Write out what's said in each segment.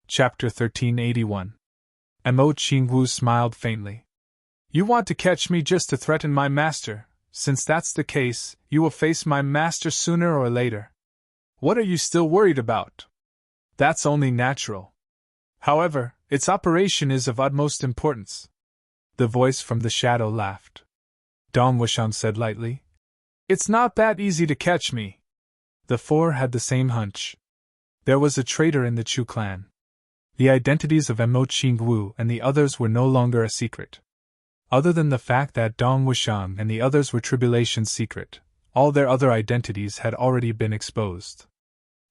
Chapter 1381. Mo Qingwu smiled faintly. You want to catch me just to threaten my master. Since that's the case, you will face my master sooner or later. What are you still worried about? That's only natural. However, its operation is of utmost importance. The voice from the shadow laughed. Dong Wushang said lightly. It's not that easy to catch me. The four had the same hunch. There was a traitor in the Chu clan. The identities of Mo Qingwu and the others were no longer a secret. Other than the fact that Dong Wushang and the others were Tribulation's secret, all their other identities had already been exposed.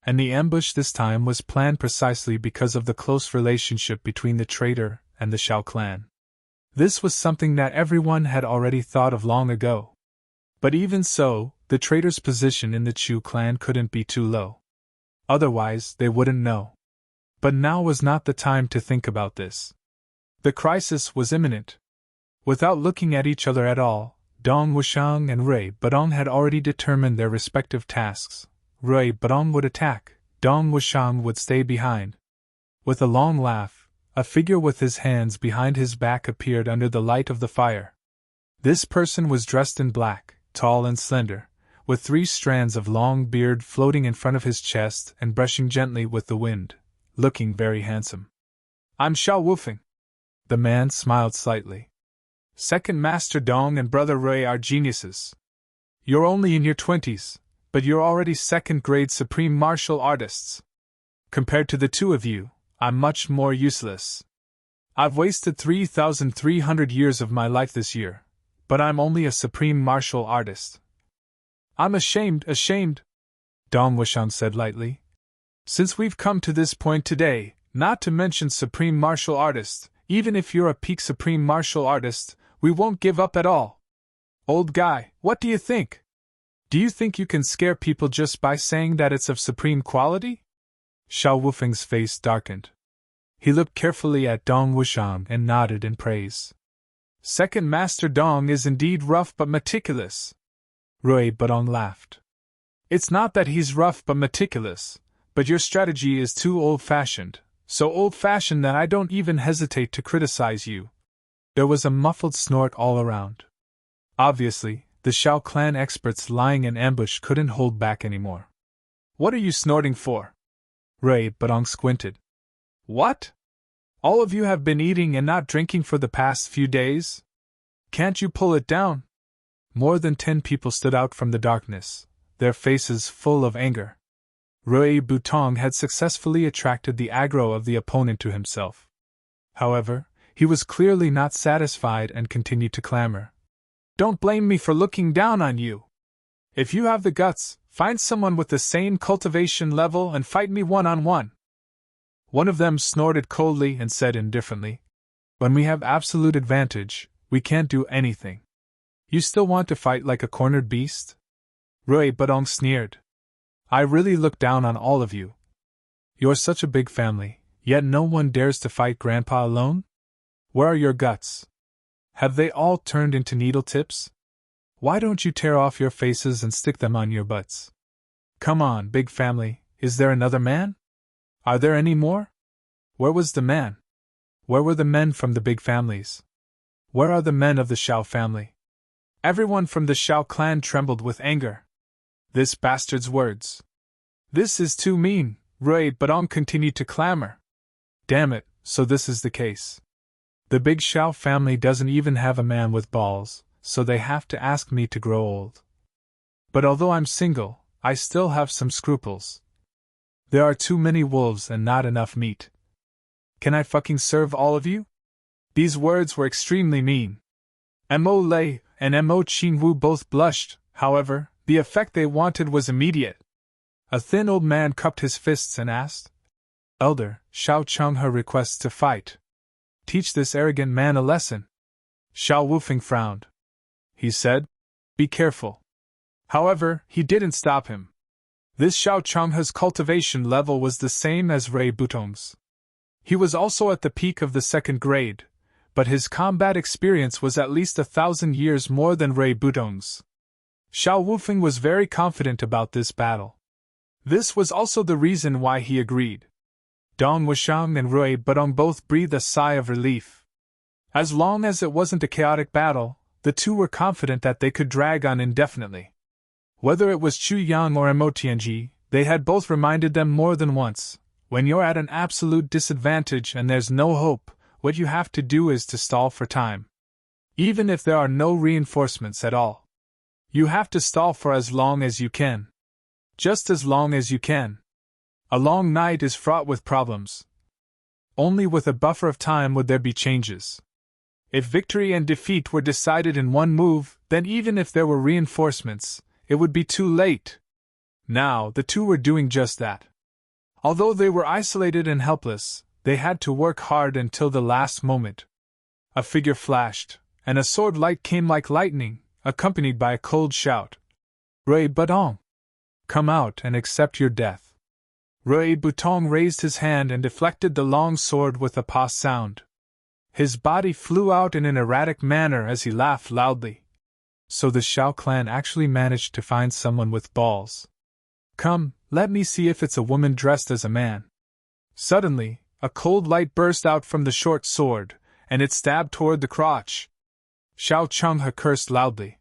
And the ambush this time was planned precisely because of the close relationship between the traitor and the Shao clan. This was something that everyone had already thought of long ago. But even so, the traitor's position in the Chu clan couldn't be too low. Otherwise, they wouldn't know. But now was not the time to think about this. The crisis was imminent. Without looking at each other at all, Dong Wushang and Rui Budong had already determined their respective tasks. Rui Budong would attack, Dong Wushang would stay behind. With a long laugh, a figure with his hands behind his back appeared under the light of the fire. This person was dressed in black, tall and slender, with 3 strands of long beard floating in front of his chest and brushing gently with the wind, looking very handsome. I'm Xiao Wufeng. The man smiled slightly. Second Master Dong and Brother Rui are geniuses. You're only in your 20s, but you're already second-grade supreme martial artists. Compared to the two of you, I'm much more useless. I've wasted 3,300 years of my life this year, but I'm only a supreme martial artist. I'm ashamed, Dong Wushang said lightly. Since we've come to this point today, not to mention supreme martial artist, even if you're a peak supreme martial artist, we won't give up at all. Old guy, what do you think? Do you think you can scare people just by saying that it's of supreme quality? Xiao Wufeng's face darkened. He looked carefully at Dong Wushang and nodded in praise. Second Master Dong is indeed rough but meticulous. Rui Budong laughed. It's not that he's rough but meticulous, but your strategy is too old-fashioned, so old-fashioned that I don't even hesitate to criticize you. There was a muffled snort all around. Obviously, the Shao clan experts lying in ambush couldn't hold back anymore. What are you snorting for? Rui Budong squinted. What? All of you have been eating and not drinking for the past few days? Can't you pull it down? More than 10 people stood out from the darkness, their faces full of anger. Rui Budong had successfully attracted the aggro of the opponent to himself. However, he was clearly not satisfied and continued to clamor. Don't blame me for looking down on you. If you have the guts, find someone with the same cultivation level and fight me one-on-one. One of them snorted coldly and said indifferently, When we have absolute advantage, we can't do anything. You still want to fight like a cornered beast? Rui Budong sneered. I really look down on all of you. You're such a big family, yet no one dares to fight Grandpa alone? Where are your guts? Have they all turned into needle tips? Why don't you tear off your faces and stick them on your butts? Come on, big family, is there another man? Are there any more? Where was the man? Where were the men from the big families? Where are the men of the Shao family? Everyone from the Shao clan trembled with anger. This bastard's words. This is too mean, Rui Budong continued to clamor. Damn it, so this is the case. The big Shao family doesn't even have a man with balls, so they have to ask me to grow old. But although I'm single, I still have some scruples. There are too many wolves and not enough meat. Can I fucking serve all of you? These words were extremely mean. Mo Lei and Mo Qingwu both blushed, however, the effect they wanted was immediate. A thin old man cupped his fists and asked, Elder, Shao Changhe requests to fight. Teach this arrogant man a lesson. Xiao Wufeng frowned. He said, Be careful. However, he didn't stop him. This Shao Changhe's cultivation level was the same as Rui Budong's. He was also at the peak of the 2nd grade, but his combat experience was at least 1,000 years more than Rui Budong's. Xiao Wufeng was very confident about this battle. This was also the reason why he agreed. Dong Wushang and Rui Budong both breathed a sigh of relief. As long as it wasn't a chaotic battle, the two were confident that they could drag on indefinitely. Whether it was Chu Yang or Emotianji, they had both reminded them more than once, when you're at an absolute disadvantage and there's no hope, what you have to do is to stall for time. Even if there are no reinforcements at all. You have to stall for as long as you can. Just as long as you can. A long night is fraught with problems. Only with a buffer of time would there be changes. If victory and defeat were decided in one move, then even if there were reinforcements, it would be too late. Now, the two were doing just that. Although they were isolated and helpless, they had to work hard until the last moment. A figure flashed, and a sword light came like lightning, accompanied by a cold shout. Rui Budong! Come out and accept your death. Rui Budong raised his hand and deflected the long sword with a pa sound. His body flew out in an erratic manner as he laughed loudly. So the Shao clan actually managed to find someone with balls. Come, let me see if it's a woman dressed as a man. Suddenly, a cold light burst out from the short sword, and it stabbed toward the crotch. Shao Changhe cursed loudly.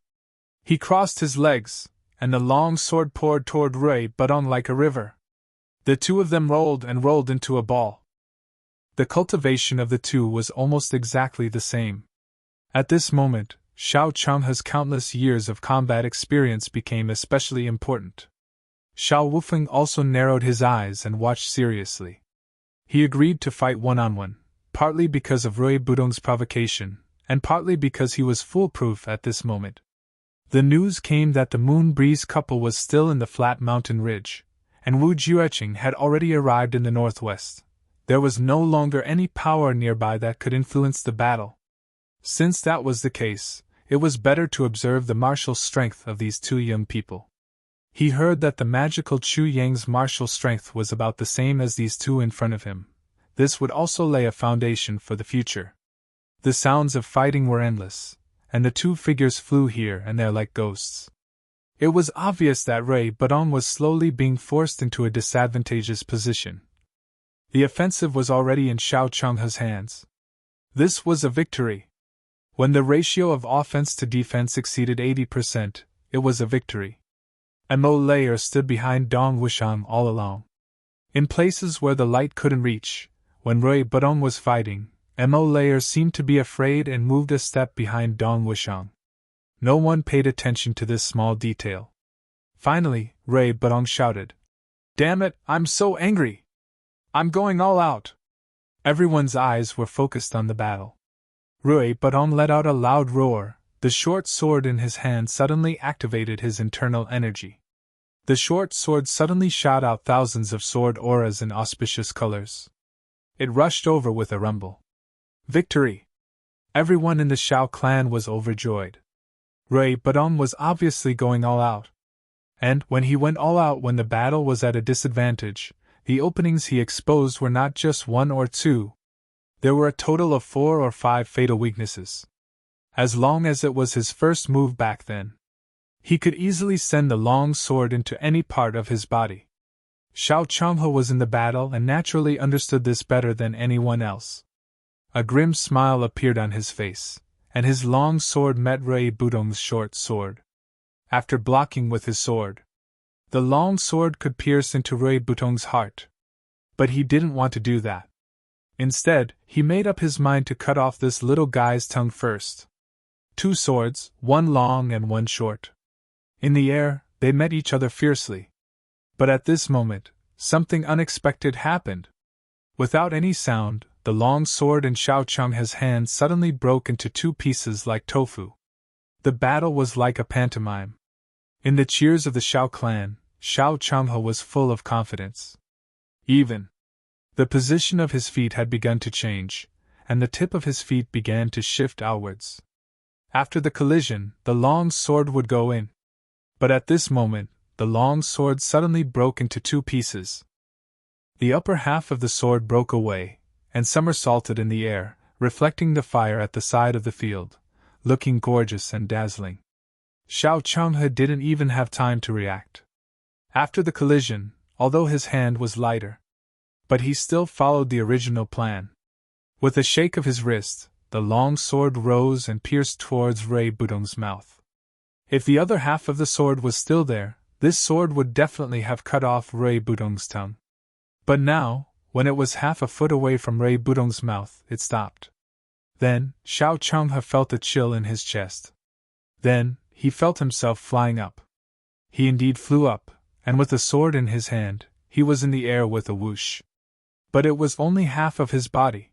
He crossed his legs, and the long sword poured toward Rui Budong like a river. The two of them rolled and rolled into a ball. The cultivation of the two was almost exactly the same. At this moment, Shao Changhe's countless years of combat experience became especially important. Shao Wufeng also narrowed his eyes and watched seriously. He agreed to fight one-on-one, partly because of Rui Budong's provocation, and partly because he was foolproof at this moment. The news came that the Moon Breeze couple was still in the flat mountain ridge, and Wu Jueqing had already arrived in the northwest. There was no longer any power nearby that could influence the battle. Since that was the case, it was better to observe the martial strength of these two young people. He heard that the magical Chu Yang's martial strength was about the same as these two in front of him. This would also lay a foundation for the future. The sounds of fighting were endless, and the two figures flew here and there like ghosts. It was obvious that Rui Budong was slowly being forced into a disadvantageous position. The offensive was already in Shao Changhe's hands. This was a victory. When the ratio of offense to defense exceeded 80%, it was a victory. Mo Layer stood behind Dong Wushang all along. In places where the light couldn't reach, when Rui Budong was fighting, Mo Layer seemed to be afraid and moved a step behind Dong Wushang. No one paid attention to this small detail. Finally, Rui Budong shouted, "Damn it, I'm so angry! I'm going all out!" Everyone's eyes were focused on the battle. Rui Budong let out a loud roar. The short sword in his hand suddenly activated his internal energy. The short sword suddenly shot out thousands of sword auras in auspicious colors. It rushed over with a rumble. Victory! Everyone in the Shao clan was overjoyed. Rui Budong was obviously going all out. And when he went all out when the battle was at a disadvantage, the openings he exposed were not just one or two. There were a total of 4 or 5 fatal weaknesses. As long as it was his first move back then, he could easily send the long sword into any part of his body. Shao Changhe was in the battle and naturally understood this better than anyone else. A grim smile appeared on his face, and his long sword met Rui Budong's short sword. After blocking with his sword, the long sword could pierce into Rui Budong's heart. But he didn't want to do that. Instead, he made up his mind to cut off this little guy's tongue first. 2 swords, one long and one short. In the air, they met each other fiercely. But at this moment, something unexpected happened. Without any sound, the long sword in Shao Changhe's hand suddenly broke into 2 pieces like tofu. The battle was like a pantomime. In the cheers of the Shao clan, Shao Changhe was full of confidence. Even the position of his feet had begun to change, and the tip of his feet began to shift outwards. After the collision, the long sword would go in. But at this moment, the long sword suddenly broke into 2 pieces. The upper half of the sword broke away, and somersaulted in the air, reflecting the fire at the side of the field, looking gorgeous and dazzling. Shao Changhe didn't even have time to react. After the collision, although his hand was lighter, But he still followed the original plan. With a shake of his wrist, the long sword rose and pierced towards Rui Budong's mouth. If the other half of the sword was still there, this sword would definitely have cut off Rui Budong's tongue. But now, when it was half a foot away from Rui Budong's mouth, it stopped. Then, Xiao Changhe felt a chill in his chest. Then, he felt himself flying up. He indeed flew up, and with the sword in his hand, he was in the air with a whoosh. But it was only half of his body.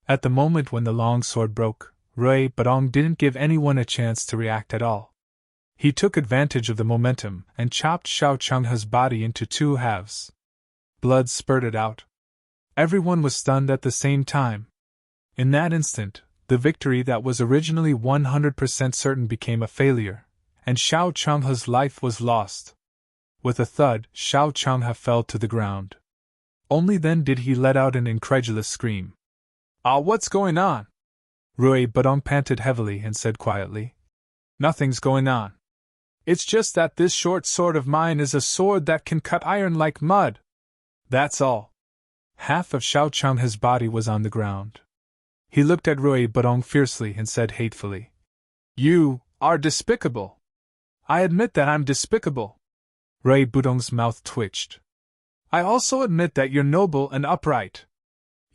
At the moment when the long sword broke, Rui Budong didn't give anyone a chance to react at all. He took advantage of the momentum and chopped Xiao Changhe's body into two halves. Blood spurted out. Everyone was stunned at the same time. In that instant, the victory that was originally 100% certain became a failure, and Xiao Changhe's life was lost. With a thud, Xiao Changhe fell to the ground. Only then did he let out an incredulous scream. "Ah, what's going on?" Rui Budong panted heavily and said quietly. "Nothing's going on. It's just that this short sword of mine is a sword that can cut iron like mud. That's all." Half of Xiao Changhe's body was on the ground. He looked at Rui Budong fiercely and said hatefully, "You are despicable." "I admit that I'm despicable." Rui Budong's mouth twitched. "I also admit that you're noble and upright.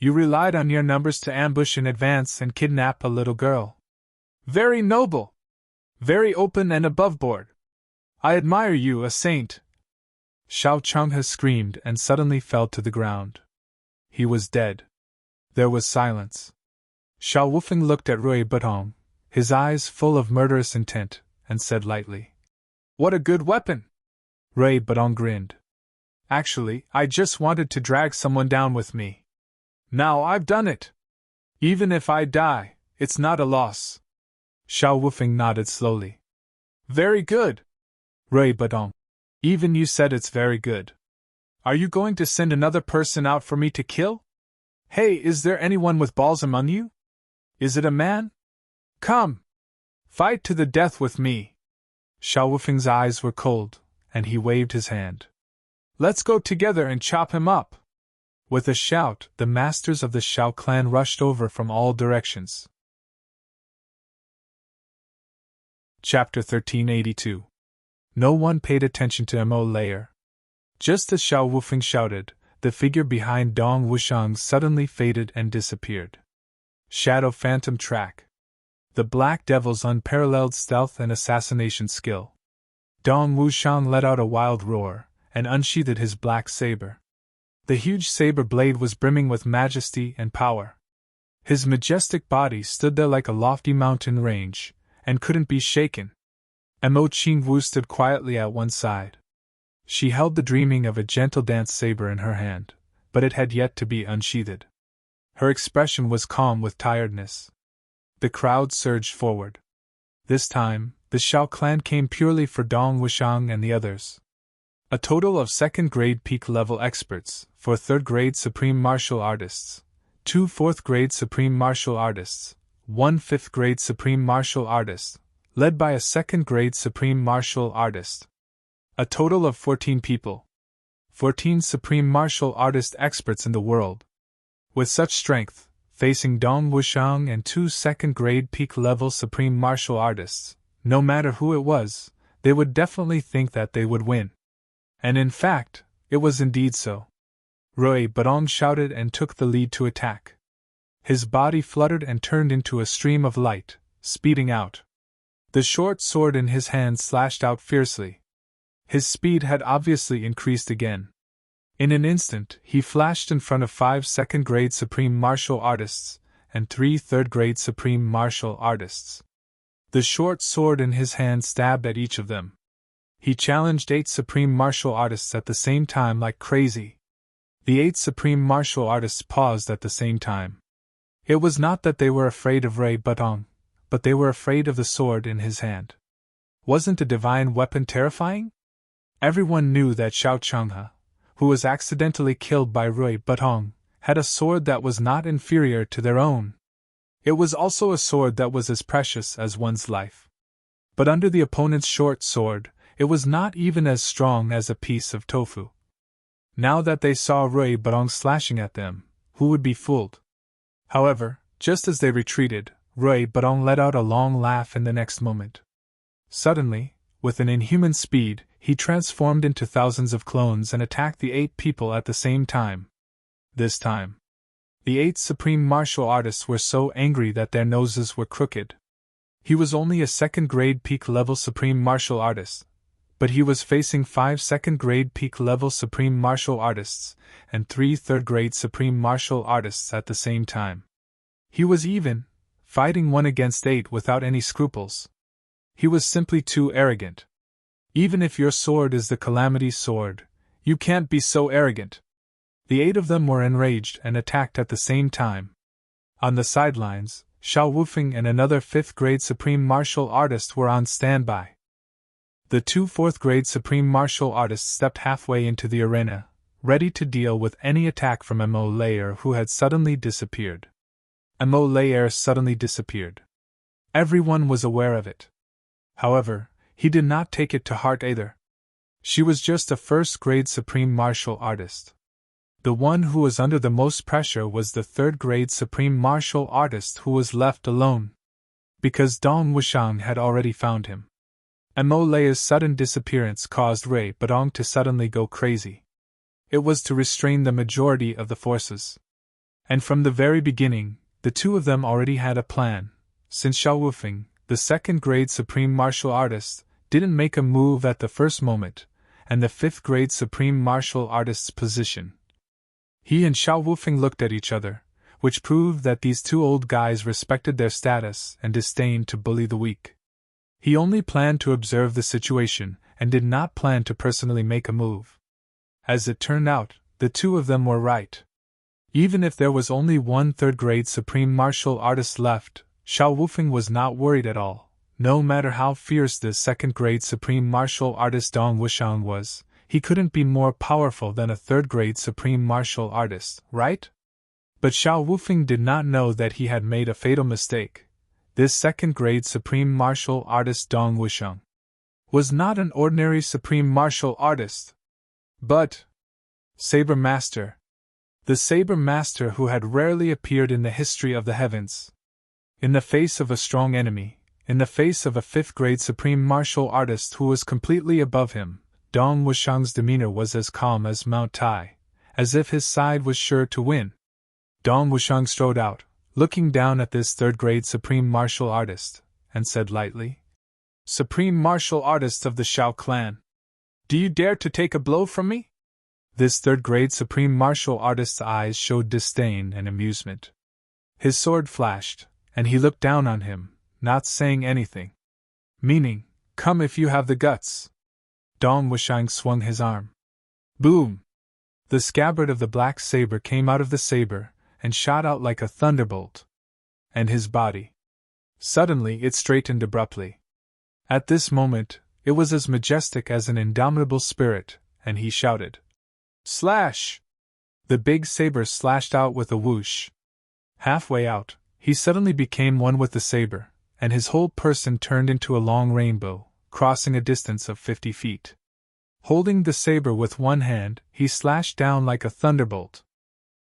You relied on your numbers to ambush in advance and kidnap a little girl. Very noble. Very open and aboveboard. I admire you, a saint." Xiao Changhe screamed and suddenly fell to the ground. He was dead. There was silence. Xiao Wufeng looked at Rui Budong, his eyes full of murderous intent, and said lightly, "What a good weapon!" Rui Budong grinned. "Actually, I just wanted to drag someone down with me. Now I've done it. Even if I die, it's not a loss." Xiao Wufeng nodded slowly. "Very good. Rui Budong. Even you said it's very good. Are you going to send another person out for me to kill? Hey, is there anyone with balls among you? Is it a man? Come! Fight to the death with me." Xiao Wufeng's eyes were cold, and he waved his hand. "Let's go together and chop him up." With a shout, the masters of the Xiao clan rushed over from all directions. Chapter 1382. No one paid attention to Mo layer. Just as Xiao Wufeng shouted, the figure behind Dong Wushang suddenly faded and disappeared. Shadow Phantom Track. The Black Devil's unparalleled stealth and assassination skill. Dong Wushang let out a wild roar, and unsheathed his black saber. The huge saber blade was brimming with majesty and power. His majestic body stood there like a lofty mountain range, and couldn't be shaken. Mo Qingwu stood quietly at one side. She held the dreaming of a gentle dance saber in her hand, but it had yet to be unsheathed. Her expression was calm with tiredness. The crowd surged forward. This time, the Xiao clan came purely for Dong Wushang and the others. A total of second-grade peak-level experts, 4 third-grade supreme martial artists, 2 fourth-grade supreme martial artists, 1 fifth-grade supreme martial artist, led by a second-grade supreme martial artist. A total of 14 people. 14 supreme martial artist experts in the world. With such strength, facing Dong Wushang and 2 second-grade peak-level supreme martial artists, no matter who it was, they would definitely think that they would win. And in fact, it was indeed so. Rui Budong shouted and took the lead to attack. His body fluttered and turned into a stream of light, speeding out. The short sword in his hand slashed out fiercely. His speed had obviously increased again. In an instant, he flashed in front of 5 second-grade supreme martial artists and 3 third-grade supreme martial artists. The short sword in his hand stabbed at each of them. He challenged 8 supreme martial artists at the same time like crazy. The 8 supreme martial artists paused at the same time. It was not that they were afraid of Rui Budong, but they were afraid of the sword in his hand. Wasn't a divine weapon terrifying? Everyone knew that Xiao Changhe, who was accidentally killed by Rui Budong, had a sword that was not inferior to their own. It was also a sword that was as precious as one's life. But under the opponent's short sword, it was not even as strong as a piece of tofu. Now that they saw Rui Barong slashing at them, who would be fooled? However, just as they retreated, Rui Barong let out a long laugh in the next moment. Suddenly, with an inhuman speed, he transformed into thousands of clones and attacked the 8 people at the same time. This time, the 8 supreme martial artists were so angry that their noses were crooked. He was only a second-grade peak-level supreme martial artist, but he was facing 5 second-grade peak-level supreme martial artists and 3 third-grade supreme martial artists at the same time. He was even, fighting 1 against 8 without any scruples. He was simply too arrogant. Even if your sword is the Calamity Sword, you can't be so arrogant. The 8 of them were enraged and attacked at the same time. On the sidelines, Xiao Wufeng and another 5th-grade supreme martial artist were on standby. The 2 4th-grade supreme martial artists stepped halfway into the arena, ready to deal with any attack from Mo Lair, who had suddenly disappeared. Mo Lair suddenly disappeared. Everyone was aware of it. However, he did not take it to heart either. She was just a 1st-grade supreme martial artist. The one who was under the most pressure was the 3rd-grade supreme martial artist, who was left alone. Because Dong Wushang had already found him. Mo Lei's sudden disappearance caused Rui Barong to suddenly go crazy. It was to restrain the majority of the forces. And from the very beginning, the 2 of them already had a plan, since Xiao Wufeng, the 2nd-grade supreme martial artist, didn't make a move at the first moment, and the 5th-grade supreme martial artist's position. He and Xiao Wufeng looked at each other, which proved that these 2 old guys respected their status and disdained to bully the weak. He only planned to observe the situation and did not plan to personally make a move. As it turned out, the 2 of them were right. Even if there was only 1 third-grade supreme martial artist left, Xiao Wufeng was not worried at all. No matter how fierce the 2nd-grade supreme martial artist Dong Wushang was, he couldn't be more powerful than a 3rd-grade supreme martial artist, right? But Xiao Wufeng did not know that he had made a fatal mistake. This 2nd-grade supreme martial artist Dong Wushang was not an ordinary supreme martial artist, but Saber Master. The Saber Master who had rarely appeared in the history of the heavens. In the face of a strong enemy, in the face of a 5th-grade supreme martial artist who was completely above him, Dong Wushang's demeanor was as calm as Mount Tai, as if his side was sure to win. Dong Wushang strode out, looking down at this 3rd-grade supreme martial artist, and said lightly, "Supreme martial artist of the Xiao clan, do you dare to take a blow from me?" This 3rd-grade supreme martial artist's eyes showed disdain and amusement. His sword flashed, and he looked down on him, not saying anything. Meaning, "Come if you have the guts." Dong Wushang swung his arm. Boom! The scabbard of the black saber came out of the saber, and shot out like a thunderbolt. And his body. Suddenly it straightened abruptly. At this moment, it was as majestic as an indomitable spirit, and he shouted, "Slash!" The big saber slashed out with a whoosh. Halfway out, he suddenly became one with the saber, and his whole person turned into a long rainbow, crossing a distance of 50 feet. Holding the saber with one hand, he slashed down like a thunderbolt.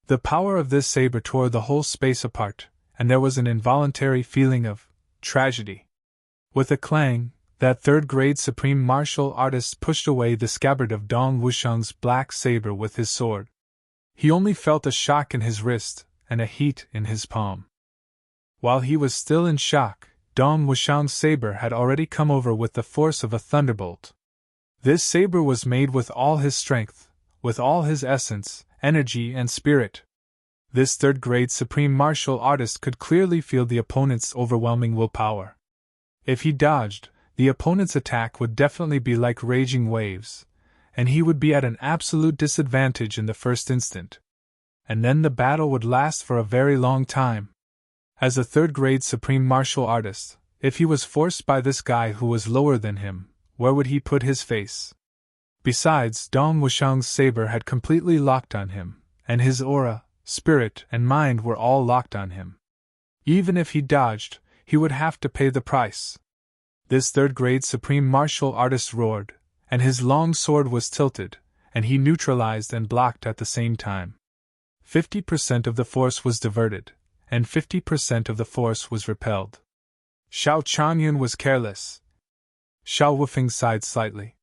The power of this saber tore the whole space apart, and there was an involuntary feeling of tragedy. With a clang, that 3rd-grade supreme martial artist pushed away the scabbard of Dong Wushang's black saber with his sword. He only felt a shock in his wrist and a heat in his palm. While he was still in shock, Dong Wushang's saber had already come over with the force of a thunderbolt. This saber was made with all his strength, with all his essence, energy and spirit. This 3rd-grade supreme martial artist could clearly feel the opponent's overwhelming willpower. If he dodged, the opponent's attack would definitely be like raging waves, and he would be at an absolute disadvantage in the first instant. And then the battle would last for a very long time. As a 3rd-grade supreme martial artist, if he was forced by this guy who was lower than him, where would he put his face? Besides, Dong Wushang's saber had completely locked on him, and his aura, spirit, and mind were all locked on him. Even if he dodged, he would have to pay the price. This 3rd-grade supreme martial artist roared, and his long sword was tilted, and he neutralized and blocked at the same time. 50% of the force was diverted, and 50% of the force was repelled. Xiao Changyun was careless. Xiao Wufeng sighed slightly.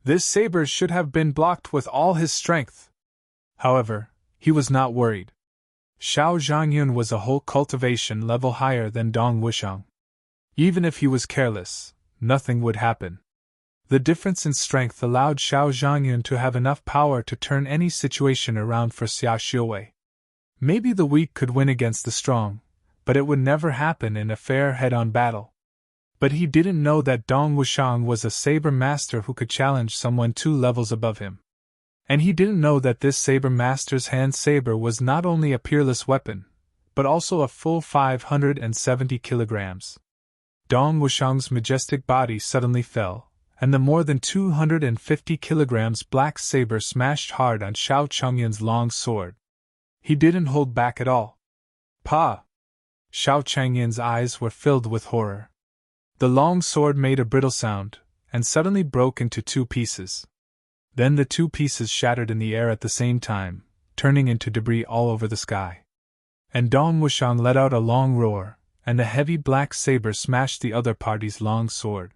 This saber should have been blocked with all his strength. However, he was not worried. Xiao Zhangyun was a whole cultivation level higher than Dong Wushang. Even if he was careless, nothing would happen. The difference in strength allowed Xiao Zhangyun to have enough power to turn any situation around for Xia Xiuwei. Maybe the weak could win against the strong, but it would never happen in a fair head-on battle. But he didn't know that Dong Wushang was a saber master who could challenge someone 2 levels above him. And he didn't know that this saber master's hand saber was not only a peerless weapon, but also a full 570 kilograms. Dong Wushang's majestic body suddenly fell, and the more than 250 kilograms black saber smashed hard on Xiao Changyun's long sword. He didn't hold back at all. Pa! Xiao Changyun's eyes were filled with horror. The long sword made a brittle sound, and suddenly broke into 2 pieces. Then the 2 pieces shattered in the air at the same time, turning into debris all over the sky. And Dong Wushang let out a long roar, and the heavy black saber smashed the other party's long sword.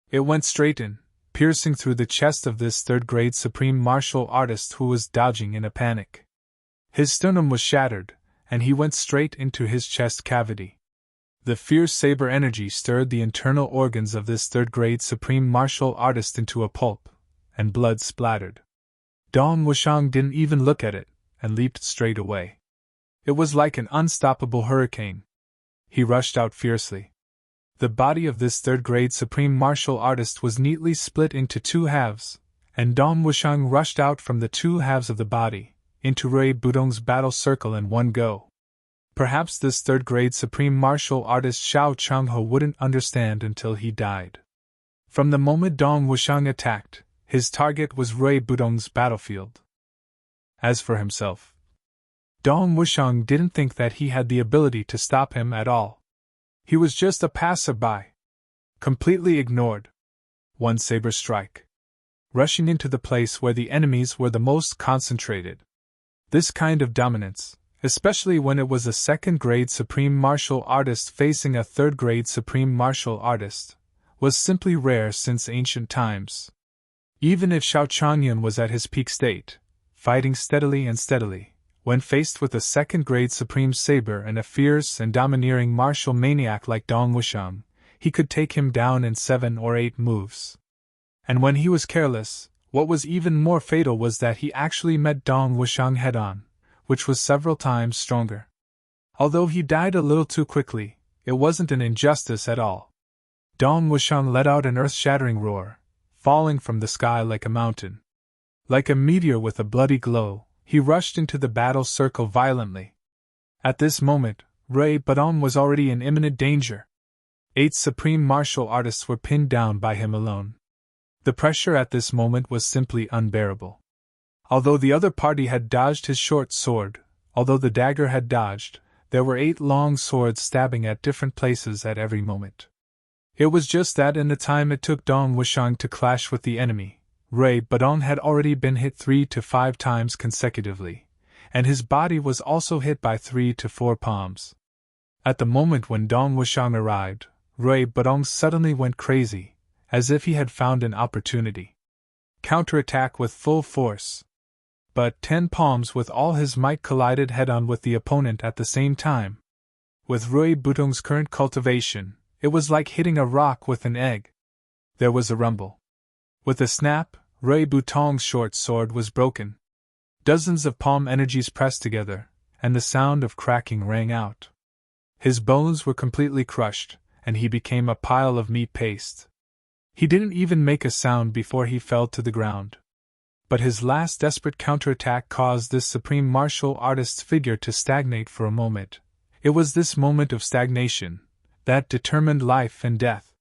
It went straight in, piercing through the chest of this third-grade supreme martial artist who was dodging in a panic. His sternum was shattered, and he went straight into his chest cavity. The fierce saber energy stirred the internal organs of this third-grade supreme martial artist into a pulp, and blood splattered. Dong Wushang didn't even look at it, and leaped straight away. It was like an unstoppable hurricane. He rushed out fiercely. The body of this third-grade supreme martial artist was neatly split into 2 halves, and Dong Wushang rushed out from the 2 halves of the body, into Rui Budong's battle circle in one go. Perhaps this third-grade supreme martial artist Xiao Changhe wouldn't understand until he died. From the moment Dong Wushang attacked, his target was Rui Budong's battlefield. As for himself, Dong Wushang didn't think that he had the ability to stop him at all. He was just a passerby. Completely ignored. One saber strike. Rushing into the place where the enemies were the most concentrated. This kind of dominance, especially when it was a second-grade supreme martial artist facing a third-grade supreme martial artist, was simply rare since ancient times. Even if Xiao Changyun was at his peak state, fighting steadily and steadily, when faced with a second-grade supreme saber and a fierce and domineering martial maniac like Dong Wushang, he could take him down in 7 or 8 moves. And when he was careless, what was even more fatal was that he actually met Dong Wushang head-on, which was several times stronger. Although he died a little too quickly, it wasn't an injustice at all. Dong Wushang let out an earth-shattering roar, falling from the sky like a mountain. Like a meteor with a bloody glow, he rushed into the battle circle violently. At this moment, Rui Budong was already in imminent danger. 8 supreme martial artists were pinned down by him alone. The pressure at this moment was simply unbearable. Although the other party had dodged his short sword, although the dagger had dodged, there were 8 long swords stabbing at different places at every moment. It was just that in the time it took Dong Wushang to clash with the enemy, Rui Budong had already been hit 3 to 5 times consecutively, and his body was also hit by 3 to 4 palms. At the moment when Dong Wushang arrived, Rui Budong suddenly went crazy, as if he had found an opportunity. Counterattack with full force. But 10 palms with all his might collided head-on with the opponent at the same time. With Rui Budong's current cultivation, it was like hitting a rock with an egg. There was a rumble. With a snap, Rui Budong's short sword was broken. Dozens of palm energies pressed together, and the sound of cracking rang out. His bones were completely crushed, and he became a pile of meat paste. He didn't even make a sound before he fell to the ground. But his last desperate counterattack caused this supreme martial artist's figure to stagnate for a moment. It was this moment of stagnation that determined life and death.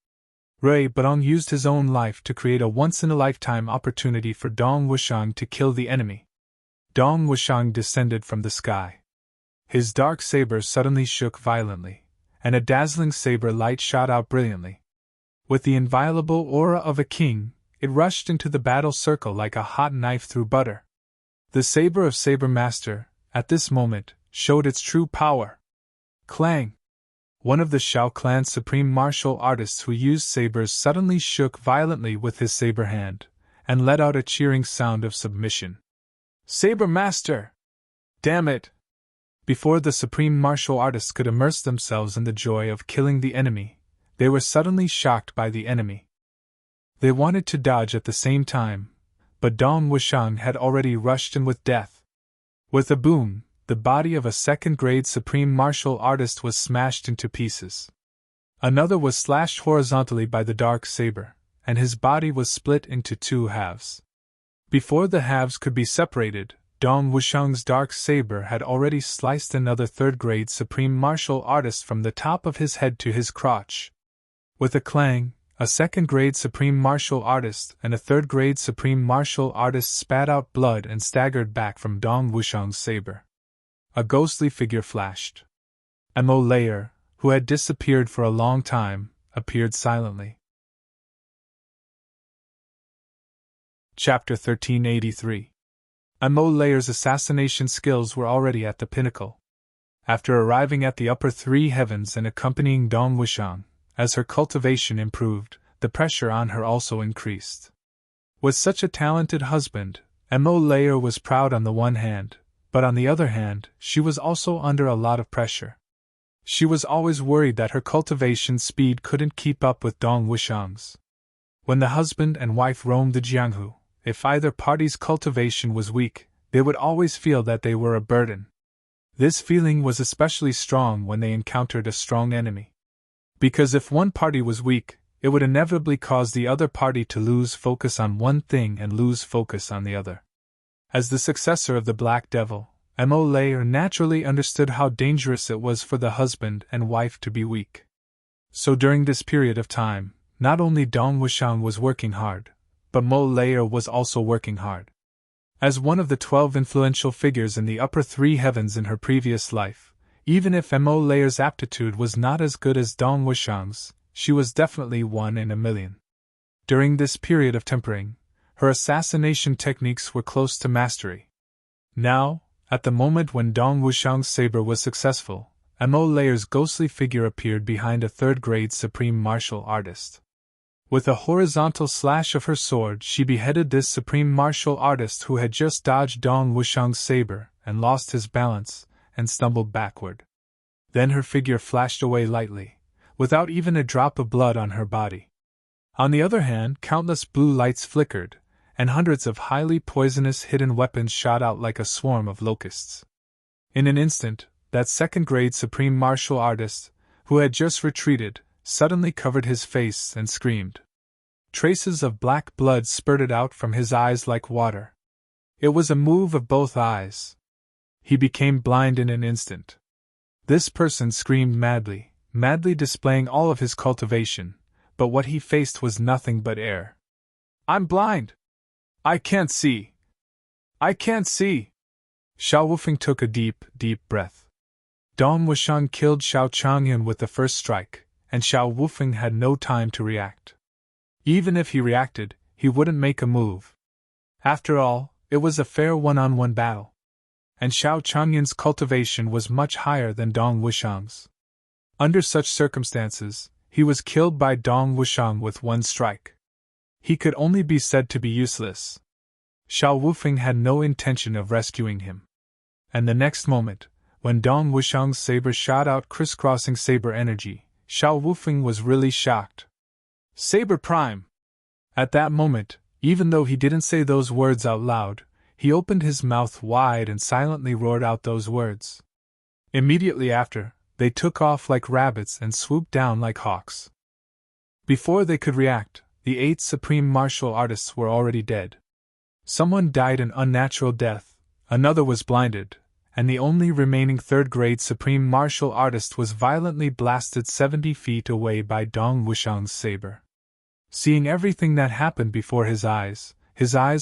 Rui Budong used his own life to create a once-in-a-lifetime opportunity for Dong Wushang to kill the enemy. Dong Wushang descended from the sky. His dark saber suddenly shook violently, and a dazzling saber light shot out brilliantly. With the inviolable aura of a king, it rushed into the battle circle like a hot knife through butter. The saber of Saber Master, at this moment, showed its true power. Clang! One of the Shao clan's supreme martial artists who used sabers suddenly shook violently with his saber hand, and let out a cheering sound of submission. Saber Master! Damn it! Before the supreme martial artists could immerse themselves in the joy of killing the enemy, they were suddenly shocked by the enemy. They wanted to dodge at the same time, but Dong Wushang had already rushed in with death. With a boom, the body of a second-grade supreme martial artist was smashed into pieces. Another was slashed horizontally by the dark saber, and his body was split into two halves. Before the halves could be separated, Dong Wushang's dark saber had already sliced another third-grade supreme martial artist from the top of his head to his crotch. With a clang, a second-grade supreme martial artist and a third-grade supreme martial artist spat out blood and staggered back from Dong Wushang's saber. A ghostly figure flashed. Mo Layer, who had disappeared for a long time, appeared silently. Chapter 1383. Mo Layer's assassination skills were already at the pinnacle. After arriving at the upper three heavens and accompanying Dong Wushang, as her cultivation improved, the pressure on her also increased. With such a talented husband, Mo Layer was proud on the one hand, but on the other hand, she was also under a lot of pressure. She was always worried that her cultivation speed couldn't keep up with Dong Wushang's. When the husband and wife roamed the Jianghu, if either party's cultivation was weak, they would always feel that they were a burden. This feeling was especially strong when they encountered a strong enemy. Because if one party was weak, it would inevitably cause the other party to lose focus on one thing and lose focus on the other. As the successor of the Black Devil, Mo Layer naturally understood how dangerous it was for the husband and wife to be weak. So during this period of time, not only Dong Wushang was working hard, but Mo Layer was also working hard. As one of the 12 influential figures in the upper three heavens in her previous life, even if Mo Layer's aptitude was not as good as Dong Wushang's, she was definitely 1 in a million. During this period of tempering, her assassination techniques were close to mastery. Now, at the moment when Dong Wushang's saber was successful, Mo Layer's ghostly figure appeared behind a third-grade supreme martial artist. With a horizontal slash of her sword, she beheaded this supreme martial artist who had just dodged Dong Wushang's saber and lost his balance and stumbled backward. Then her figure flashed away lightly, without even a drop of blood on her body. On the other hand, countless blue lights flickered, and hundreds of highly poisonous hidden weapons shot out like a swarm of locusts. In an instant, that second-grade supreme martial artist, who had just retreated, suddenly covered his face and screamed. Traces of black blood spurted out from his eyes like water. It was a move of both eyes. He became blind in an instant. This person screamed madly displaying all of his cultivation, but what he faced was nothing but air. "I'm blind! I can't see! I can't see!" Xiao Wufeng took a deep breath. Dong Wushang killed Xiao Changyun with the first strike, and Xiao Wufeng had no time to react. Even if he reacted, he wouldn't make a move. After all, it was a fair one-on-one battle. And Xiao Changyun's cultivation was much higher than Dong Wushang's. Under such circumstances, he was killed by Dong Wushang with one strike. He could only be said to be useless. Xiao Wufeng had no intention of rescuing him. And the next moment, when Dong Wushang's saber shot out crisscrossing saber energy, Xiao Wufeng was really shocked. "Saber Prime!" At that moment, even though he didn't say those words out loud, he opened his mouth wide and silently roared out those words. Immediately after, they took off like rabbits and swooped down like hawks. Before they could react, the 8 supreme martial artists were already dead. Someone died an unnatural death, another was blinded, and the only remaining third-grade supreme martial artist was violently blasted 70 feet away by Dong Wushang's saber. Seeing everything that happened before his eyes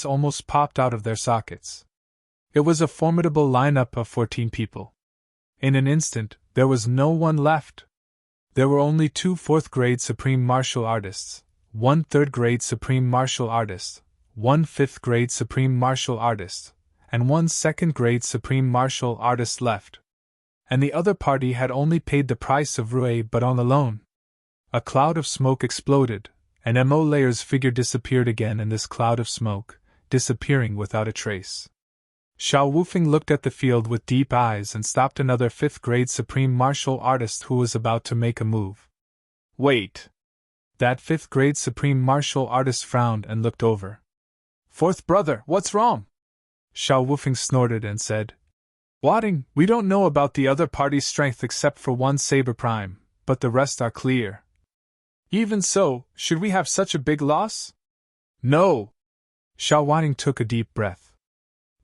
almost popped out of their sockets. It was a formidable lineup of 14 people. In an instant, there was no one left. There were only 2 fourth-grade supreme martial artists, 1 3rd-grade supreme martial artist, 1 5th-grade supreme martial artist, and 1 2nd-grade supreme martial artist left. And the other party had only paid the price of Rui Baton alone. A cloud of smoke exploded, and Mo Layer's figure disappeared again in this cloud of smoke, disappearing without a trace. Xiao Wufeng looked at the field with deep eyes and stopped another 5th-grade supreme martial artist who was about to make a move. Wait! That 5th-grade supreme martial artist frowned and looked over. Fourth brother, what's wrong? Xiao Wufeng snorted and said, Wadding, we don't know about the other party's strength except for 1 saber prime, but the rest are clear. Even so, should we have such a big loss? No! Xiao Wadding took a deep breath.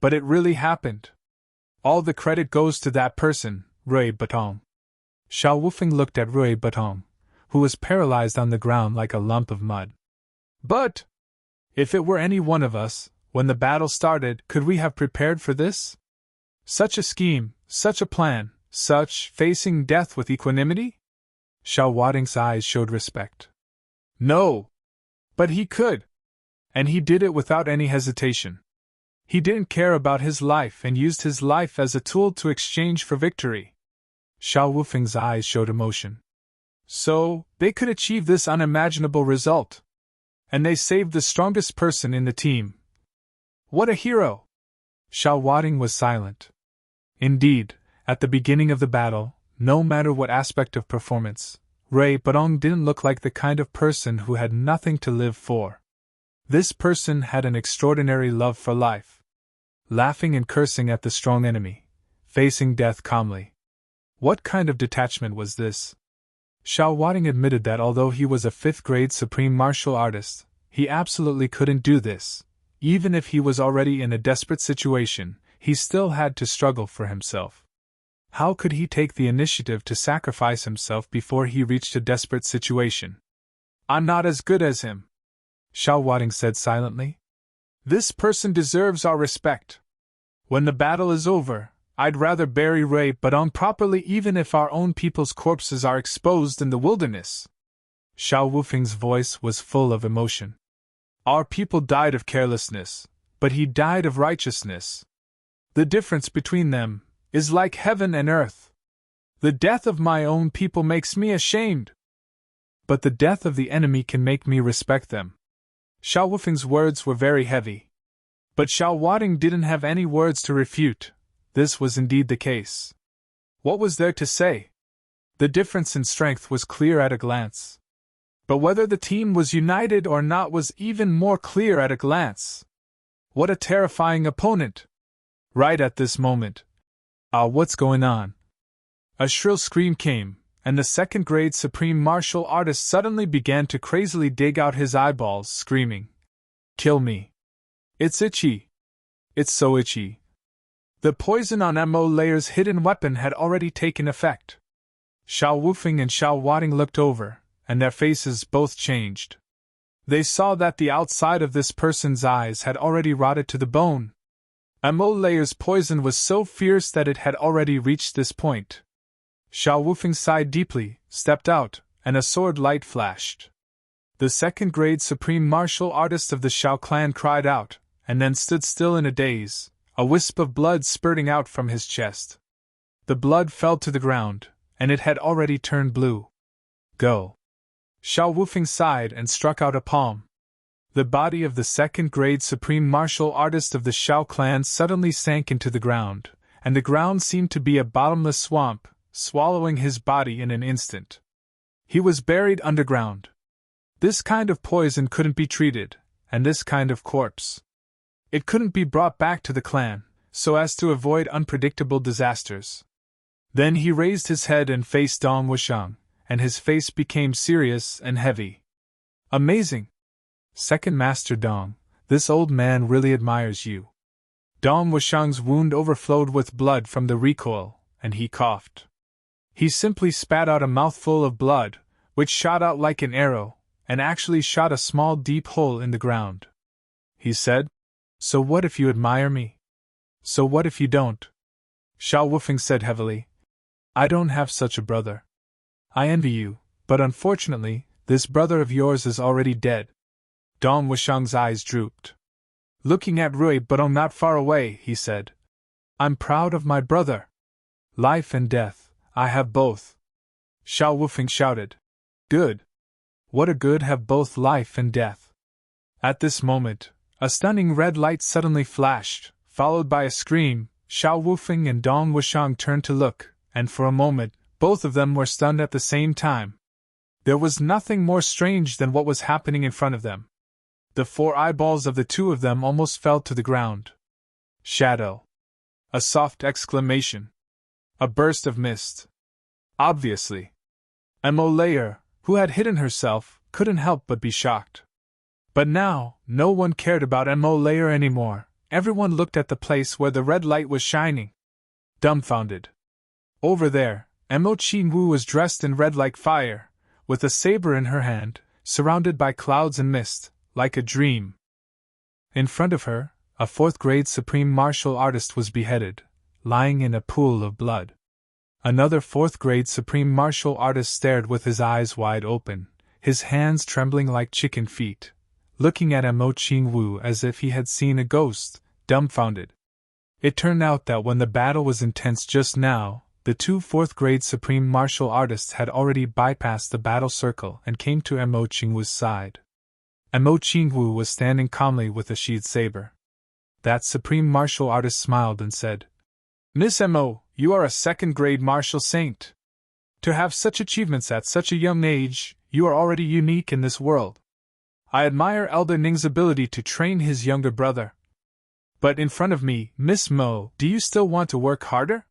But it really happened. All the credit goes to that person, Rui Baton. Xiao Wufeng looked at Rui Baton, who was paralyzed on the ground like a lump of mud. But if it were any one of us, when the battle started, could we have prepared for this? Such a scheme, such a plan, such facing death with equanimity? Xiao Wadding's eyes showed respect. No! But he could! And he did it without any hesitation. He didn't care about his life and used his life as a tool to exchange for victory. Xiao Wufeng's eyes showed emotion. So, they could achieve this unimaginable result. And they saved the strongest person in the team. What a hero! Xiao Wadding was silent. Indeed, at the beginning of the battle, no matter what aspect of performance, Rui Baton didn't look like the kind of person who had nothing to live for. This person had an extraordinary love for life. Laughing and cursing at the strong enemy, facing death calmly. What kind of detachment was this? Xiao Wadding admitted that although he was a 5th-grade supreme martial artist, he absolutely couldn't do this. Even if he was already in a desperate situation, he still had to struggle for himself. How could he take the initiative to sacrifice himself before he reached a desperate situation? I'm not as good as him, Xiao Wadding said silently. This person deserves our respect. When the battle is over, I'd rather bury Rui Baton properly even if our own people's corpses are exposed in the wilderness. Xiao Wufeng's voice was full of emotion. Our people died of carelessness, but he died of righteousness. The difference between them is like heaven and earth. The death of my own people makes me ashamed. But the death of the enemy can make me respect them. Xiao Wufeng's words were very heavy. But Xiao Wadding didn't have any words to refute. This was indeed the case. What was there to say? The difference in strength was clear at a glance. But whether the team was united or not was even more clear at a glance. What a terrifying opponent! Right at this moment. What's going on? A shrill scream came, and the 2nd-grade supreme martial artist suddenly began to crazily dig out his eyeballs, screaming, Kill me! It's itchy! It's so itchy! The poison on Mo Layer's hidden weapon had already taken effect. Xiao Wufeng and Xiao Wadding looked over, and their faces both changed. They saw that the outside of this person's eyes had already rotted to the bone. Mo Layer's poison was so fierce that it had already reached this point. Xiao Wufeng sighed deeply, stepped out, and a sword light flashed. The 2nd-grade supreme martial artist of the Xiao clan cried out, and then stood still in a daze, a wisp of blood spurting out from his chest. The blood fell to the ground, and it had already turned blue. Go! Xiao Wufeng sighed and struck out a palm. The body of the 2nd-grade supreme martial artist of the Xiao clan suddenly sank into the ground, and the ground seemed to be a bottomless swamp, swallowing his body in an instant. He was buried underground. This kind of poison couldn't be treated, and this kind of corpse. It couldn't be brought back to the clan, so as to avoid unpredictable disasters. Then he raised his head and faced Dong Wushang, and his face became serious and heavy. Amazing! Second Master Dong, this old man really admires you. Dong Wushang's wound overflowed with blood from the recoil, and he coughed. He simply spat out a mouthful of blood, which shot out like an arrow, and actually shot a small deep hole in the ground. He said, So what if you admire me? So what if you don't? Xiao Wufeng said heavily, I don't have such a brother. I envy you, but unfortunately, This brother of yours is already dead. Dong Wushang's eyes drooped. Looking at Rui Budong not far away, he said, I'm proud of my brother. Life and death, I have both. Xiao Wufeng shouted. Good. What a good have both life and death. At this moment, a stunning red light suddenly flashed, followed by a scream. Xiao Wufeng and Dong Wushang turned to look, and for a moment, both of them were stunned at the same time. There was nothing more strange than what was happening in front of them. The 4 eyeballs of the two of them almost fell to the ground. Shadow. A soft exclamation. A burst of mist. Obviously. Mo Layer, who had hidden herself, couldn't help but be shocked. But now, no one cared about Mo Layer anymore. Everyone looked at the place where the red light was shining. Dumbfounded. Over there, Mo Qingwu was dressed in red like fire, with a saber in her hand, surrounded by clouds and mist, like a dream. In front of her, a 4th-grade supreme martial artist was beheaded, lying in a pool of blood. Another 4th-grade supreme martial artist stared with his eyes wide open, his hands trembling like chicken feet, looking at Mo Qingwu as if he had seen a ghost, dumbfounded. It turned out that when the battle was intense just now, the 2 4th-grade supreme martial artists had already bypassed the battle circle and came to Mo Qingwu's side. Mo Qingwu was standing calmly with a sheathed saber. That supreme martial artist smiled and said, Miss Mo, you are a 2nd-grade martial saint. To have such achievements at such a young age, you are already unique in this world. I admire Elder Ning's ability to train his younger brother. But in front of me, Miss Mo, do you still want to work harder?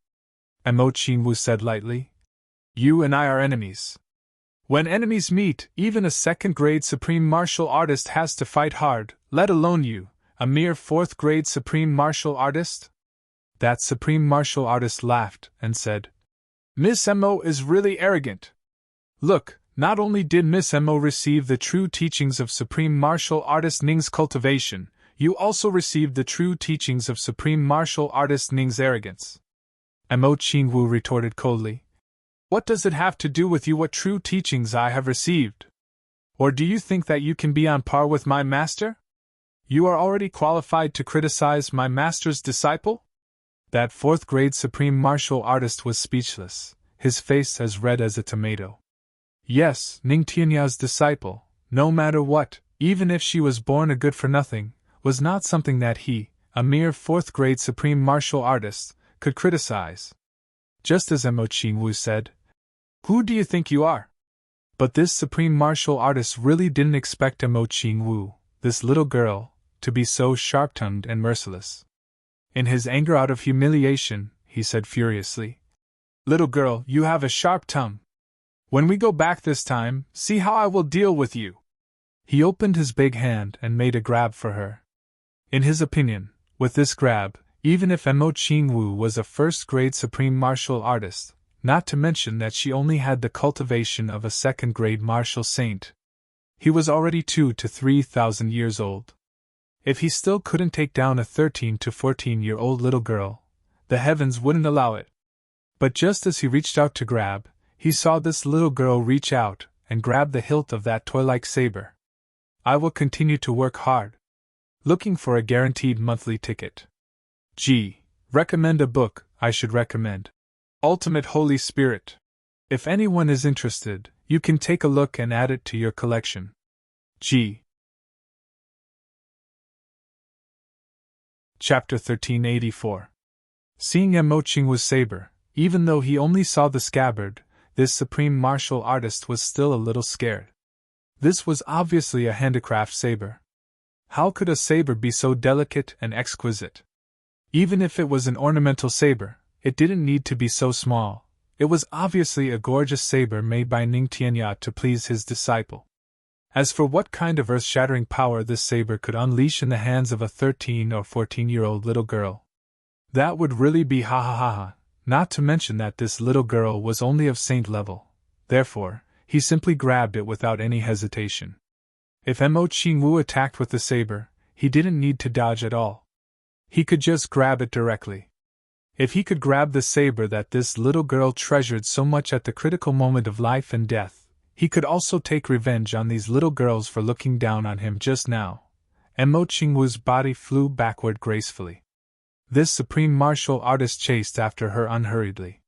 Mo Qingwu said lightly. You and I are enemies. When enemies meet, even a 2nd-grade supreme martial artist has to fight hard, let alone you, a mere 4th-grade supreme martial artist? That supreme martial artist laughed and said, Miss Mo is really arrogant. Look, not only did Miss Mo receive the true teachings of supreme martial artist Ning's cultivation, you also received the true teachings of supreme martial artist Ning's arrogance. Mo Qingwu retorted coldly. What does it have to do with you what true teachings I have received? Or do you think that you can be on par with my master? You are already qualified to criticize my master's disciple? That 4th-grade supreme martial artist was speechless, his face as red as a tomato. Yes, Ning Tianya's disciple, no matter what, even if she was born a good-for-nothing, was not something that he, a mere 4th-grade supreme martial artist, could criticize. Just as Mo Qingwu said, Who do you think you are? But this supreme martial artist really didn't expect Mo Qingwu, this little girl, to be so sharp-tongued and merciless. In his anger out of humiliation, he said furiously, Little girl, you have a sharp tongue. When we go back this time, see how I will deal with you. He opened his big hand and made a grab for her. In his opinion, with this grab, even if Mo Qingwu was a 1st-grade supreme martial artist, not to mention that she only had the cultivation of a 2nd-grade martial saint, he was already 2,000 to 3,000 years old. If he still couldn't take down a 13 to 14-year-old little girl, the heavens wouldn't allow it. But just as he reached out to grab, he saw this little girl reach out and grab the hilt of that toy-like saber. I will continue to work hard. Looking for a guaranteed monthly ticket. Recommend a book I should recommend. Ultimate Holy Spirit. If anyone is interested, you can take a look and add it to your collection. Chapter 1384. Seeing Mo Qingwu's saber, even though he only saw the scabbard, this supreme martial artist was still a little scared. This was obviously a handicraft saber. How could a saber be so delicate and exquisite? Even if it was an ornamental saber, it didn't need to be so small. It was obviously a gorgeous saber made by Ning Tianya to please his disciple. As for what kind of earth-shattering power this saber could unleash in the hands of a 13 or 14-year-old little girl, that would really be ha ha ha ha, not to mention that this little girl was only of saint level. Therefore, he simply grabbed it without any hesitation. If Mo Qingwu attacked with the saber, he didn't need to dodge at all. He could just grab it directly. If he could grab the saber that this little girl treasured so much at the critical moment of life and death, He could also take revenge on these little girls for looking down on him just now. And Mo Qingwu's body flew backward gracefully. This supreme martial artist chased after her unhurriedly.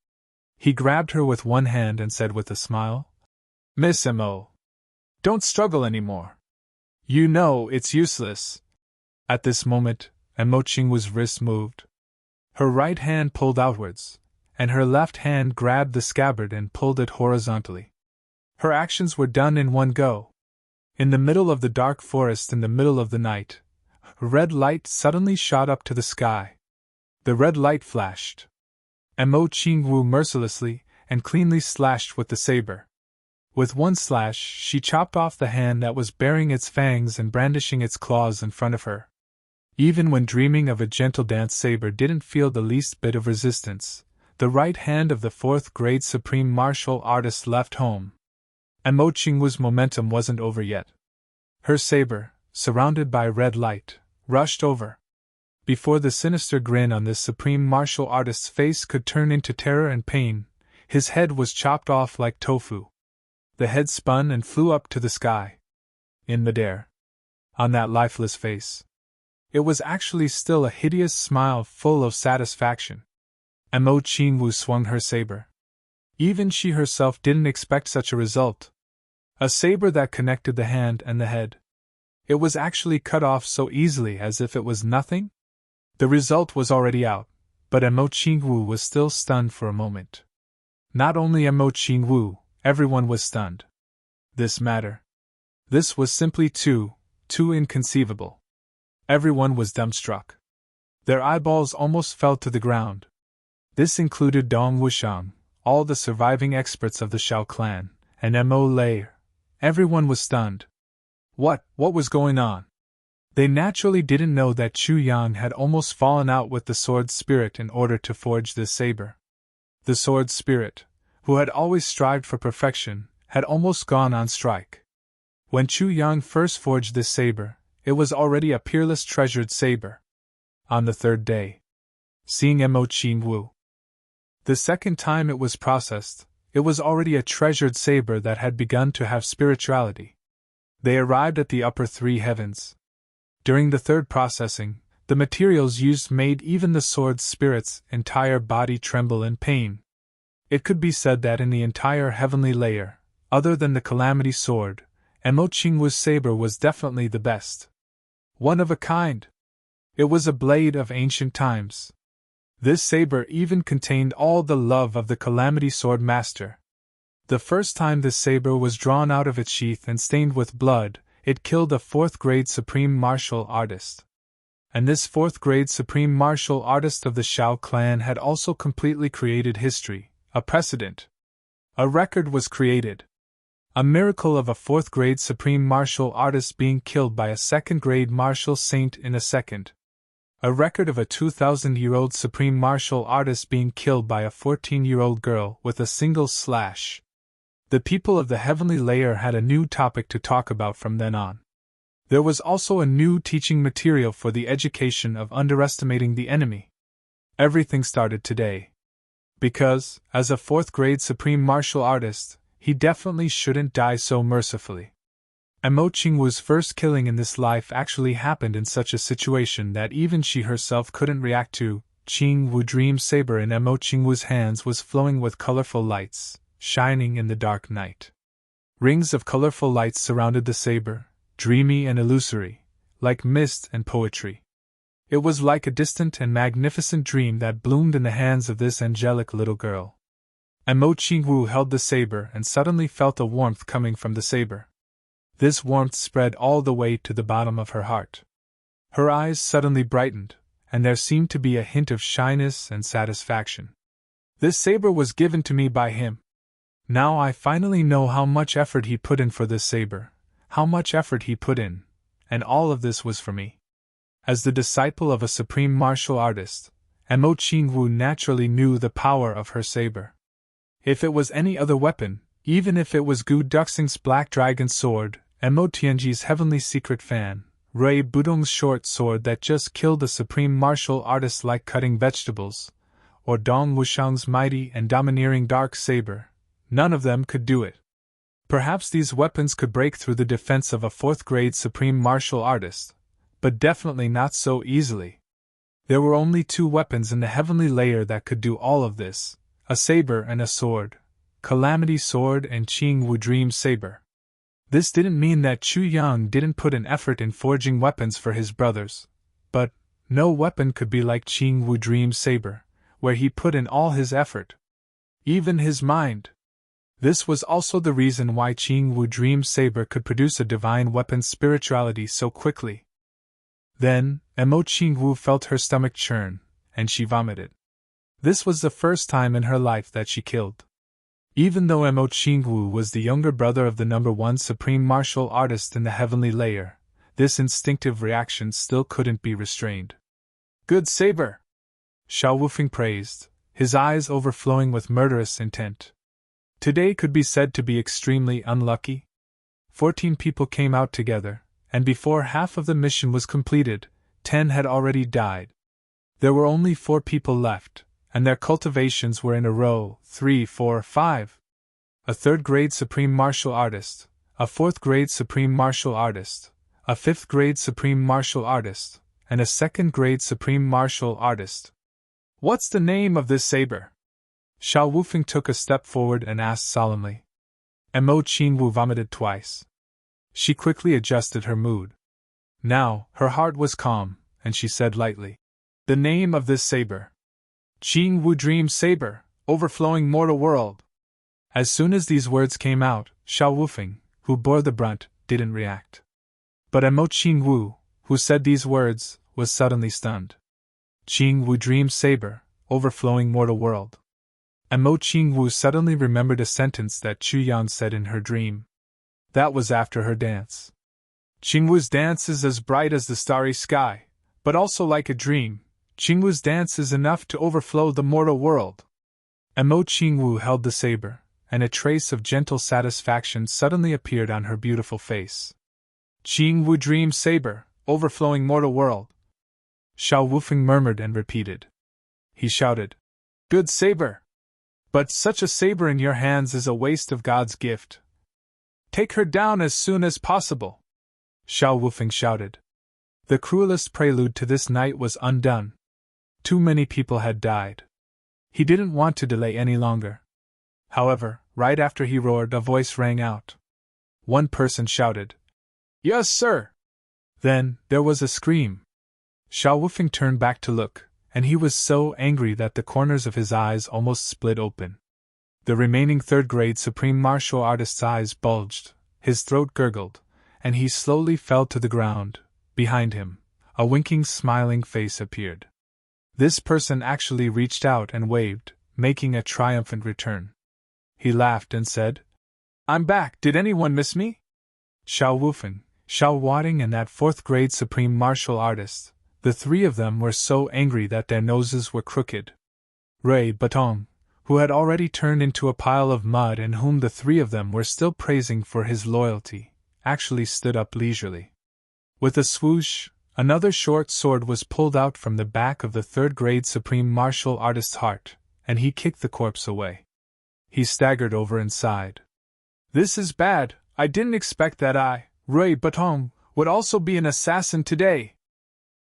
He grabbed her with one hand and said with a smile, "Miss Mo, don't struggle anymore. You know it's useless." At this moment, Mo Qingwu's wrist moved. Her right hand pulled outwards, and her left hand grabbed the scabbard and pulled it horizontally. Her actions were done in one go. In the middle of the dark forest in the middle of the night, a red light suddenly shot up to the sky. The red light flashed. And Mo Qingwu mercilessly and cleanly slashed with the saber. With one slash, she chopped off the hand that was baring its fangs and brandishing its claws in front of her. Even when dreaming of a gentle dance saber didn't feel the least bit of resistance, the right hand of the fourth-grade supreme martial artist left home. And Mo Qingwu's momentum wasn't over yet. Her saber, surrounded by red light, rushed over. Before the sinister grin on this supreme martial artist's face could turn into terror and pain, his head was chopped off like tofu. The head spun and flew up to the sky. In midair, on that lifeless face, it was actually still a hideous smile full of satisfaction. And Mo Qingwu swung her saber. Even she herself didn't expect such a result. A saber that connected the hand and the head. It was actually cut off so easily as if it was nothing. The result was already out, but Mo Qingwu was still stunned for a moment. Not only Mo Qingwu, everyone was stunned. This was simply too inconceivable. Everyone was dumbstruck. Their eyeballs almost fell to the ground. This included Dong Wushang, all the surviving experts of the Shao clan, and Mo Lair. Everyone was stunned. What was going on? They naturally didn't know that Chu Yang had almost fallen out with the sword spirit in order to forge this saber. The sword spirit, who had always strived for perfection, had almost gone on strike. When Chu Yang first forged this saber, it was already a peerless treasured saber. On the third day, seeing Mo Qingwu, the second time it was processed, it was already a treasured saber that had begun to have spirituality. They arrived at the upper three heavens. During the third processing, the materials used made even the sword spirit's entire body tremble in pain. It could be said that in the entire heavenly layer, other than the Calamity Sword, Mo Qingwu's saber was definitely the best. One of a kind. It was a blade of ancient times. This saber even contained all the love of the Calamity Sword Master. The first time this saber was drawn out of its sheath and stained with blood, it killed a fourth-grade supreme martial artist. And this fourth-grade supreme martial artist of the Shao clan had also completely created history, a precedent. A record was created. A miracle of a fourth-grade supreme martial artist being killed by a second-grade martial saint in a second. A record of a 2,000-year-old supreme martial artist being killed by a 14-year-old girl with a single slash. The people of the heavenly layer had a new topic to talk about from then on. There was also a new teaching material for the education of underestimating the enemy. Everything started today. Because, as a fourth-grade supreme martial artist, he definitely shouldn't die so mercifully. Mo Qingwu's first killing in this life actually happened in such a situation that even she herself couldn't react to. Qingwu Dream Saber in Mo Qingwu's hands was flowing with colorful lights, shining in the dark night. Rings of colorful lights surrounded the saber, dreamy and illusory, like mist and poetry. It was like a distant and magnificent dream that bloomed in the hands of this angelic little girl. Mo Qingwu held the saber and suddenly felt a warmth coming from the saber. This warmth spread all the way to the bottom of her heart. Her eyes suddenly brightened, and there seemed to be a hint of shyness and satisfaction. This saber was given to me by him. Now I finally know how much effort he put in for this saber, how much effort he put in, and all of this was for me. As the disciple of a supreme martial artist, Mo Qingwu naturally knew the power of her saber. If it was any other weapon, even if it was Gu Duxing's black dragon sword, Mo Tianji's heavenly secret fan, Rui Budong's short sword that just killed a supreme martial artist like cutting vegetables, or Dong Wushang's mighty and domineering dark saber, none of them could do it. Perhaps these weapons could break through the defense of a fourth-grade supreme martial artist, but definitely not so easily. There were only two weapons in the heavenly layer that could do all of this, a saber and a sword, Calamity Sword and Qing Wu Dream Saber. This didn't mean that Chu Yang didn't put an effort in forging weapons for his brothers, but no weapon could be like Qing Wu Dream Saber, where he put in all his effort. Even his mind. This was also the reason why Qing Wu Dream Saber could produce a divine weapon's spirituality so quickly. Then, Emo Qing Wu felt her stomach churn, and she vomited. This was the first time in her life that she killed. Even though Emo Qing Wu was the younger brother of the number one supreme martial artist in the heavenly layer, this instinctive reaction still couldn't be restrained. Good saber! Xiao Wufeng praised, his eyes overflowing with murderous intent. Today could be said to be extremely unlucky. 14 people came out together, and before half of the mission was completed, 10 had already died. There were only 4 people left, and their cultivations were in a row, 3, 4, 5. A third-grade supreme martial artist, a fourth-grade supreme martial artist, a fifth-grade supreme martial artist, and a second-grade supreme martial artist. What's the name of this saber? Xiao Wufeng took a step forward and asked solemnly. Emo Qing Wu vomited twice. She quickly adjusted her mood. Now, her heart was calm, and she said lightly, "The name of this saber. Qing Wu Dream Saber, overflowing mortal world." As soon as these words came out, Xiao Wufeng, who bore the brunt, didn't react. But Emo Qing Wu, who said these words, was suddenly stunned. Qing Wu Dream Saber, overflowing mortal world. Emo Qing Wu suddenly remembered a sentence that Chu Yan said in her dream. That was after her dance. Qing Wu's dance is as bright as the starry sky, but also like a dream. Qing Wu's dance is enough to overflow the mortal world. Emo Qing Wu held the saber, and a trace of gentle satisfaction suddenly appeared on her beautiful face. Qing Wu Dream Saber, overflowing mortal world. Xiao Wufeng murmured and repeated. He shouted, "Good saber! But such a saber in your hands is a waste of God's gift. Take her down as soon as possible!" Xiao Wufeng shouted. The cruelest prelude to this night was undone. Too many people had died. He didn't want to delay any longer. However, right after he roared, a voice rang out. One person shouted, "Yes, sir!" Then, there was a scream. Xiao Wufeng turned back to look, and he was so angry that the corners of his eyes almost split open. The remaining third-grade supreme martial artist's eyes bulged, his throat gurgled, and he slowly fell to the ground. Behind him, a winking, smiling face appeared. This person actually reached out and waved, making a triumphant return. He laughed and said, "I'm back, did anyone miss me?" Xiao Wufeng, Xiao Wading and that fourth-grade supreme martial artist, the three of them were so angry that their noses were crooked. Rui Batong, who had already turned into a pile of mud and whom the three of them were still praising for his loyalty, actually stood up leisurely. With a swoosh, another short sword was pulled out from the back of the third-grade supreme martial artist's heart, and he kicked the corpse away. He staggered over and sighed. "This is bad, I didn't expect that I, Rui Batong, would also be an assassin today.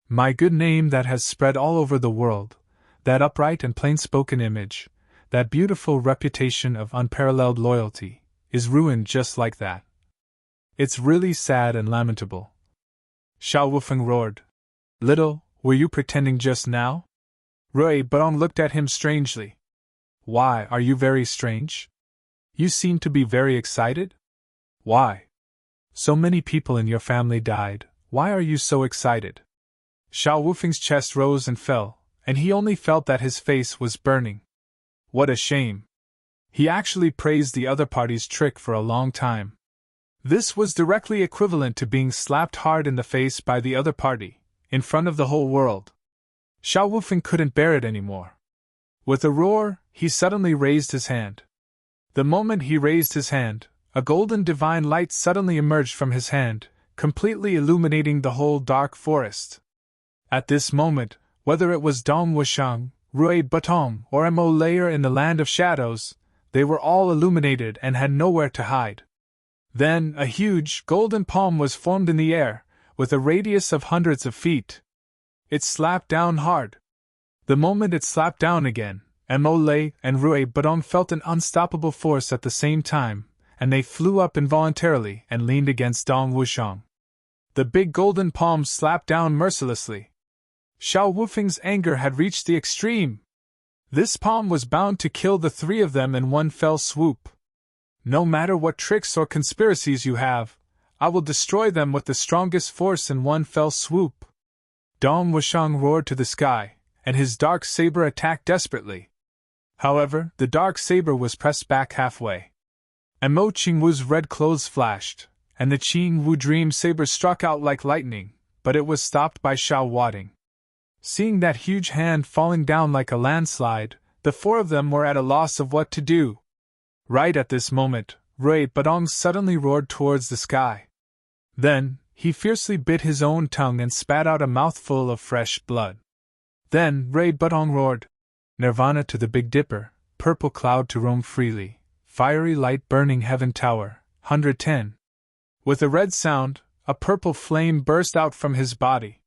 My good name that has spread all over the world, that upright and plain-spoken image, that beautiful reputation of unparalleled loyalty, is ruined just like that. It's really sad and lamentable." Xiao Wufeng roared. "Little, were you pretending just now?" Rui Batong looked at him strangely. "Why, are you very strange? You seem to be very excited? Why? So many people in your family died, why are you so excited?" Xiao Wufeng's chest rose and fell, and he only felt that his face was burning. What a shame! He actually praised the other party's trick for a long time. This was directly equivalent to being slapped hard in the face by the other party, in front of the whole world. Xiao Wufeng couldn't bear it anymore. With a roar, he suddenly raised his hand. The moment he raised his hand, a golden divine light suddenly emerged from his hand, completely illuminating the whole dark forest. At this moment, whether it was Dong Wushang, Rui Batong, or Mo Layer in the land of shadows, they were all illuminated and had nowhere to hide. Then a huge, golden palm was formed in the air, with a radius of hundreds of feet. It slapped down hard. The moment it slapped down again, Mo and Rui Badong felt an unstoppable force at the same time, and they flew up involuntarily and leaned against Dong Wushang. The big golden palm slapped down mercilessly. Xiao Wufeng's anger had reached the extreme. This palm was bound to kill the three of them in one fell swoop. No matter what tricks or conspiracies you have, I will destroy them with the strongest force in one fell swoop. Dong Wushang roared to the sky, and his dark saber attacked desperately. However, the dark saber was pressed back halfway. And Mo Qingwu's red clothes flashed, and the Qingwu dream saber struck out like lightning, but it was stopped by Xiao Wading. Seeing that huge hand falling down like a landslide, the four of them were at a loss of what to do. Right at this moment, Rui Badong suddenly roared towards the sky. Then, he fiercely bit his own tongue and spat out a mouthful of fresh blood. Then Rui Badong roared, "Nirvana to the Big Dipper, purple cloud to roam freely, fiery light burning heaven tower, 110. With a red sound, a purple flame burst out from his body.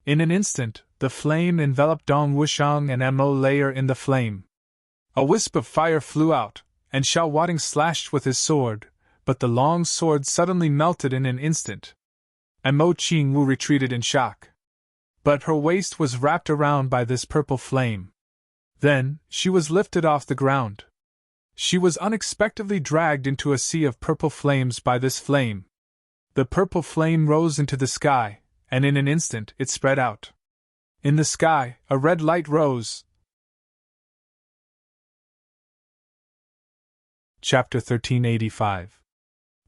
In an instant, the flame enveloped Dong Wushang and Mo Layer in the flame. A wisp of fire flew out, and Xiao Wading slashed with his sword, but the long sword suddenly melted in an instant. Mo Qingwu retreated in shock. But her waist was wrapped around by this purple flame. Then, she was lifted off the ground. She was unexpectedly dragged into a sea of purple flames by this flame. The purple flame rose into the sky, and in an instant it spread out. In the sky, a red light rose. Chapter 1385.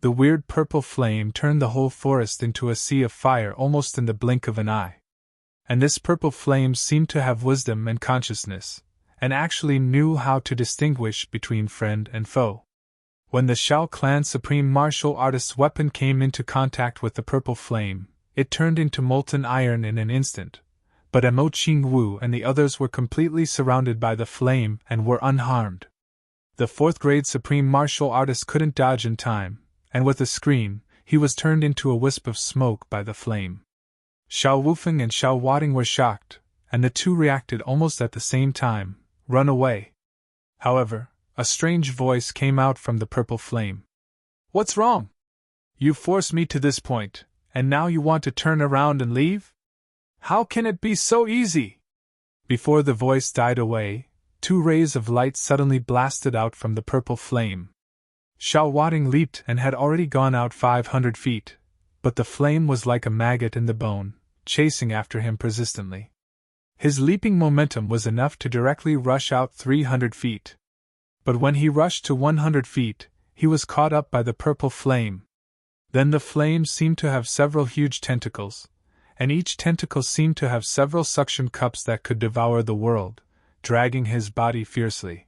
The weird purple flame turned the whole forest into a sea of fire almost in the blink of an eye. And this purple flame seemed to have wisdom and consciousness, and actually knew how to distinguish between friend and foe. When the Shao Clan supreme martial artist's weapon came into contact with the purple flame, it turned into molten iron in an instant, but Mo Qingwu and the others were completely surrounded by the flame and were unharmed. The fourth-grade supreme martial artist couldn't dodge in time, and with a scream, he was turned into a wisp of smoke by the flame. Xiao Wufeng and Xiao Wading were shocked, and the two reacted almost at the same time: run away. However, a strange voice came out from the purple flame. "What's wrong? You forced me to this point, and now you want to turn around and leave? How can it be so easy?" Before the voice died away, two rays of light suddenly blasted out from the purple flame. Xiao Wading leaped and had already gone out 500 feet, but the flame was like a maggot in the bone, chasing after him persistently. His leaping momentum was enough to directly rush out 300 feet. But when he rushed to 100 feet, he was caught up by the purple flame. Then the flame seemed to have several huge tentacles, and each tentacle seemed to have several suction cups that could devour the world, dragging his body fiercely.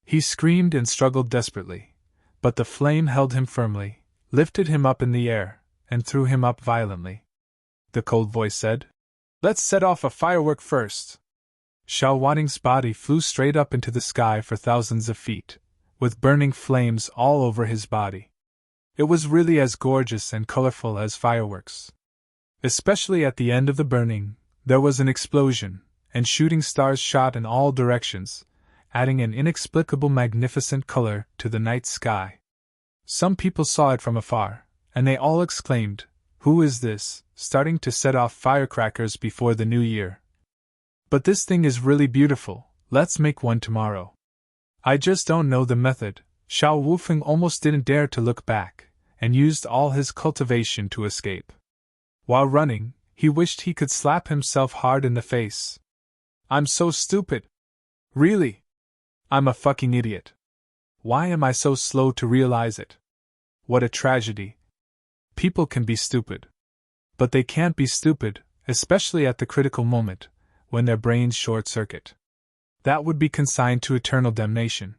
He screamed and struggled desperately, but the flame held him firmly, lifted him up in the air, and threw him up violently. The cold voice said, "Let's set off a firework first." Xiao Wading's body flew straight up into the sky for thousands of feet, with burning flames all over his body. It was really as gorgeous and colorful as fireworks. Especially at the end of the burning, there was an explosion, and shooting stars shot in all directions, adding an inexplicable magnificent color to the night sky. Some people saw it from afar, and they all exclaimed, "Who is this, starting to set off firecrackers before the new year? But this thing is really beautiful, let's make one tomorrow." "I just don't know the method." Xiao Wufeng almost didn't dare to look back, and used all his cultivation to escape. While running, he wished he could slap himself hard in the face. "I'm so stupid. Really? I'm a fucking idiot. Why am I so slow to realize it? What a tragedy. People can be stupid. But they can't be stupid, especially at the critical moment, when their brains short-circuit. That would be consigned to eternal damnation."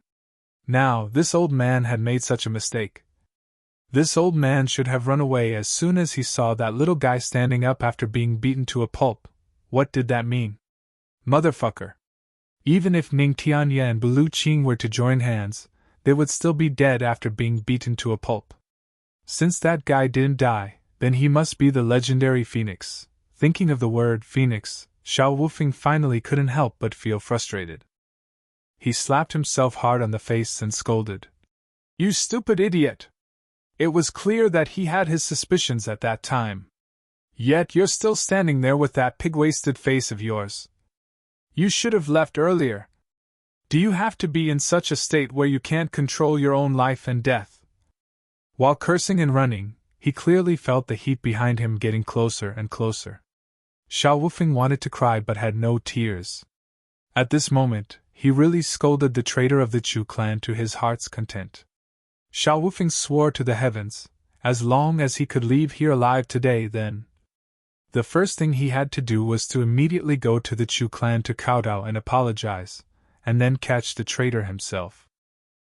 Now, this old man had made such a mistake. This old man should have run away as soon as he saw that little guy standing up after being beaten to a pulp. What did that mean? Motherfucker. Even if Ning Tianye and Bulu Qing were to join hands, they would still be dead after being beaten to a pulp. Since that guy didn't die, then he must be the legendary Phoenix. Thinking of the word Phoenix, Xiao Wufeng finally couldn't help but feel frustrated. He slapped himself hard on the face and scolded. You stupid idiot! It was clear that he had his suspicions at that time. Yet you're still standing there with that pig-wasted face of yours. You should have left earlier. Do you have to be in such a state where you can't control your own life and death? While cursing and running, he clearly felt the heat behind him getting closer and closer. Xiao Wufeng wanted to cry but had no tears. At this moment, he really scolded the traitor of the Chu clan to his heart's content. Xiao Wufeng swore to the heavens, as long as he could leave here alive today, then the first thing he had to do was to immediately go to the Chu clan to kowtow and apologize, and then catch the traitor himself.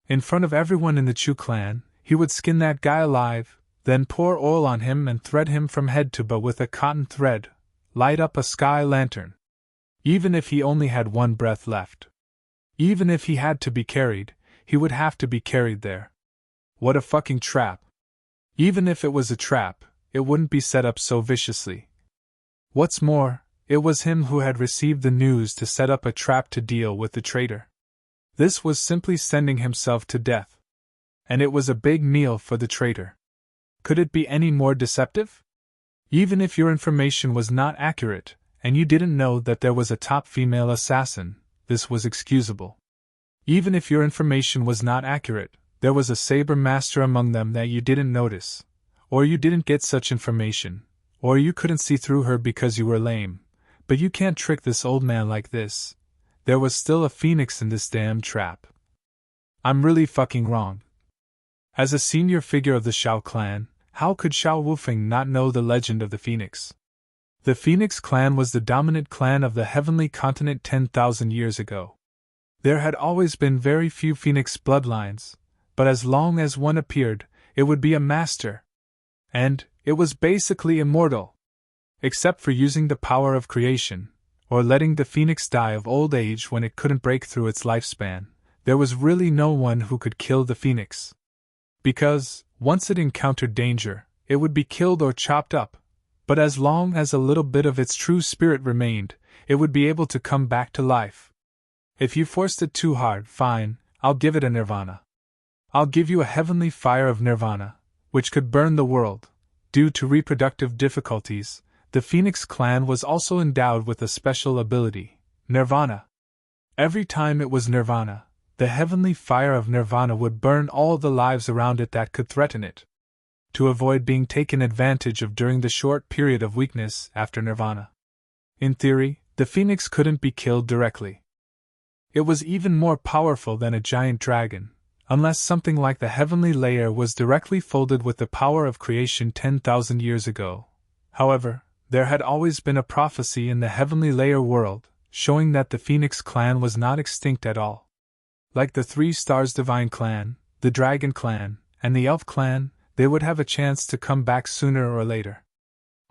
In front of everyone in the Chu clan, he would skin that guy alive, then pour oil on him and thread him from head to toe with a cotton thread, light up a sky lantern. Even if he only had one breath left. Even if he had to be carried, he would have to be carried there. What a fucking trap. Even if it was a trap, it wouldn't be set up so viciously. What's more, it was him who had received the news to set up a trap to deal with the traitor. This was simply sending himself to death. And it was a big meal for the traitor. Could it be any more deceptive? Even if your information was not accurate, and you didn't know that there was a top female assassin, this was excusable. Even if your information was not accurate, there was a saber master among them that you didn't notice, or you didn't get such information, or you couldn't see through her because you were lame. But you can't trick this old man like this. There was still a phoenix in this damn trap. I'm really fucking wrong. As a senior figure of the Xiao clan, how could Xiao Wufeng not know the legend of the phoenix? The Phoenix clan was the dominant clan of the heavenly continent 10,000 years ago. There had always been very few phoenix bloodlines, but as long as one appeared, it would be a master. And it was basically immortal. Except for using the power of creation, or letting the phoenix die of old age when it couldn't break through its lifespan, there was really no one who could kill the phoenix. Because, once it encountered danger, it would be killed or chopped up, but as long as a little bit of its true spirit remained, it would be able to come back to life. If you forced it too hard, fine, I'll give it a nirvana. I'll give you a heavenly fire of nirvana, which could burn the world. Due to reproductive difficulties, the Phoenix clan was also endowed with a special ability, nirvana. Every time it was nirvana, the heavenly fire of nirvana would burn all the lives around it that could threaten it. To avoid being taken advantage of during the short period of weakness after nirvana. In theory, the phoenix couldn't be killed directly. It was even more powerful than a giant dragon, unless something like the heavenly layer was directly folded with the power of creation 10,000 years ago. However, there had always been a prophecy in the heavenly layer world, showing that the Phoenix clan was not extinct at all. Like the Three Stars Divine clan, the Dragon clan, and the Elf clan, they would have a chance to come back sooner or later.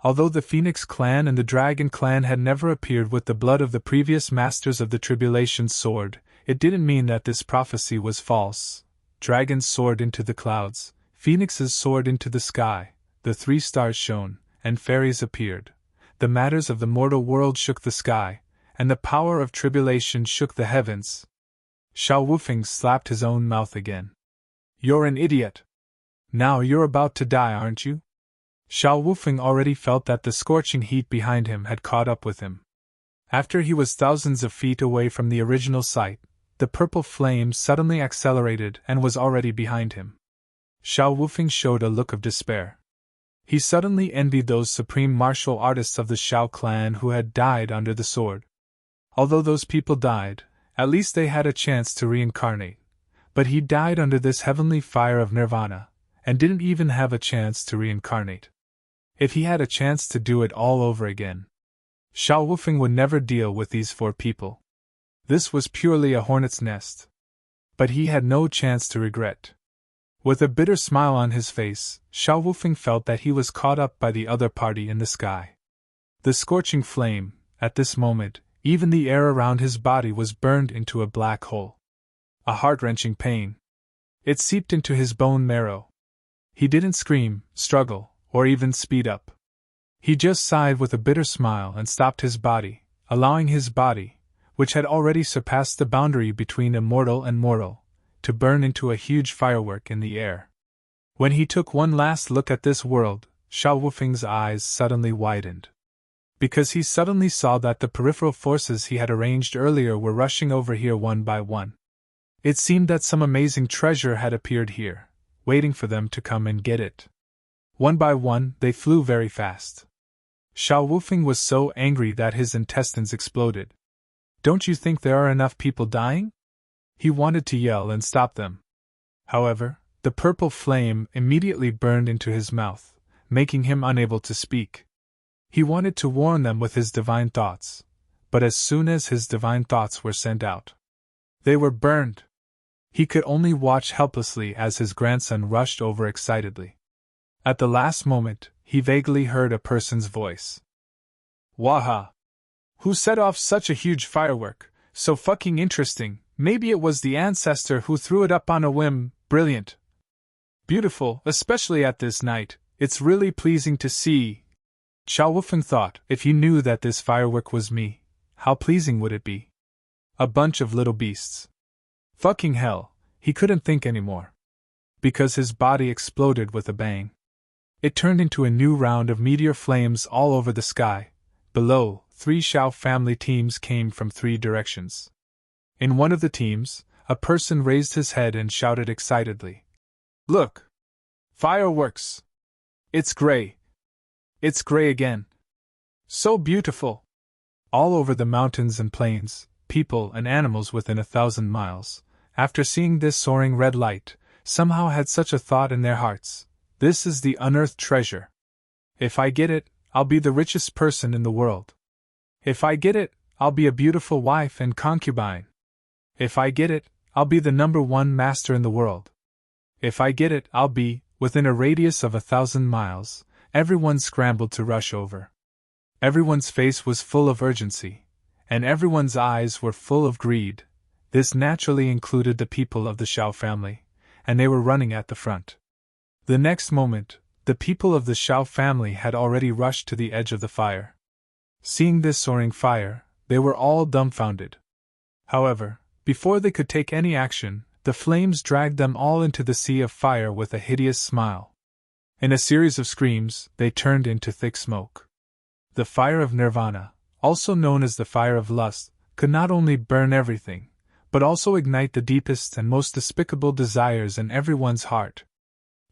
Although the Phoenix clan and the Dragon clan had never appeared with the blood of the previous masters of the Tribulation sword, it didn't mean that this prophecy was false. Dragons soared into the clouds, phoenixes soared into the sky, the three stars shone, and fairies appeared. The matters of the mortal world shook the sky, and the power of tribulation shook the heavens. Xiao Wufeng slapped his own mouth again. You're an idiot. Now you're about to die, aren't you? Xiao Wufeng already felt that the scorching heat behind him had caught up with him. After he was thousands of feet away from the original site, the purple flame suddenly accelerated and was already behind him. Xiao Wufeng showed a look of despair. He suddenly envied those supreme martial artists of the Xiao clan who had died under the sword. Although those people died, at least they had a chance to reincarnate. But he died under this heavenly fire of nirvana, and didn't even have a chance to reincarnate. If he had a chance to do it all over again, Xiao Wufeng would never deal with these four people. This was purely a hornet's nest. But he had no chance to regret. With a bitter smile on his face, Xiao Wufeng felt that he was caught up by the other party in the sky. The scorching flame, at this moment, even the air around his body was burned into a black hole. A heart-wrenching pain. It seeped into his bone marrow. He didn't scream, struggle, or even speed up. He just sighed with a bitter smile and stopped his body, allowing his body, which had already surpassed the boundary between immortal and mortal, to burn into a huge firework in the air. When he took one last look at this world, Xiao Wufeng's eyes suddenly widened. Because he suddenly saw that the peripheral forces he had arranged earlier were rushing over here one by one. It seemed that some amazing treasure had appeared here, waiting for them to come and get it. One by one, they flew very fast. Xiao Wufeng was so angry that his intestines exploded. Don't you think there are enough people dying? He wanted to yell and stop them. However, the purple flame immediately burned into his mouth, making him unable to speak. He wanted to warn them with his divine thoughts, but as soon as his divine thoughts were sent out, they were burned. He could only watch helplessly as his grandson rushed over excitedly. At the last moment, he vaguely heard a person's voice. Waha! Who set off such a huge firework? So fucking interesting. Maybe it was the ancestor who threw it up on a whim. Brilliant. Beautiful, especially at this night. It's really pleasing to see. Xiao Wufeng thought, if he knew that this firework was me, how pleasing would it be? A bunch of little beasts. Fucking hell, he couldn't think anymore. Because his body exploded with a bang. It turned into a new round of meteor flames all over the sky. Below, 3 Xiao family teams came from 3 directions. In one of the teams, a person raised his head and shouted excitedly. Look! Fireworks! It's gray! It's gray again! So beautiful! All over the mountains and plains, people and animals within 1,000 miles, after seeing this soaring red light, somehow had such a thought in their hearts. This is the unearthed treasure. If I get it, I'll be the richest person in the world. If I get it, I'll be a beautiful wife and concubine. If I get it, I'll be the #1 master in the world. If I get it, I'll be, within a radius of 1,000 miles, everyone scrambled to rush over. Everyone's face was full of urgency, and everyone's eyes were full of greed. This naturally included the people of the Xiao family, and they were running at the front. The next moment, the people of the Xiao family had already rushed to the edge of the fire. Seeing this soaring fire, they were all dumbfounded. However, before they could take any action, the flames dragged them all into the sea of fire with a hideous smile. In a series of screams, they turned into thick smoke. The fire of nirvana, also known as the fire of lust, could not only burn everything, but also ignite the deepest and most despicable desires in everyone's heart.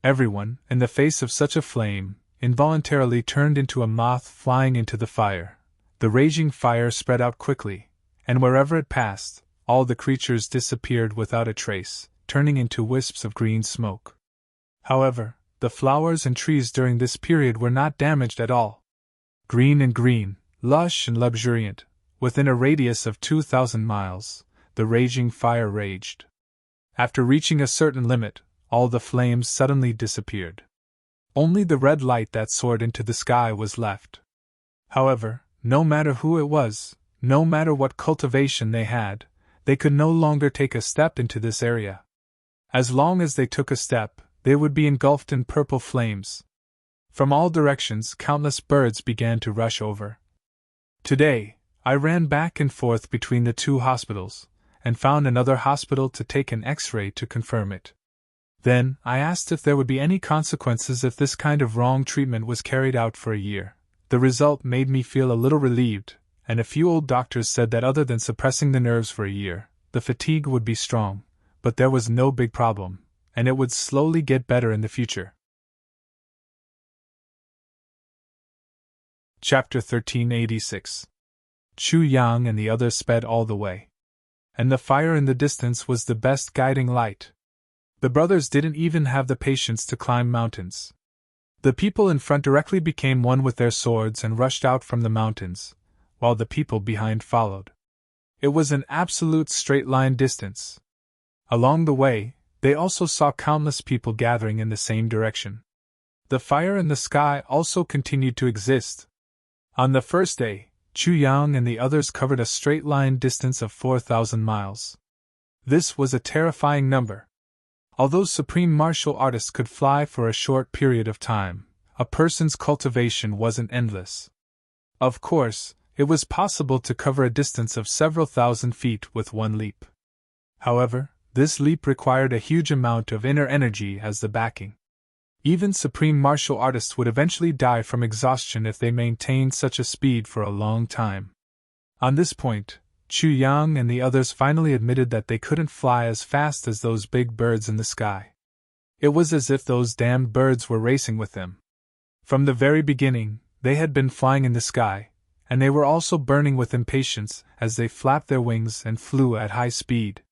Everyone, in the face of such a flame, involuntarily turned into a moth flying into the fire. The raging fire spread out quickly, and wherever it passed, all the creatures disappeared without a trace, turning into wisps of green smoke. However, the flowers and trees during this period were not damaged at all. Green and green, lush and luxuriant, within a radius of 2,000 miles, the raging fire raged. After reaching a certain limit, all the flames suddenly disappeared. Only the red light that soared into the sky was left. However, no matter who it was, no matter what cultivation they had, they could no longer take a step into this area. As long as they took a step, they would be engulfed in purple flames. From all directions, countless birds began to rush over. Today, I ran back and forth between the 2 hospitals, and found another hospital to take an X-ray to confirm it. Then, I asked if there would be any consequences if this kind of wrong treatment was carried out for a year. The result made me feel a little relieved, and a few old doctors said that other than suppressing the nerves for a year, the fatigue would be strong, but there was no big problem, and it would slowly get better in the future. Chapter 1386. Chu Yang and the others sped all the way. And the fire in the distance was the best guiding light. The brothers didn't even have the patience to climb mountains. The people in front directly became one with their swords and rushed out from the mountains, while the people behind followed. It was an absolute straight-line distance. Along the way, they also saw countless people gathering in the same direction. The fire in the sky also continued to exist. On the first day, Chu Yang and the others covered a straight-line distance of 4,000 miles. This was a terrifying number. Although supreme martial artists could fly for a short period of time, a person's cultivation wasn't endless. Of course, it was possible to cover a distance of several thousand feet with one leap. However, this leap required a huge amount of inner energy as the backing. Even supreme martial artists would eventually die from exhaustion if they maintained such a speed for a long time. On this point, Chu Yang and the others finally admitted that they couldn't fly as fast as those big birds in the sky. It was as if those damned birds were racing with them. From the very beginning, they had been flying in the sky, and they were also burning with impatience as they flapped their wings and flew at high speed.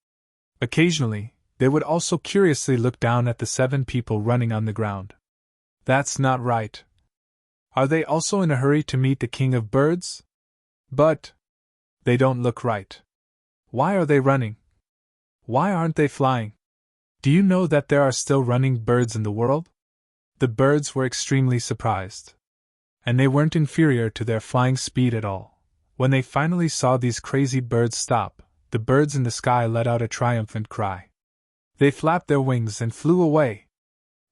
Occasionally, they would also curiously look down at the 7 people running on the ground. That's not right. Are they also in a hurry to meet the king of birds? But they don't look right. Why are they running? Why aren't they flying? Do you know that there are still running birds in the world? The birds were extremely surprised. And they weren't inferior to their flying speed at all. When they finally saw these crazy birds stop, the birds in the sky let out a triumphant cry. They flapped their wings and flew away.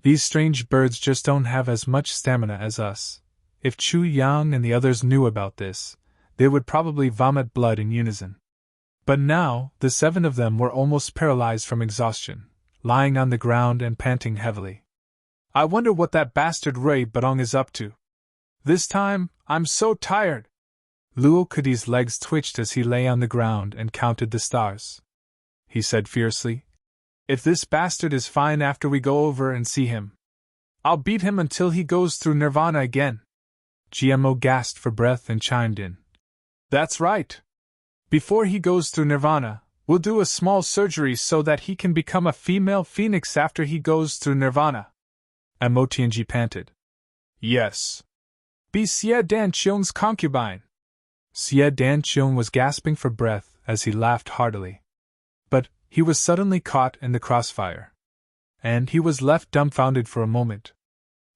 These strange birds just don't have as much stamina as us. If Chu Yang and the others knew about this, they would probably vomit blood in unison. But now, the 7 of them were almost paralyzed from exhaustion, lying on the ground and panting heavily. I wonder what that bastard Rui Barong is up to. This time, I'm so tired. Luo Kudi's legs twitched as he lay on the ground and counted the stars. He said fiercely, "If this bastard is fine after we go over and see him, I'll beat him until he goes through nirvana again." GMO gasped for breath and chimed in. "That's right. Before he goes through nirvana, we'll do a small surgery so that he can become a female phoenix after he goes through nirvana." Mo Tianji panted. "Yes. Be Xie Dan Qiong's concubine." Xie Dan Qiong was gasping for breath as he laughed heartily. But he was suddenly caught in the crossfire. And he was left dumbfounded for a moment.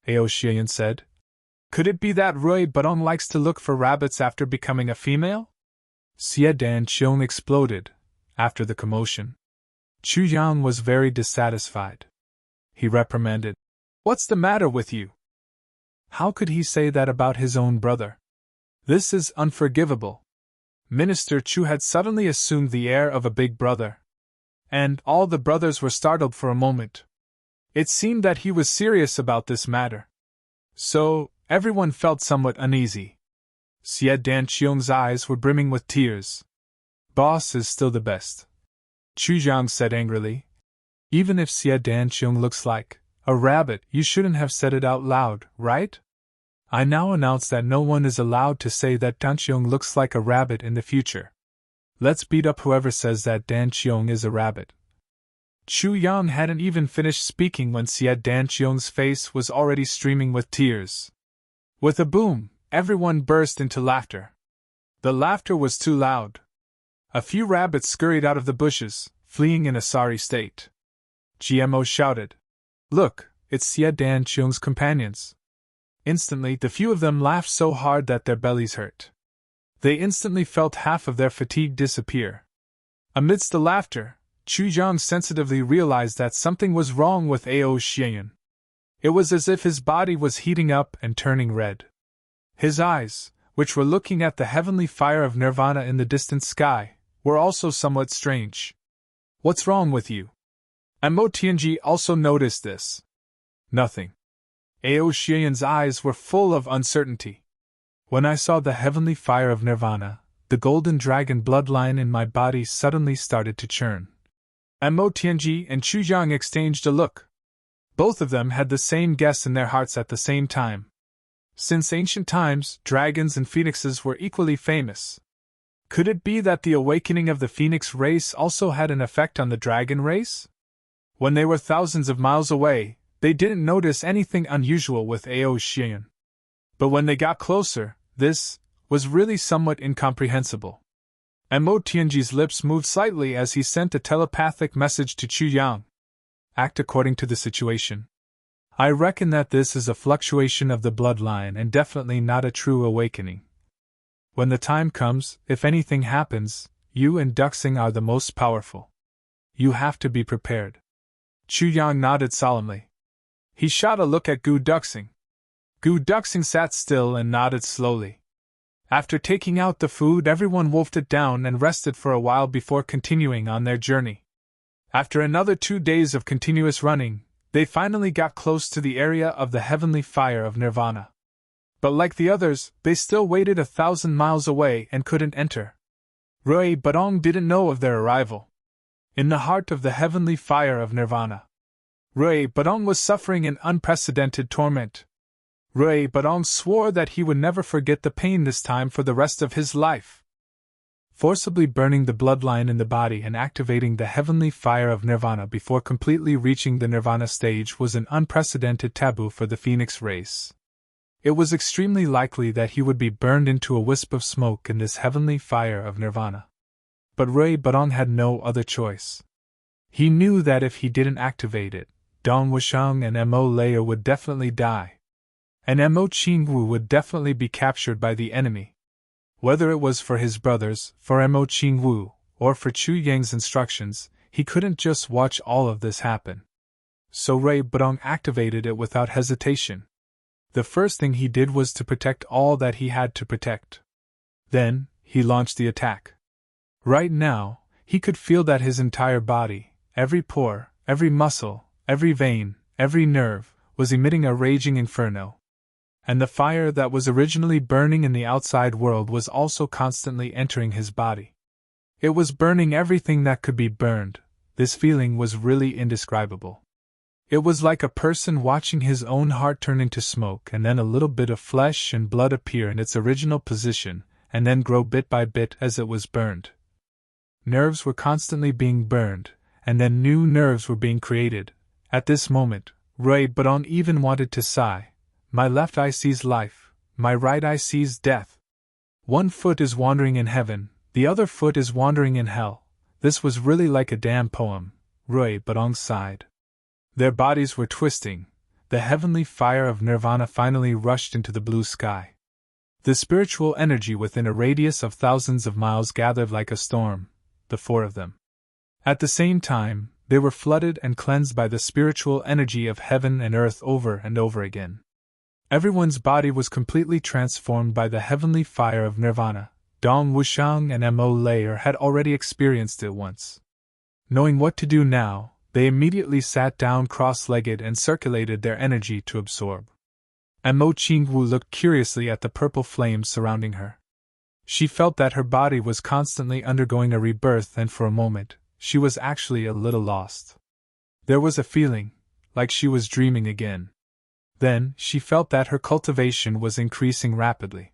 Ao Xian said, "Could it be that Rui Barong likes to look for rabbits after becoming a female?" Xie Dan Qiong exploded, after the commotion. Chu Yang was very dissatisfied. He reprimanded, "What's the matter with you? How could he say that about his own brother? This is unforgivable." Minister Chu had suddenly assumed the air of a big brother. And all the brothers were startled for a moment. It seemed that he was serious about this matter. So, everyone felt somewhat uneasy. Xie Dan Qiong's eyes were brimming with tears. "Boss is still the best," Chu Zhang said angrily. "Even if Xie Dan Qiong looks like a rabbit, you shouldn't have said it out loud, right? I now announce that no one is allowed to say that Dan Qiong looks like a rabbit in the future. Let's beat up whoever says that Dan Qiong is a rabbit." Chu Yang hadn't even finished speaking when Xie Dan Qiong's face was already streaming with tears. With a boom, everyone burst into laughter. The laughter was too loud. A few rabbits scurried out of the bushes, fleeing in a sorry state. GMO shouted, "Look, it's Xie Dan Qiong's companions." Instantly, the few of them laughed so hard that their bellies hurt. They instantly felt half of their fatigue disappear. Amidst the laughter, Chu Zhang sensitively realized that something was wrong with Ao Xian. It was as if his body was heating up and turning red. His eyes, which were looking at the heavenly fire of nirvana in the distant sky, were also somewhat strange. "What's wrong with you?" Mo Tianji also noticed this. "Nothing." Ao Xian's eyes were full of uncertainty. "When I saw the heavenly fire of nirvana, the golden dragon bloodline in my body suddenly started to churn." Mo Tianji and Chu Zhang exchanged a look. Both of them had the same guess in their hearts at the same time. Since ancient times, dragons and phoenixes were equally famous. Could it be that the awakening of the phoenix race also had an effect on the dragon race? When they were thousands of miles away, they didn't notice anything unusual with Ao Xian. But when they got closer, this was really somewhat incomprehensible. Mo Tianji's lips moved slightly as he sent a telepathic message to Chu Yang. "Act according to the situation. I reckon that this is a fluctuation of the bloodline and definitely not a true awakening. When the time comes, if anything happens, you and Duxing are the most powerful. You have to be prepared." Chu Yang nodded solemnly. He shot a look at Gu Duxing. Gu Duxing sat still and nodded slowly. After taking out the food, everyone wolfed it down and rested for a while before continuing on their journey. After another 2 days of continuous running, they finally got close to the area of the heavenly fire of nirvana. But like the others, they still waited 1,000 miles away and couldn't enter. Rui Badong didn't know of their arrival. In the heart of the heavenly fire of nirvana, Rui Badong was suffering an unprecedented torment. Rui Badong swore that he would never forget the pain this time for the rest of his life. Forcibly burning the bloodline in the body and activating the heavenly fire of nirvana before completely reaching the nirvana stage was an unprecedented taboo for the Phoenix race. It was extremely likely that he would be burned into a wisp of smoke in this heavenly fire of nirvana. But Rui Badong had no other choice. He knew that if he didn't activate it, Dong Wushang and Mo Layer would definitely die. And Mo Qingwu would definitely be captured by the enemy. Whether it was for his brothers, for Mo Qingwu, or for Chu Yang's instructions, he couldn't just watch all of this happen. So Rui Badong activated it without hesitation. The first thing he did was to protect all that he had to protect. Then, he launched the attack. Right now, he could feel that his entire body, every pore, every muscle, every vein, every nerve, was emitting a raging inferno. And the fire that was originally burning in the outside world was also constantly entering his body. It was burning everything that could be burned. This feeling was really indescribable. It was like a person watching his own heart turn into smoke, and then a little bit of flesh and blood appear in its original position, and then grow bit by bit as it was burned. Nerves were constantly being burned, and then new nerves were being created. At this moment, Rui Badong even wanted to sigh. My left eye sees life, my right eye sees death. One foot is wandering in heaven, the other foot is wandering in hell. This was really like a damn poem, Rui Badong sighed. Their bodies were twisting. The heavenly fire of nirvana finally rushed into the blue sky. The spiritual energy within a radius of thousands of miles gathered like a storm, the four of them. At the same time, they were flooded and cleansed by the spiritual energy of heaven and earth over and over again. Everyone's body was completely transformed by the heavenly fire of nirvana. Dong Wushang and Mo Layer had already experienced it once. Knowing what to do now, they immediately sat down cross-legged and circulated their energy to absorb. Mo Qingwu looked curiously at the purple flames surrounding her. She felt that her body was constantly undergoing a rebirth, and for a moment, she was actually a little lost. There was a feeling like she was dreaming again. Then, she felt that her cultivation was increasing rapidly.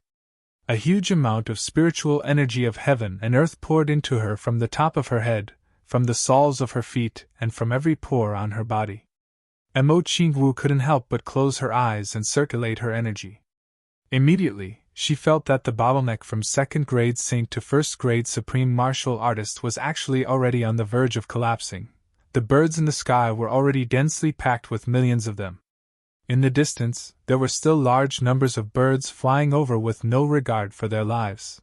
A huge amount of spiritual energy of heaven and earth poured into her from the top of her head, from the soles of her feet, and from every pore on her body. Mo Qingwu couldn't help but close her eyes and circulate her energy. Immediately, she felt that the bottleneck from second-grade saint to first-grade supreme martial artist was actually already on the verge of collapsing. The birds in the sky were already densely packed with millions of them. In the distance, there were still large numbers of birds flying over with no regard for their lives.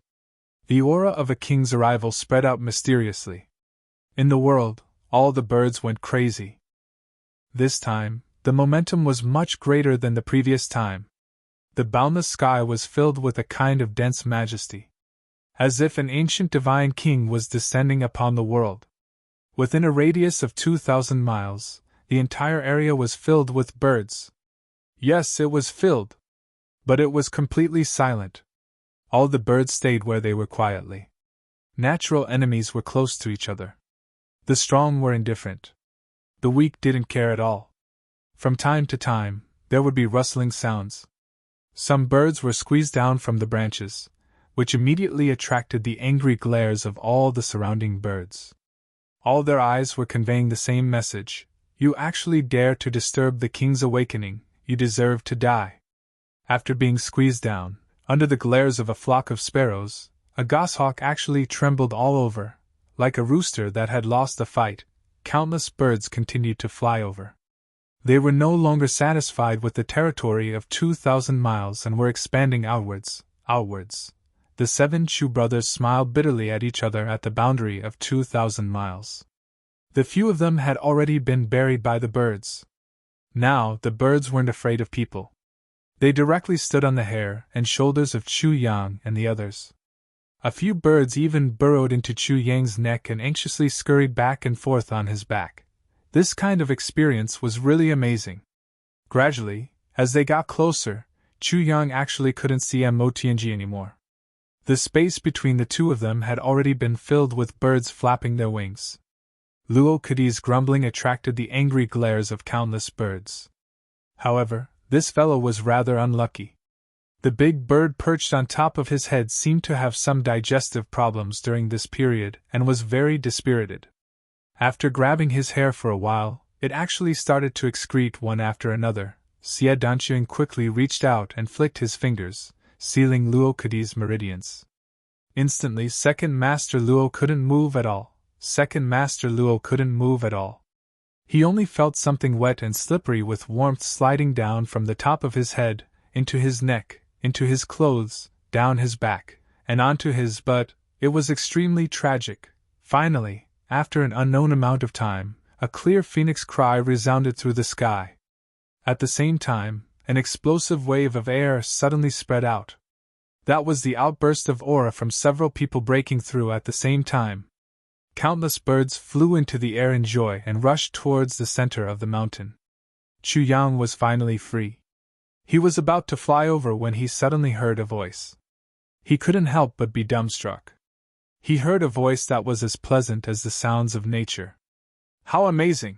The aura of a king's arrival spread out mysteriously. In the world, all the birds went crazy. This time, the momentum was much greater than the previous time. The boundless sky was filled with a kind of dense majesty, as if an ancient divine king was descending upon the world. Within a radius of 2,000 miles, the entire area was filled with birds. Yes, it was filled. But it was completely silent. All the birds stayed where they were quietly. Natural enemies were close to each other. The strong were indifferent. The weak didn't care at all. From time to time, there would be rustling sounds. Some birds were squeezed down from the branches, which immediately attracted the angry glares of all the surrounding birds. All their eyes were conveying the same message: you actually dare to disturb the king's awakening, you deserve to die. After being squeezed down, under the glares of a flock of sparrows, a goshawk actually trembled all over. Like a rooster that had lost the fight, countless birds continued to fly over. They were no longer satisfied with the territory of 2,000 miles and were expanding outwards. The 7 Chu brothers smiled bitterly at each other at the boundary of 2,000 miles. The few of them had already been buried by the birds. Now, the birds weren't afraid of people. They directly stood on the hair and shoulders of Chu Yang and the others. A few birds even burrowed into Chu Yang's neck and anxiously scurried back and forth on his back. This kind of experience was really amazing. Gradually, as they got closer, Chu Yang actually couldn't see Mo Tianji anymore. The space between the two of them had already been filled with birds flapping their wings. Luo Kadi's grumbling attracted the angry glares of countless birds. However, this fellow was rather unlucky. The big bird perched on top of his head seemed to have some digestive problems during this period and was very dispirited. After grabbing his hair for a while, it actually started to excrete one after another. Xie Danqiang quickly reached out and flicked his fingers, sealing Luo Kadi's meridians. Instantly, Second Master Luo couldn't move at all. He only felt something wet and slippery with warmth sliding down from the top of his head, into his neck, into his clothes, down his back, and onto his butt. It was extremely tragic. Finally, after an unknown amount of time, a clear phoenix cry resounded through the sky. At the same time, an explosive wave of air suddenly spread out. That was the outburst of aura from several people breaking through at the same time. Countless birds flew into the air in joy and rushed towards the center of the mountain. Chu Yang was finally free. He was about to fly over when he suddenly heard a voice. He couldn't help but be dumbstruck. He heard a voice that was as pleasant as the sounds of nature. How amazing!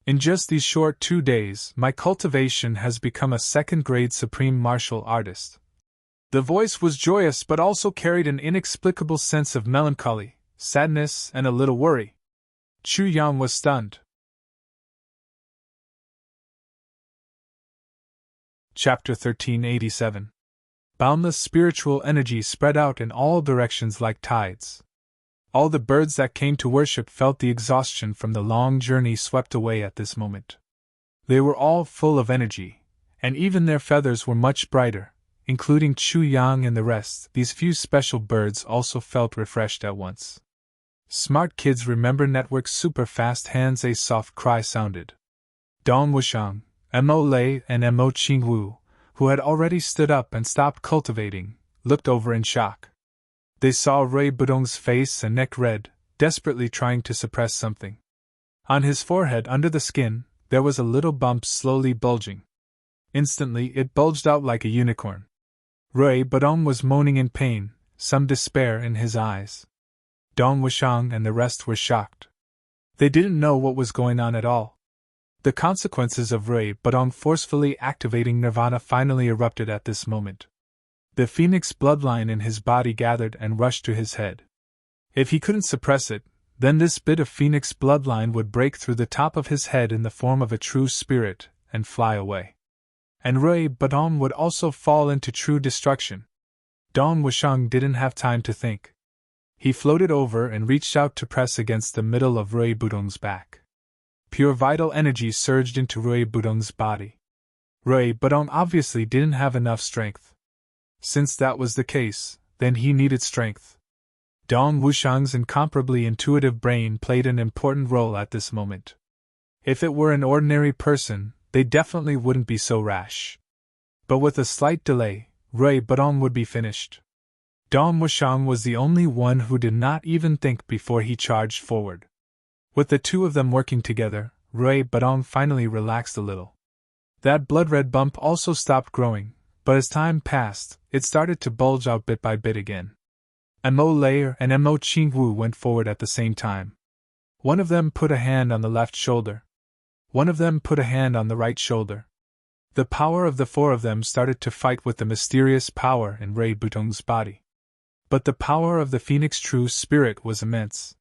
In just these short 2 days, my cultivation has become a second-grade supreme martial artist. The voice was joyous but also carried an inexplicable sense of melancholy, sadness, and a little worry. Chu Yang was stunned. Chapter 1387. Boundless spiritual energy spread out in all directions like tides. All the birds that came to worship felt the exhaustion from the long journey swept away at this moment. They were all full of energy, and even their feathers were much brighter, including Chu Yang and the rest. These few special birds also felt refreshed at once. Smart kids remember network super fast hands. A soft cry sounded. Dong Wushang, Mo Lei, and Mo Qingwu, who had already stood up and stopped cultivating, looked over in shock. They saw Rui Budong's face and neck red, desperately trying to suppress something. On his forehead under the skin, there was a little bump slowly bulging. Instantly it bulged out like a unicorn. Rui Budong was moaning in pain, some despair in his eyes. Dong Wushang and the rest were shocked. They didn't know what was going on at all. The consequences of Rui Budong forcefully activating nirvana finally erupted at this moment. The phoenix bloodline in his body gathered and rushed to his head. If he couldn't suppress it, then this bit of phoenix bloodline would break through the top of his head in the form of a true spirit and fly away. And Rui Budong would also fall into true destruction. Dong Wushang didn't have time to think. He floated over and reached out to press against the middle of Rui Budong's back. Pure vital energy surged into Rui Budong's body. Rui Budong obviously didn't have enough strength. Since that was the case, then he needed strength. Dong Wushang's incomparably intuitive brain played an important role at this moment. If it were an ordinary person, they definitely wouldn't be so rash. But with a slight delay, Rui Budong would be finished. Dong Wushang was the only one who did not even think before he charged forward. With the two of them working together, Rui Budong finally relaxed a little. That blood-red bump also stopped growing, but as time passed, it started to bulge out bit by bit again. Mo Lei and Mo Qingwu went forward at the same time. One of them put a hand on the left shoulder. One of them put a hand on the right shoulder. The power of the four of them started to fight with the mysterious power in Rui Budong's body. But the power of the Phoenix True Spirit was immense.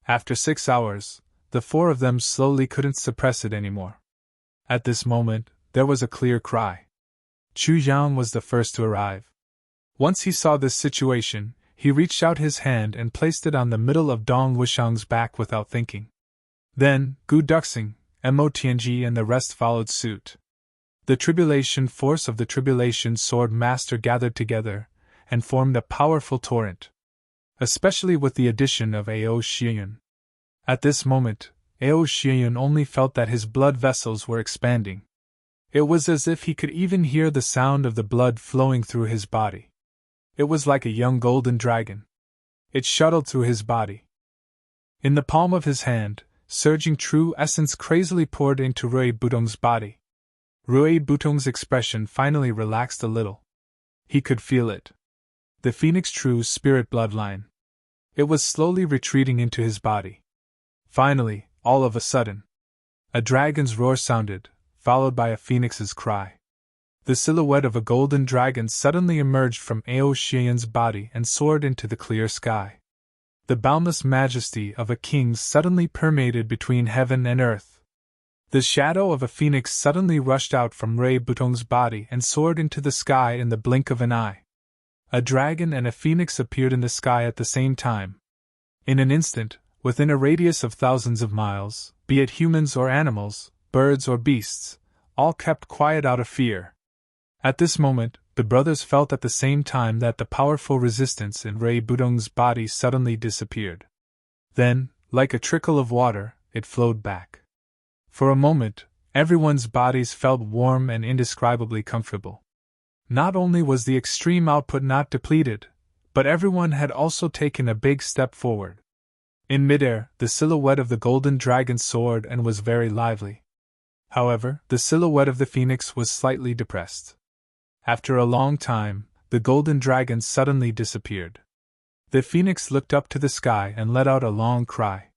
After 6 hours, the four of them slowly couldn't suppress it anymore. At this moment, there was a clear cry. Chu Yang was the first to arrive. Once he saw this situation, he reached out his hand and placed it on the middle of Dong Wushang's back without thinking. Then, Gu Duxing, Mo Tianji and the rest followed suit. The tribulation force of the Tribulation Sword Master gathered together and formed a powerful torrent. Especially with the addition of Ao Shiyun. At this moment, Ao Xianyun only felt that his blood vessels were expanding. It was as if he could even hear the sound of the blood flowing through his body. It was like a young golden dragon. It shuttled through his body. In the palm of his hand, surging true essence crazily poured into Rui Budong's body. Rui Budong's expression finally relaxed a little. He could feel it. The Phoenix True Spirit bloodline. It was slowly retreating into his body. Finally, all of a sudden, a dragon's roar sounded, followed by a phoenix's cry. The silhouette of a golden dragon suddenly emerged from Ao Xianyun's body and soared into the clear sky. The boundless majesty of a king suddenly permeated between heaven and earth. The shadow of a phoenix suddenly rushed out from Rui Budong's body and soared into the sky in the blink of an eye. A dragon and a phoenix appeared in the sky at the same time. In an instant, within a radius of thousands of miles, be it humans or animals, birds or beasts, all kept quiet out of fear. At this moment, the brothers felt at the same time that the powerful resistance in Rui Budong's body suddenly disappeared. Then, like a trickle of water, it flowed back. For a moment, everyone's bodies felt warm and indescribably comfortable. Not only was the extreme output not depleted, but everyone had also taken a big step forward. In midair, the silhouette of the golden dragon soared and was very lively. However, the silhouette of the phoenix was slightly depressed. After a long time, the golden dragon suddenly disappeared. The phoenix looked up to the sky and let out a long cry.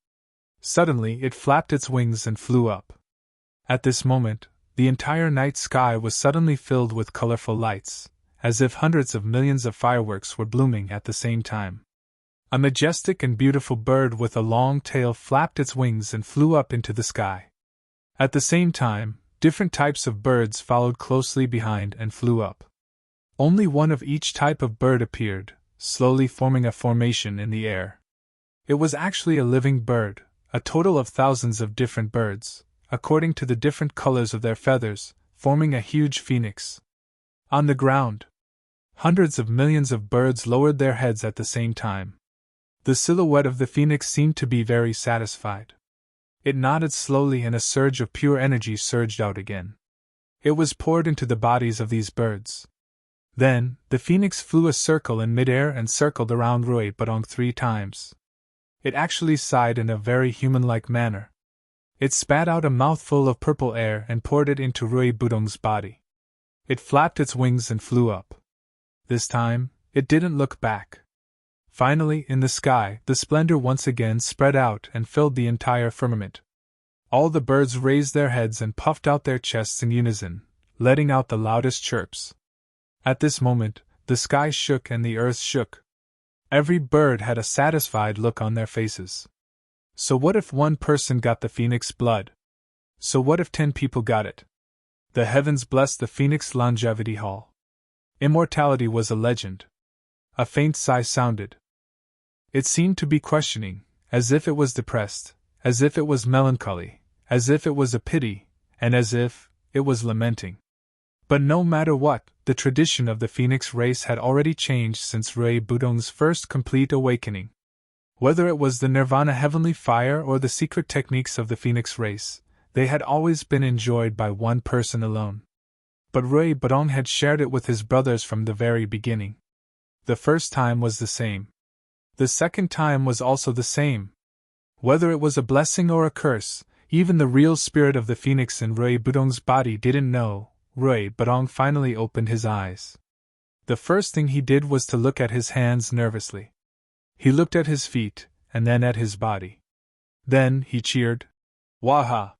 Suddenly, it flapped its wings and flew up. At this moment, the entire night sky was suddenly filled with colorful lights, as if hundreds of millions of fireworks were blooming at the same time. A majestic and beautiful bird with a long tail flapped its wings and flew up into the sky. At the same time, different types of birds followed closely behind and flew up. Only one of each type of bird appeared, slowly forming a formation in the air. It was actually a living bird, a total of thousands of different birds, according to the different colors of their feathers, forming a huge phoenix. On the ground, hundreds of millions of birds lowered their heads at the same time. The silhouette of the phoenix seemed to be very satisfied. It nodded slowly and a surge of pure energy surged out again. It was poured into the bodies of these birds. Then, the phoenix flew a circle in midair and circled around Rui Budong 3 times. It actually sighed in a very human-like manner. It spat out a mouthful of purple air and poured it into Rui Budong's body. It flapped its wings and flew up. This time, it didn't look back. Finally, in the sky, the splendor once again spread out and filled the entire firmament. All the birds raised their heads and puffed out their chests in unison, letting out the loudest chirps. At this moment, the sky shook and the earth shook. Every bird had a satisfied look on their faces. So what if one person got the phoenix blood? So what if 10 people got it? The heavens blessed the Phoenix Longevity Hall. Immortality was a legend. A faint sigh sounded. It seemed to be questioning, as if it was depressed, as if it was melancholy, as if it was a pity, and as if it was lamenting. But no matter what, the tradition of the Phoenix race had already changed since Rui Budong's first complete awakening. Whether it was the Nirvana heavenly fire or the secret techniques of the Phoenix race, they had always been enjoyed by one person alone. But Rui Budong had shared it with his brothers from the very beginning. The first time was the same. The second time was also the same. Whether it was a blessing or a curse, even the real spirit of the phoenix in Rui Budong's body didn't know. Rui Budong finally opened his eyes. The first thing he did was to look at his hands nervously. He looked at his feet, and then at his body. Then he cheered. Waha!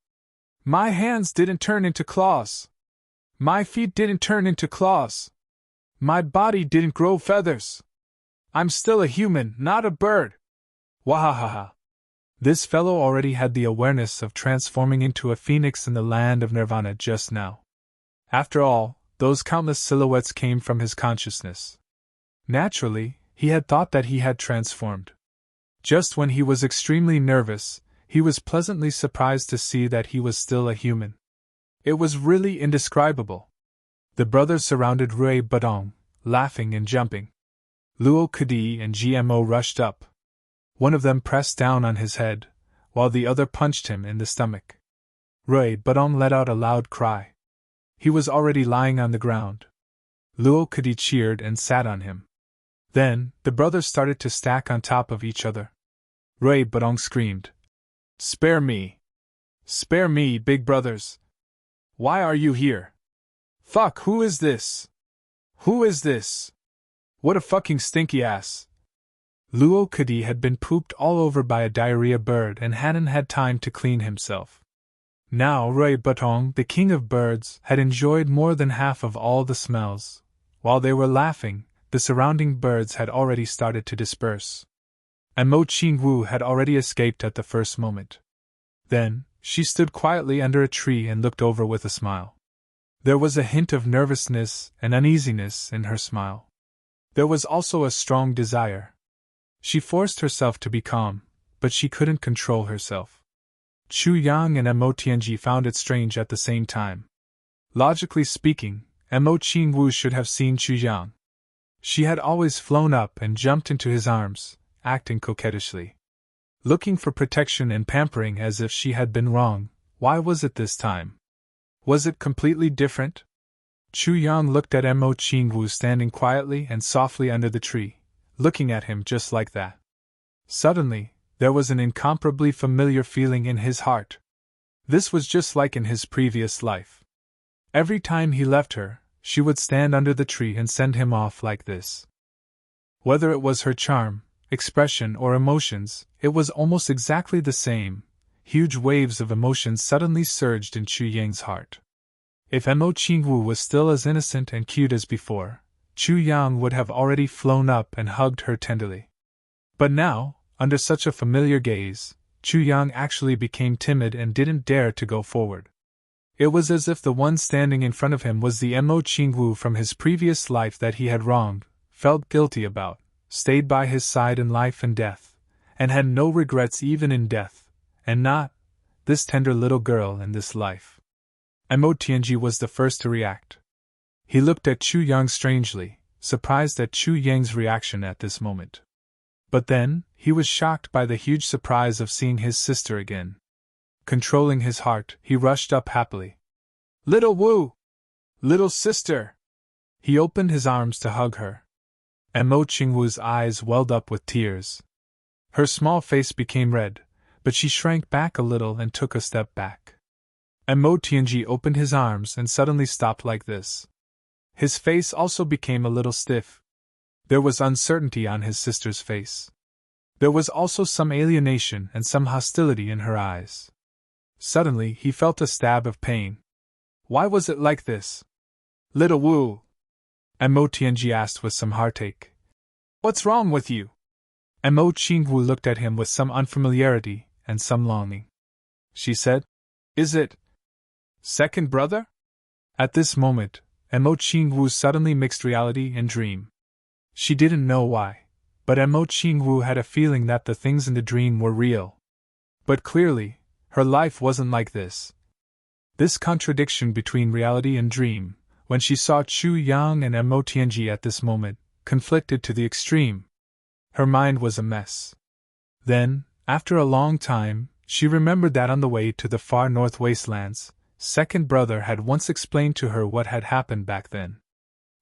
My hands didn't turn into claws. My feet didn't turn into claws. My body didn't grow feathers. I'm still a human, not a bird. Wahahaha. This fellow already had the awareness of transforming into a phoenix in the land of Nirvana just now. After all, those countless silhouettes came from his consciousness. Naturally, he had thought that he had transformed. Just when he was extremely nervous, he was pleasantly surprised to see that he was still a human. It was really indescribable. The brothers surrounded Rui Budong, laughing and jumping. Luo Kadi and GMO rushed up. One of them pressed down on his head, while the other punched him in the stomach. Rui Budong let out a loud cry. He was already lying on the ground. Luo Kadi cheered and sat on him. Then, the brothers started to stack on top of each other. Rui Budong screamed, "Spare me! Spare me, big brothers! Why are you here? Fuck, who is this? Who is this? What a fucking stinky ass!" Luo Kadi had been pooped all over by a diarrhea bird and hadn't had time to clean himself. Now Rui Budong, the king of birds, had enjoyed more than half of all the smells. While they were laughing, the surrounding birds had already started to disperse. And Mo Qingwu had already escaped at the first moment. Then, she stood quietly under a tree and looked over with a smile. There was a hint of nervousness and uneasiness in her smile. There was also a strong desire. She forced herself to be calm, but she couldn't control herself. Chu Yang and Mo Tianji found it strange at the same time. Logically speaking, Mo Qingwu should have seen Chu Yang. She had always flown up and jumped into his arms, acting coquettishly. Looking for protection and pampering as if she had been wrong. Why was it this time? Was it completely different? Chu Yang looked at Mo Qingwu standing quietly and softly under the tree, looking at him just like that. Suddenly, there was an incomparably familiar feeling in his heart. This was just like in his previous life. Every time he left her, she would stand under the tree and send him off like this. Whether it was her charm, expression, or emotions, it was almost exactly the same. Huge waves of emotions suddenly surged in Chu Yang's heart. If Mo Qingwu was still as innocent and cute as before, Chu Yang would have already flown up and hugged her tenderly. But now, under such a familiar gaze, Chu Yang actually became timid and didn't dare to go forward. It was as if the one standing in front of him was the Mo Qingwu from his previous life that he had wronged, felt guilty about, stayed by his side in life and death, and had no regrets even in death, and not this tender little girl in this life. Mo Tianji was the first to react. He looked at Chu Yang strangely, surprised at Chu Yang's reaction at this moment. But then, he was shocked by the huge surprise of seeing his sister again. Controlling his heart, he rushed up happily. "Little Wu! Little sister!" He opened his arms to hug her. Mo Qingwu's eyes welled up with tears. Her small face became red, but she shrank back a little and took a step back. Mo Tianji opened his arms and suddenly stopped like this. His face also became a little stiff. There was uncertainty on his sister's face. There was also some alienation and some hostility in her eyes. Suddenly he felt a stab of pain. Why was it like this? "Little Wu," Mo Tianji asked with some heartache. "What's wrong with you?" Mo Qingwu looked at him with some unfamiliarity and some longing. She said, "Is it second brother?" At this moment, Mo Qingwu suddenly mixed reality and dream. She didn't know why, but Mo Qingwu had a feeling that the things in the dream were real. But clearly, her life wasn't like this. This contradiction between reality and dream, when she saw Chu Yang and Mo Tianji at this moment, conflicted to the extreme. Her mind was a mess. Then, after a long time, she remembered that on the way to the far north wastelands, second brother had once explained to her what had happened back then.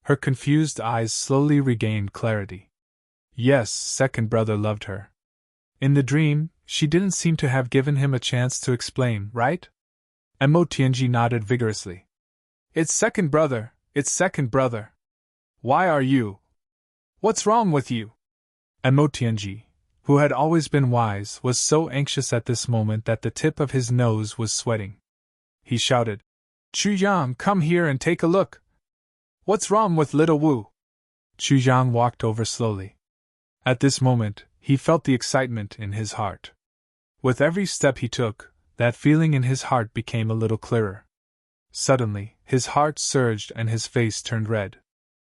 Her confused eyes slowly regained clarity. Yes, second brother loved her. In the dream, she didn't seem to have given him a chance to explain, right? Mo Tianji nodded vigorously. It's second brother, it's second brother. Why are you? What's wrong with you?" Mo Tianji, who had always been wise, was so anxious at this moment that the tip of his nose was sweating. He shouted, "Chu Yang, come here and take a look. What's wrong with little Wu?" Chu Yang walked over slowly. At this moment, he felt the excitement in his heart. With every step he took, that feeling in his heart became a little clearer. Suddenly, his heart surged and his face turned red.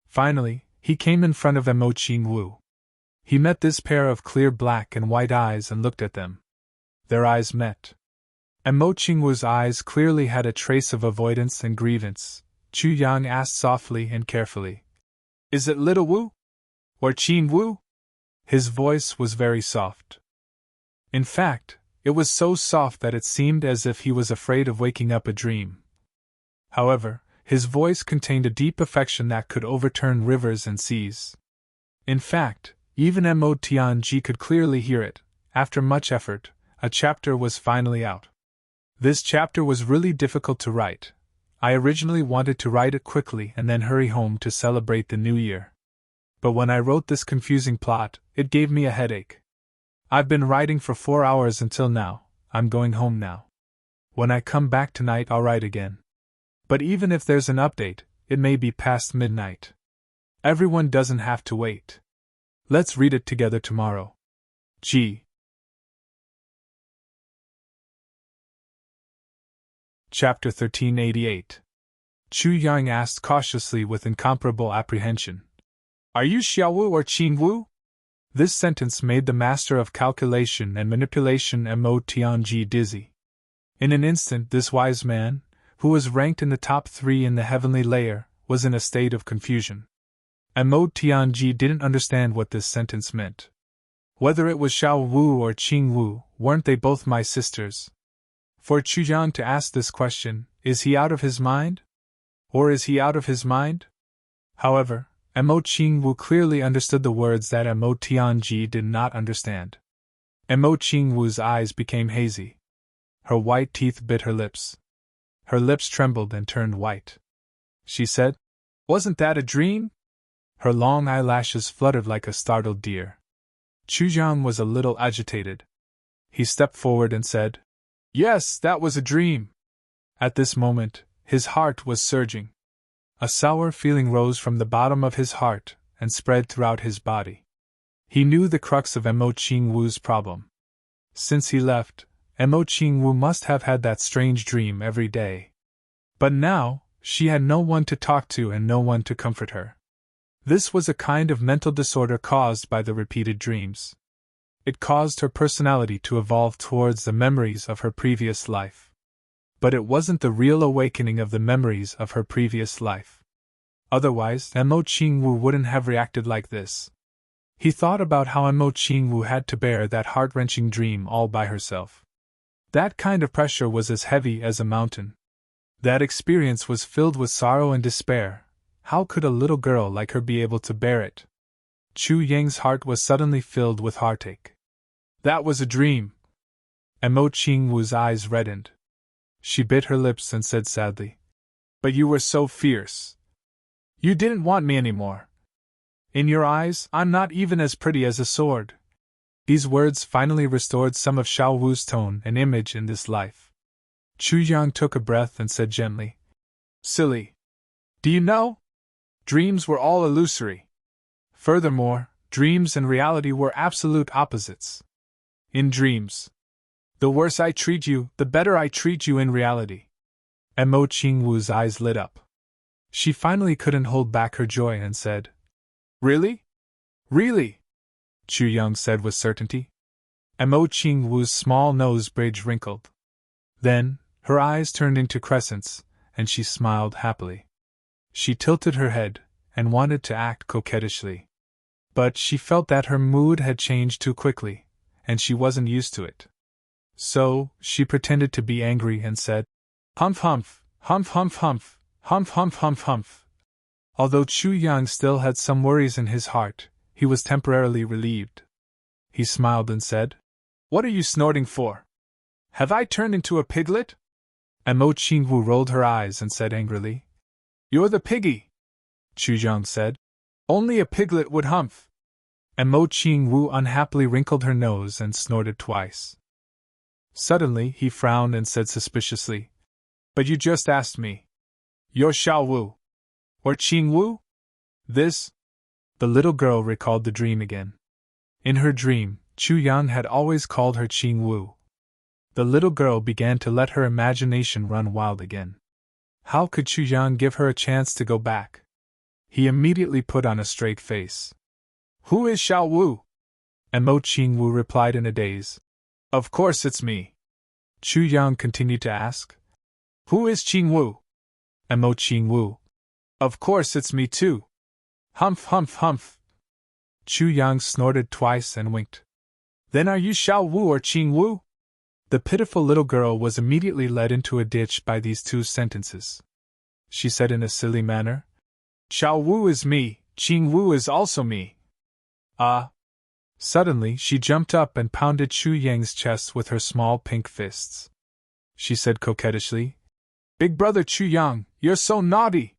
Finally, he came in front of Mo Qingwu. He met this pair of clear black and white eyes and looked at them. Their eyes met. Mo Qingwu's eyes clearly had a trace of avoidance and grievance. Chu Yang asked softly and carefully, "Is it little Wu? Or Qingwu?" His voice was very soft. In fact, It was so soft that it seemed as if he was afraid of waking up a dream. However, his voice contained a deep affection that could overturn rivers and seas. In fact, even Mo Tianji could clearly hear it. After much effort, a chapter was finally out. This chapter was really difficult to write. I originally wanted to write it quickly and then hurry home to celebrate the new year. But when I wrote this confusing plot, it gave me a headache. I've been writing for 4 hours until now. I'm going home now. When I come back tonight, I'll write again. But even if there's an update, it may be past midnight. Everyone doesn't have to wait. Let's read it together tomorrow. G. Chapter 1388. Chu Yang asked cautiously with incomparable apprehension. Are you Xiaowu or Qingwu? This sentence made the master of calculation and manipulation Mo Tianji dizzy. In an instant, this wise man, who was ranked in the top 3 in the heavenly layer, was in a state of confusion. Mo Tianji didn't understand what this sentence meant. Whether it was Xiaowu or Qingwu, weren't they both my sisters? For Chu Yang to ask this question, is he out of his mind? Or is he out of his mind? However, Mo Qingwu clearly understood the words that Mo Tianji did not understand. Mo Qingwu's eyes became hazy. Her white teeth bit her lips. Her lips trembled and turned white. She said, "Wasn't that a dream?" Her long eyelashes fluttered like a startled deer. Chu Yang was a little agitated. He stepped forward and said, "Yes, that was a dream." At this moment, his heart was surging. A sour feeling rose from the bottom of his heart and spread throughout his body. He knew the crux of Mo Qingwu's problem. Since he left, Mo Qingwu must have had that strange dream every day. But now, she had no one to talk to and no one to comfort her. This was a kind of mental disorder caused by the repeated dreams. It caused her personality to evolve towards the memories of her previous life. But it wasn't the real awakening of the memories of her previous life. Otherwise, Mo Qingwu wouldn't have reacted like this. He thought about how Mo Qingwu had to bear that heart-wrenching dream all by herself. That kind of pressure was as heavy as a mountain. That experience was filled with sorrow and despair. How could a little girl like her be able to bear it? Chu Yang's heart was suddenly filled with heartache. That was a dream. Mo Qingwu's eyes reddened. She bit her lips and said sadly, "But you were so fierce. You didn't want me anymore. In your eyes, I'm not even as pretty as a sword." These words finally restored some of Xiaowu's tone and image in this life. Chu Yang took a breath and said gently, "Silly. Do you know? Dreams were all illusory. Furthermore, dreams and reality were absolute opposites. In dreams, the worse I treat you, the better I treat you in reality." Mo Qingwu's eyes lit up. She finally couldn't hold back her joy and said, "Really? Really?" Chu Yang said with certainty. Mo Qingwu's small nose bridge wrinkled. Then, her eyes turned into crescents, and she smiled happily. She tilted her head, and wanted to act coquettishly. But she felt that her mood had changed too quickly, and she wasn't used to it. So, she pretended to be angry and said, "Humph humph, humph humph humph, humph humph humph humph." Although Chu Yang still had some worries in his heart, he was temporarily relieved. He smiled and said, "What are you snorting for? Have I turned into a piglet?" Mo Qingwu rolled her eyes and said angrily, "You're the piggy." Chu Yang said, "Only a piglet would humph." Mo Qingwu unhappily wrinkled her nose and snorted twice. Suddenly, he frowned and said suspiciously, "But you just asked me. You're Xiaowu. Or Qingwu?" This? The little girl recalled the dream again. In her dream, Chu Yang had always called her Qingwu. The little girl began to let her imagination run wild again. How could Chu Yang give her a chance to go back? He immediately put on a straight face. "Who is Xiaowu?" Mo Qingwu replied in a daze. "Of course it's me." Chu Yang continued to ask, "Who is Qingwu?" Mo Qingwu. "Of course it's me too." "Humph humph humph." Chu Yang snorted twice and winked. "Then are you Xiaowu or Qingwu?" The pitiful little girl was immediately led into a ditch by these two sentences. She said in a silly manner, "Xiao Wu is me, Qing Wu is also me." Ah! Suddenly she jumped up and pounded Chu Yang's chest with her small pink fists. She said coquettishly, "Big brother Chu Yang, you're so naughty!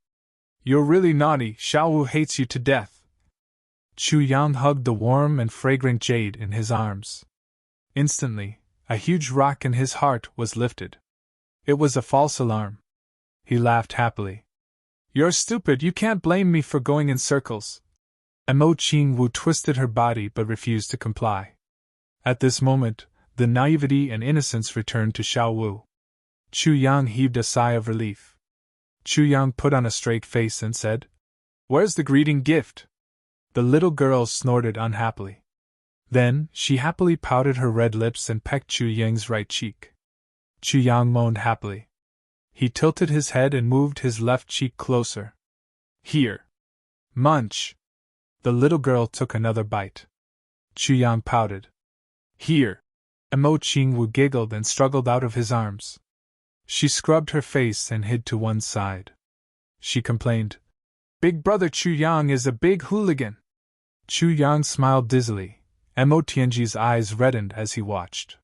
You're really naughty, Xiao Wu hates you to death." Chu Yang hugged the warm and fragrant jade in his arms. Instantly, a huge rock in his heart was lifted. It was a false alarm. He laughed happily. "You're stupid, you can't blame me for going in circles." Mo Qing Wu twisted her body but refused to comply. At this moment, the naivety and innocence returned to Xiao Wu. Chu Yang heaved a sigh of relief. Chu Yang put on a straight face and said, "Where's the greeting gift?" The little girl snorted unhappily. Then, she happily pouted her red lips and pecked Chu Yang's right cheek. Chu Yang moaned happily. He tilted his head and moved his left cheek closer. "Here. Munch." The little girl took another bite. Chu Yang pouted. "Here." Mo Qing Wu giggled and struggled out of his arms. She scrubbed her face and hid to one side. She complained, "Big brother Chu Yang is a big hooligan." Chu Yang smiled dizzily. Mo Tianji's eyes reddened as he watched.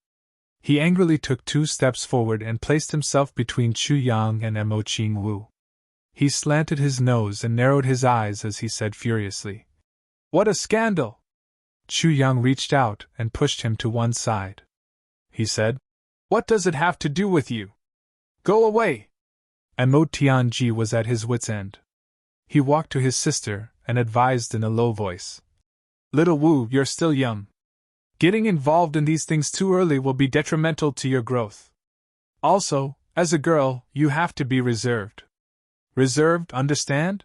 He angrily took 2 steps forward and placed himself between Chu Yang and Mo Qing Wu. He slanted his nose and narrowed his eyes as he said furiously, "What a scandal!" Chu Yang reached out and pushed him to one side. He said, "What does it have to do with you? Go away!" Mo Tianji was at his wits' end. He walked to his sister and advised in a low voice, "Little Wu, you're still young. Getting involved in these things too early will be detrimental to your growth. Also, as a girl, you have to be reserved. Reserved, understand?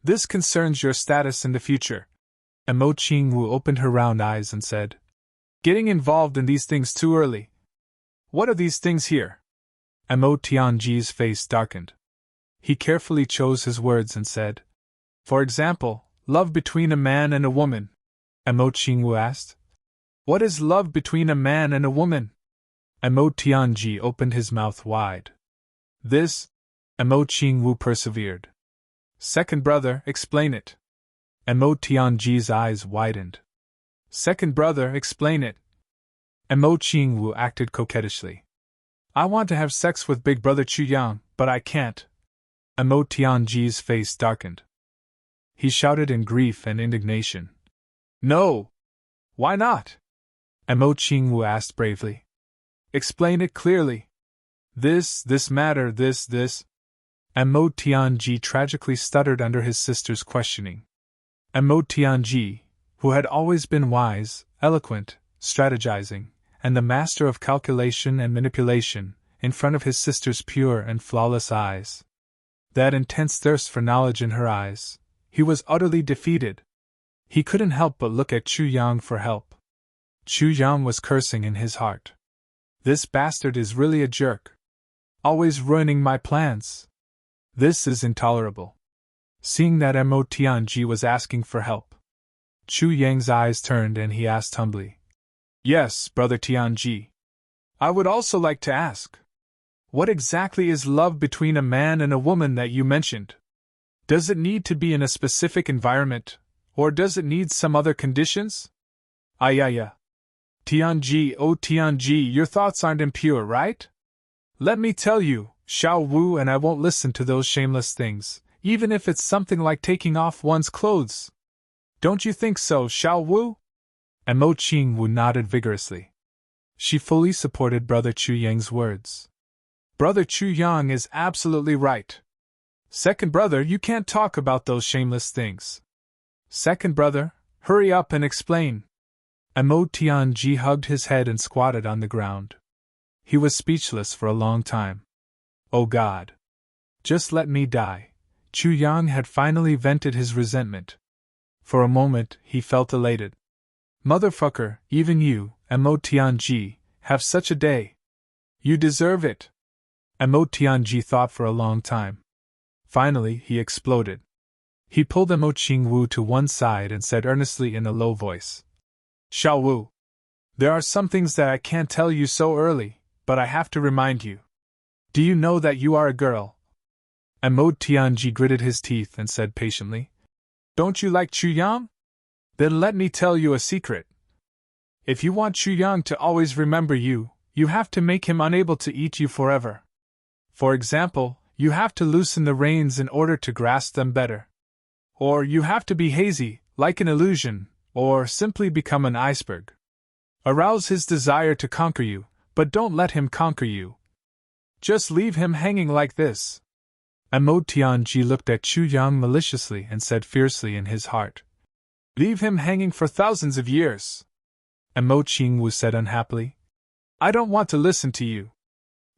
This concerns your status in the future." Mo Qing Wu opened her round eyes and said, "Getting involved in these things too early. What are these things here?" Mo Tianji's face darkened. He carefully chose his words and said, "For example, love between a man and a woman." Mo Qing Wu asked, "What is love between a man and a woman?" Mo Tianji opened his mouth wide. "This," Mo Qing Wu persevered. "Second brother, explain it." Mo Tianji's eyes widened. "Second brother, explain it." Mo Qing Wu acted coquettishly. "I want to have sex with big brother Chu Yang, but I can't." Mo Tianji's face darkened. He shouted in grief and indignation, "No! Why not?" Mo Qing Wu asked bravely. "Explain it clearly. This matter, this. Mo Tianji tragically stuttered under his sister's questioning. Mo Tianji, who had always been wise, eloquent, strategizing, and the master of calculation and manipulation, in front of his sister's pure and flawless eyes. That intense thirst for knowledge in her eyes, he was utterly defeated. He couldn't help but look at Chu Yang for help. Chu Yang was cursing in his heart. "This bastard is really a jerk. Always ruining my plans. This is intolerable." Seeing that Mo Tianji was asking for help, Chu Yang's eyes turned and he asked humbly, "Yes, brother Tianji. I would also like to ask, what exactly is love between a man and a woman that you mentioned? Does it need to be in a specific environment, or does it need some other conditions?" "Yeah. Tianji, oh Tianji, your thoughts aren't impure, right? Let me tell you, Xiao Wu, and I won't listen to those shameless things, even if it's something like taking off one's clothes. Don't you think so, Xiao Wu?" And Mo Qing Wu nodded vigorously. She fully supported Brother Chu Yang's words. "Brother Chu Yang is absolutely right. Second brother, you can't talk about those shameless things. Second brother, hurry up and explain." Mo Tianji hugged his head and squatted on the ground. He was speechless for a long time. Oh God! Just let me die. Chu Yang had finally vented his resentment. For a moment, he felt elated. "Motherfucker, even you, Mo Tianji, have such a day. You deserve it." Mo Tianji thought for a long time. Finally, he exploded. He pulled Mo Qing Wu to one side and said earnestly in a low voice, "Xiao Wu, there are some things that I can't tell you so early, but I have to remind you. Do you know that you are a girl? Mo Tianji gritted his teeth and said patiently, Don't you like Chu Yang? Then let me tell you a secret. If you want Chu Yang to always remember you, you have to make him unable to eat you forever. For example, you have to loosen the reins in order to grasp them better. Or you have to be hazy, like an illusion, or simply become an iceberg. Arouse his desire to conquer you, but don't let him conquer you. Just leave him hanging like this. Mo Tianji looked at Chu Yang maliciously and said fiercely in his heart, Leave him hanging for thousands of years. Mo Qingwu said unhappily, I don't want to listen to you.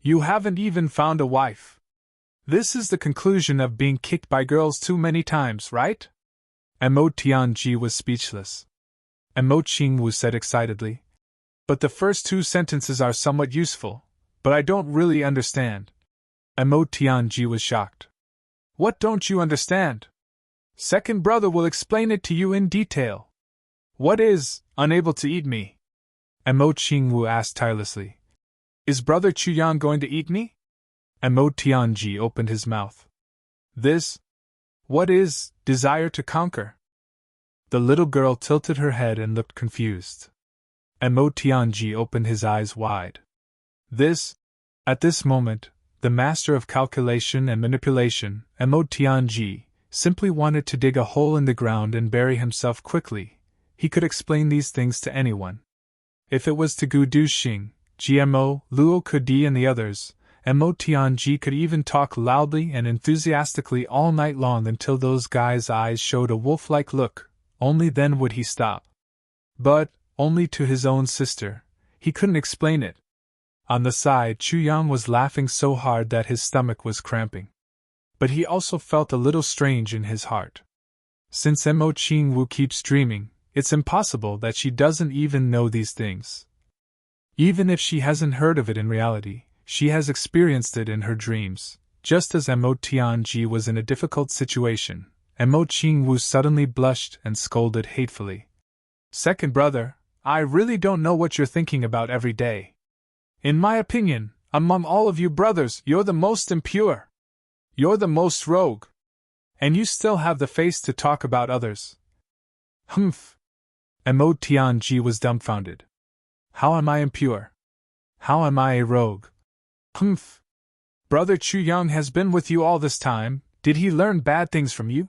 You haven't even found a wife. This is the conclusion of being kicked by girls too many times, right? Mo Tianji was speechless. Mo Qingwu said excitedly, But the first two sentences are somewhat useful, but I don't really understand. Mo Tianji was shocked. What don't you understand? Second brother will explain it to you in detail. What is, unable to eat me? Mo Qingwu asked tirelessly. Is brother Chu Yang going to eat me? Mo Tianji opened his mouth. This? What is, desire to conquer? The little girl tilted her head and looked confused. Mo Tianji opened his eyes wide. This? At this moment, the master of calculation and manipulation, Mo Tianji, simply wanted to dig a hole in the ground and bury himself quickly. He could explain these things to anyone. If it was to Gu Duxing, GMO, Luo Kudi and the others, Mo Tianji could even talk loudly and enthusiastically all night long until those guys' eyes showed a wolf-like look, only then would he stop. But, only to his own sister, he couldn't explain it. On the side, Chu Yang was laughing so hard that his stomach was cramping. But he also felt a little strange in his heart. Since Mo Qingwu keeps dreaming, it's impossible that she doesn't even know these things. Even if she hasn't heard of it in reality, she has experienced it in her dreams. Just as Mo Tianji was in a difficult situation, Mo Qingwu suddenly blushed and scolded hatefully. Second brother, I really don't know what you're thinking about every day. In my opinion, among all of you brothers, you're the most impure. You're the most rogue. And you still have the face to talk about others. Humph. Mo Tianji was dumbfounded. How am I impure? How am I a rogue? Humph. Brother Chu Yang has been with you all this time. Did he learn bad things from you?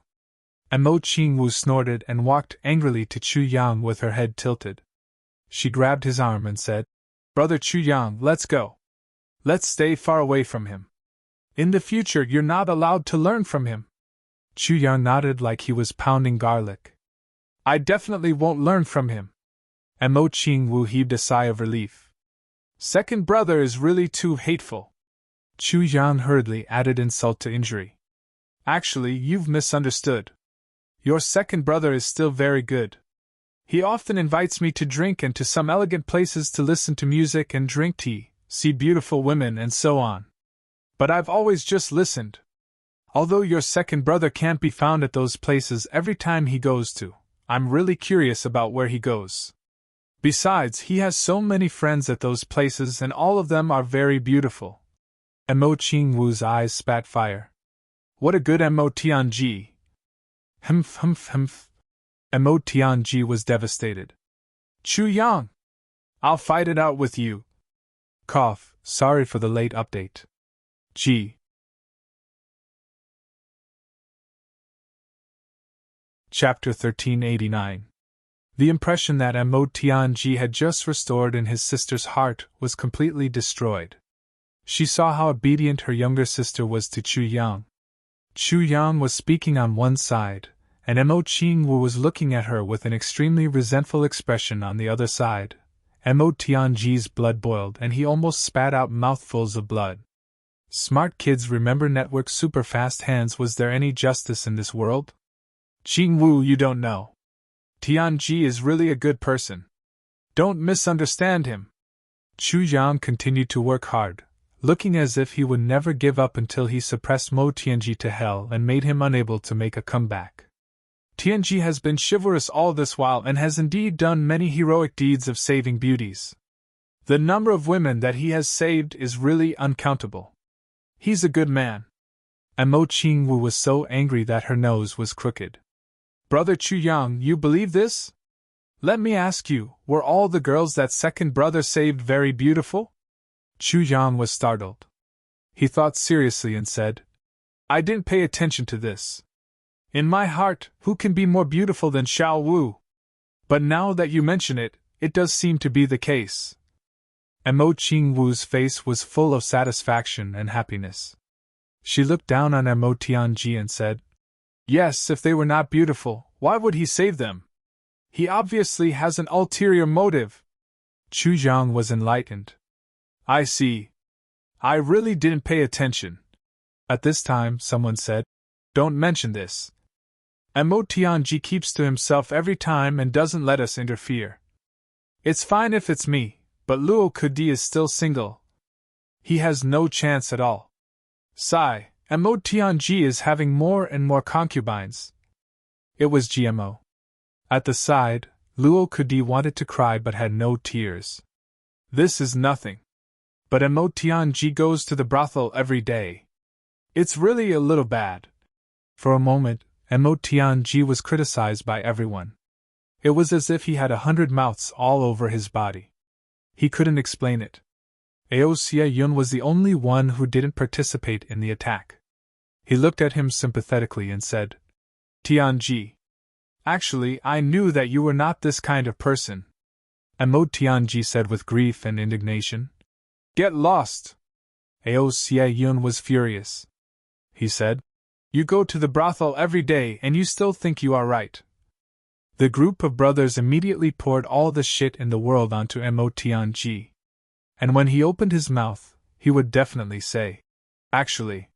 Mo Qingwu snorted and walked angrily to Chu Yang with her head tilted. She grabbed his arm and said, Brother Chu Yang, let's go. Let's stay far away from him. In the future, you're not allowed to learn from him. Chu Yang nodded like he was pounding garlic. I definitely won't learn from him. Mo Qingwu heaved a sigh of relief. Second brother is really too hateful. Chu Yang hurriedly added insult to injury. Actually, you've misunderstood. Your second brother is still very good. He often invites me to drink and to some elegant places to listen to music and drink tea, see beautiful women and so on. But I've always just listened. Although your second brother can't be found at those places every time he goes to, I'm really curious about where he goes. Besides, he has so many friends at those places and all of them are very beautiful. Mo Qingwu's eyes spat fire. What a good Mo Tianji! Humph humph humph. Mo Tianji was devastated. Chu Yang! I'll fight it out with you. Cough, sorry for the late update. G. Chapter 1389. The impression that Mo Tianji had just restored in his sister's heart was completely destroyed. She saw how obedient her younger sister was to Chu Yang. Chu Yang was speaking on one side, and Mo Qingwu was looking at her with an extremely resentful expression on the other side. Mo Tianji's blood boiled and he almost spat out mouthfuls of blood. Smart kids remember network super fast hands. Was there any justice in this world? Qingwu, you don't know. Tianji is really a good person. Don't misunderstand him. Chu Yang continued to work hard, looking as if he would never give up until he suppressed Mo Tianji to hell and made him unable to make a comeback. Tianji has been chivalrous all this while and has indeed done many heroic deeds of saving beauties. The number of women that he has saved is really uncountable. He's a good man. And Mo Qingwu was so angry that her nose was crooked. Brother Chu Yang, you believe this? Let me ask you, were all the girls that second brother saved very beautiful? Chu Yang was startled. He thought seriously and said, I didn't pay attention to this. In my heart, who can be more beautiful than Xiao Wu? But now that you mention it, it does seem to be the case. And Mo Qingwu's face was full of satisfaction and happiness. She looked down on Mo Tianji and said, Yes, if they were not beautiful, why would he save them? He obviously has an ulterior motive. Chu Yang was enlightened. I see. I really didn't pay attention. At this time, someone said, Don't mention this. And Mo Tianji keeps to himself every time and doesn't let us interfere. It's fine if it's me, but Luo Kudi is still single. He has no chance at all. Sigh, and Mo Tianji is having more and more concubines. It was GMO. At the side, Luo Kudi wanted to cry but had no tears. This is nothing. But Mo Tianji goes to the brothel every day. It's really a little bad. For a moment, Mo Tianji was criticized by everyone. It was as if he had 100 mouths all over his body. He couldn't explain it. Ao Xie Yun was the only one who didn't participate in the attack. He looked at him sympathetically and said, Tianji. Actually, I knew that you were not this kind of person. And Mo Tianji said with grief and indignation, Get lost! Ao Xie Yun was furious. He said, You go to the brothel every day and you still think you are right. The group of brothers immediately poured all the shit in the world onto Mo Tianji. And when he opened his mouth, he would definitely say, Actually,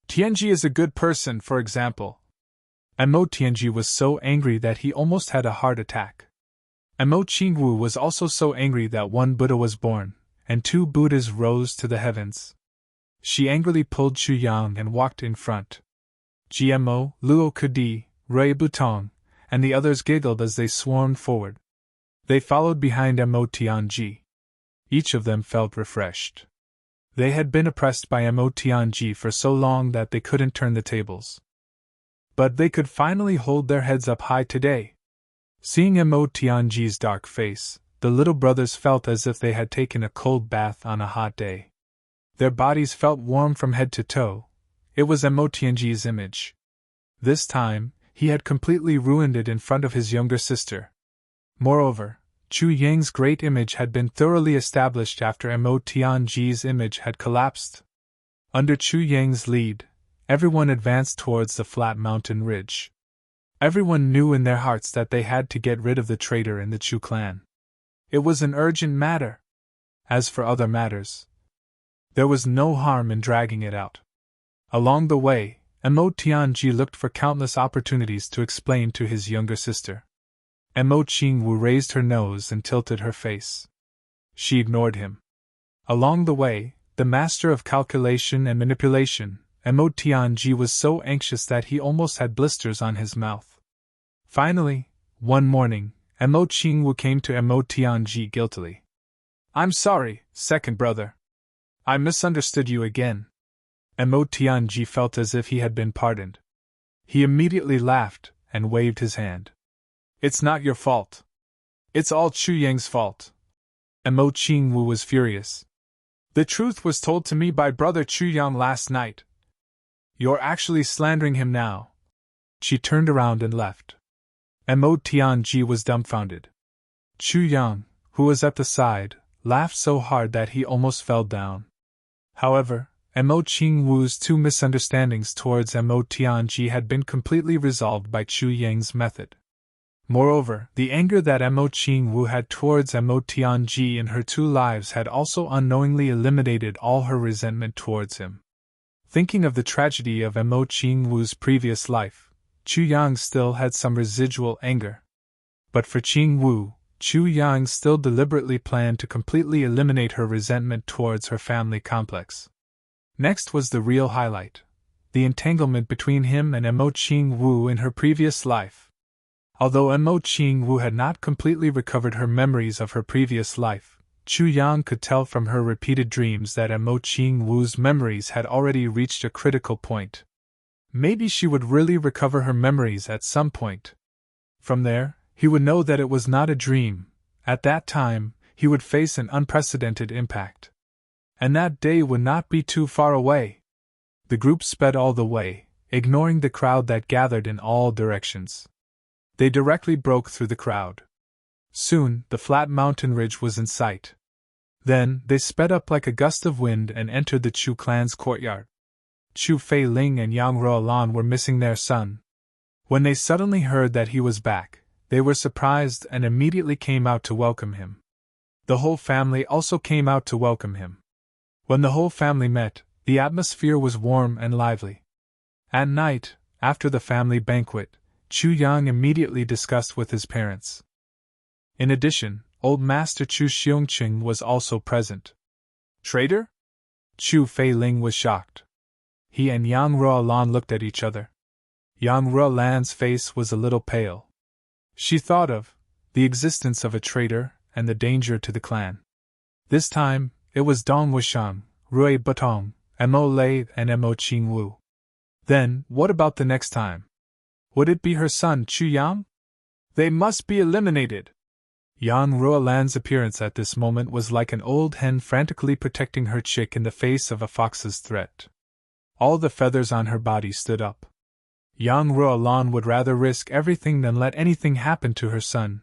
Tianji is a good person, for example. And Mo Tianji was so angry that he almost had a heart attack. And Mo Qingwu was also so angry that one Buddha was born, and 2 Buddhas rose to the heavens. She angrily pulled Chu Yang and walked in front. GMO, Luo Kudi, Rui Butong, and the others giggled as they swarmed forward. They followed behind Mo Tianji. Each of them felt refreshed. They had been oppressed by Mo Tianji for so long that they couldn't turn the tables. But they could finally hold their heads up high today. Seeing Mo Tianji's dark face, the little brothers felt as if they had taken a cold bath on a hot day. Their bodies felt warm from head to toe. It was Mo Tianji's image. This time, he had completely ruined it in front of his younger sister. Moreover, Chu Yang's great image had been thoroughly established after Mo Tianji's image had collapsed. Under Chu Yang's lead, everyone advanced towards the flat mountain ridge. Everyone knew in their hearts that they had to get rid of the traitor in the Chu clan. It was an urgent matter. As for other matters, there was no harm in dragging it out. Along the way, Mo Tianji looked for countless opportunities to explain to his younger sister. Mo Qingwu raised her nose and tilted her face. She ignored him. Along the way, the master of calculation and manipulation, Mo Tianji was so anxious that he almost had blisters on his mouth. Finally, one morning, Mo Qingwu came to Mo Tianji guiltily. I'm sorry, second brother. I misunderstood you again. Mo Tianji felt as if he had been pardoned. He immediately laughed and waved his hand. It's not your fault. It's all Chu Yang's fault. Mo Qingwu was furious. The truth was told to me by brother Chu Yang last night. You're actually slandering him now. She turned around and left. Mo Tianji was dumbfounded. Chu Yang, who was at the side, laughed so hard that he almost fell down. However, Mo Qingwu's 2 misunderstandings towards Mo Tianji had been completely resolved by Chu Yang's method. Moreover, the anger that Mo Qingwu had towards Mo Tianji in her 2 lives had also unknowingly eliminated all her resentment towards him. Thinking of the tragedy of Mo Qingwu's previous life, Chu Yang still had some residual anger. But for Qingwu, Chu Yang still deliberately planned to completely eliminate her resentment towards her family complex. Next was the real highlight: the entanglement between him and Mo Qingwu in her previous life. Although Mo Qingwu had not completely recovered her memories of her previous life, Chu Yang could tell from her repeated dreams that Mo Qingwu's memories had already reached a critical point. Maybe she would really recover her memories at some point. From there, he would know that it was not a dream. At that time, he would face an unprecedented impact. And that day would not be too far away. The group sped all the way, ignoring the crowd that gathered in all directions. They directly broke through the crowd. Soon, the flat mountain ridge was in sight. Then, they sped up like a gust of wind and entered the Chu clan's courtyard. Chu Feiling and Yang Ruolan were missing their son. When they suddenly heard that he was back, they were surprised and immediately came out to welcome him. The whole family also came out to welcome him. When the whole family met, the atmosphere was warm and lively. At night, after the family banquet, Chu Yang immediately discussed with his parents. In addition, Old Master Chu Xiongqing was also present. Traitor? Chu Feiling was shocked. He and Yang Ruolan looked at each other. Yang Ruolan's face was a little pale. She thought of the existence of a traitor and the danger to the clan. This time, it was Dong Wushang, Rui Batong, Mo Lei, and Mo Qingwu. Then, what about the next time? Would it be her son Chu Yang? They must be eliminated. Yang Ruolan's appearance at this moment was like an old hen frantically protecting her chick in the face of a fox's threat. All the feathers on her body stood up. Yang Ruolan would rather risk everything than let anything happen to her son,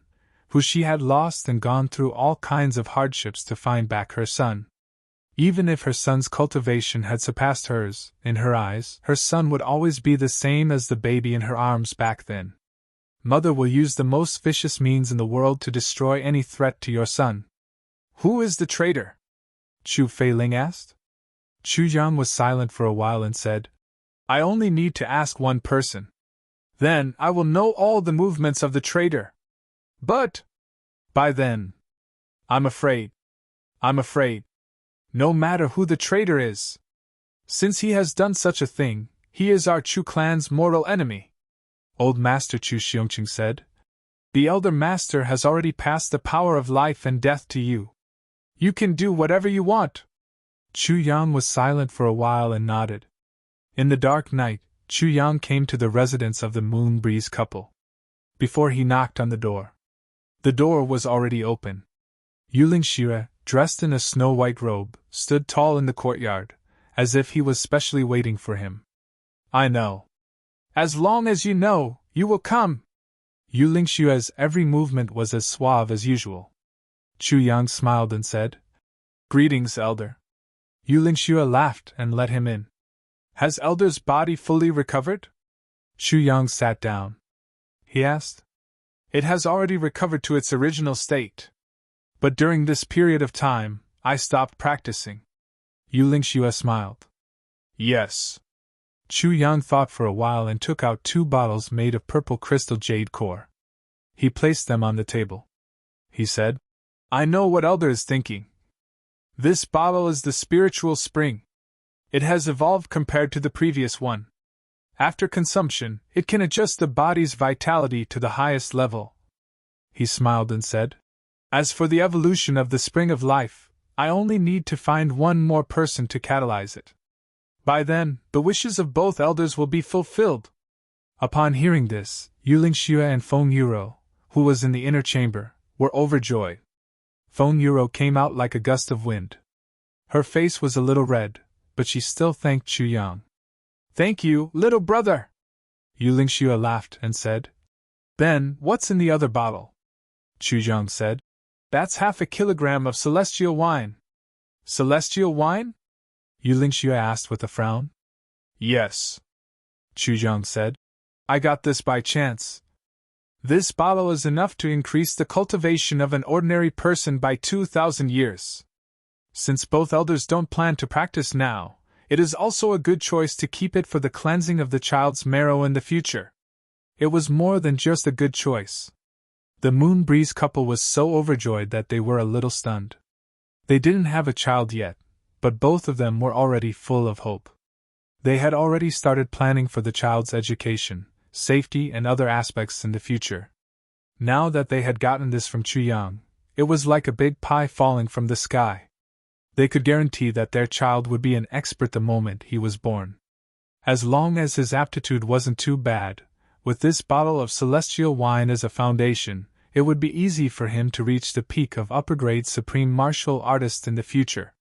who she had lost and gone through all kinds of hardships to find back her son. Even if her son's cultivation had surpassed hers, in her eyes, her son would always be the same as the baby in her arms back then. Mother will use the most vicious means in the world to destroy any threat to your son. Who is the traitor? Chu Feiling asked. Chu Yang was silent for a while and said, I only need to ask one person. Then I will know all the movements of the traitor. But by then, I'm afraid. No matter who the traitor is. Since he has done such a thing, he is our Chu clan's mortal enemy. Old Master Chu Xiongqing said. The Elder Master has already passed the power of life and death to you. You can do whatever you want. Chu Yang was silent for a while and nodded. In the dark night, Chu Yang came to the residence of the Moon Breeze couple. Before he knocked on the door. The door was already open. Yuling Xue, dressed in a snow-white robe, stood tall in the courtyard, as if he was specially waiting for him. I know. As long as you know, you will come. Yuling Xue's every movement was as suave as usual. Chu Yang smiled and said, Greetings, Elder. Yuling Xue laughed and let him in. Has Elder's body fully recovered? Chu Yang sat down. He asked. It has already recovered to its original state. But during this period of time, I stopped practicing. Yuling Xue smiled. Yes. Chu Yang thought for a while and took out 2 bottles made of purple crystal jade core. He placed them on the table. He said, I know what Elder is thinking. This bottle is the spiritual spring. It has evolved compared to the previous one. After consumption, it can adjust the body's vitality to the highest level. He smiled and said, As for the evolution of the spring of life, I only need to find one more person to catalyze it. By then, the wishes of both elders will be fulfilled. Upon hearing this, Yuling Xue and Feng Yuro, who was in the inner chamber, were overjoyed. Feng Yuro came out like a gust of wind. Her face was a little red, but she still thanked Chu Yang. Thank you, little brother! Yuling Xue laughed and said. Then, what's in the other bottle? Chu Yang said. That's 1/2 kilogram of celestial wine. Celestial wine? Yuling Xue asked with a frown. Yes. Chu Yang said. I got this by chance. This bottle is enough to increase the cultivation of an ordinary person by 2,000 years. Since both elders don't plan to practice now, it is also a good choice to keep it for the cleansing of the child's marrow in the future. It was more than just a good choice. The Moon Breeze couple was so overjoyed that they were a little stunned. They didn't have a child yet, but both of them were already full of hope. They had already started planning for the child's education, safety, and other aspects in the future. Now that they had gotten this from Chu Yang, it was like a big pie falling from the sky. They could guarantee that their child would be an expert the moment he was born. As long as his aptitude wasn't too bad, with this bottle of celestial wine as a foundation, it would be easy for him to reach the peak of upper-grade supreme martial artist in the future.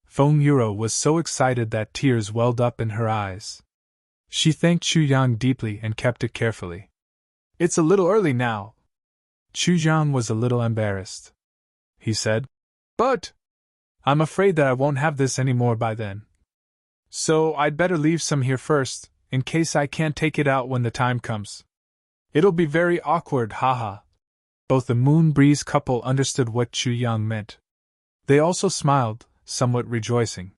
Feng Yuro was so excited that tears welled up in her eyes. She thanked Chu Yang deeply and kept it carefully. "It's a little early now." Chu Yang was a little embarrassed. He said, "But I'm afraid that I won't have this anymore by then. So I'd better leave some here first, in case I can't take it out when the time comes. It'll be very awkward, haha." Both the Moon Breeze couple understood what Chu Yang meant. They also smiled, somewhat rejoicing.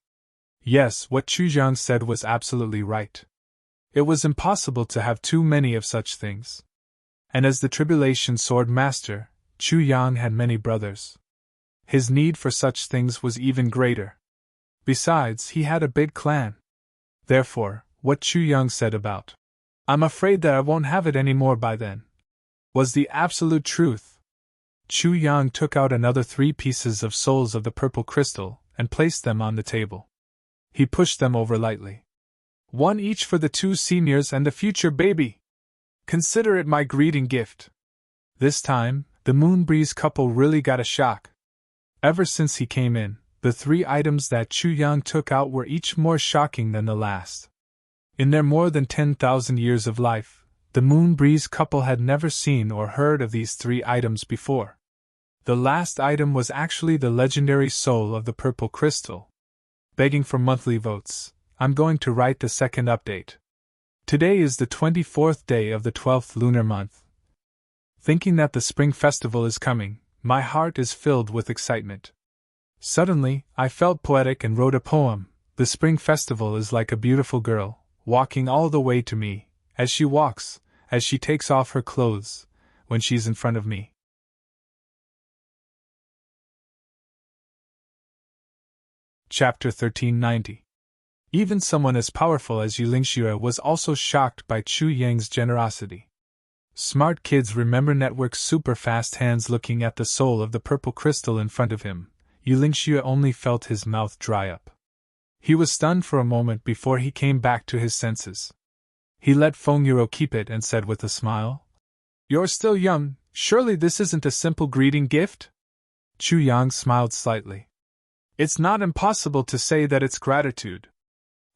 Yes, what Chu Yang said was absolutely right. It was impossible to have too many of such things. And as the Tribulation Sword Master, Chu Yang had many brothers. His need for such things was even greater. Besides, he had a big clan. Therefore, what Chu Yang said about, "I'm afraid that I won't have it any more by then," was the absolute truth. Chu Yang took out another 3 pieces of souls of the purple crystal and placed them on the table. He pushed them over lightly. "One each for the 2 seniors and the future baby. Consider it my greeting gift." This time, the Moon Breeze couple really got a shock. Ever since he came in, the 3 items that Chu Yang took out were each more shocking than the last. In their more than 10,000 years of life, the Moon Breeze couple had never seen or heard of these 3 items before. The last item was actually the legendary soul of the purple crystal. Begging for monthly votes, I'm going to write the second update. Today is the 24th day of the 12th lunar month. Thinking that the spring festival is coming, my heart is filled with excitement. Suddenly, I felt poetic and wrote a poem. The spring festival is like a beautiful girl, walking all the way to me, as she walks, as she takes off her clothes, when she's in front of me. Chapter 1390. Even someone as powerful as Yulingxue was also shocked by Chu Yang's generosity. Smart kids remember Network's super fast hands looking at the soul of the purple crystal in front of him. Yulingxue only felt his mouth dry up. He was stunned for a moment before he came back to his senses. He let Feng Yuro keep it and said with a smile, "You're still young, surely this isn't a simple greeting gift?" Chu Yang smiled slightly. "It's not impossible to say that it's gratitude.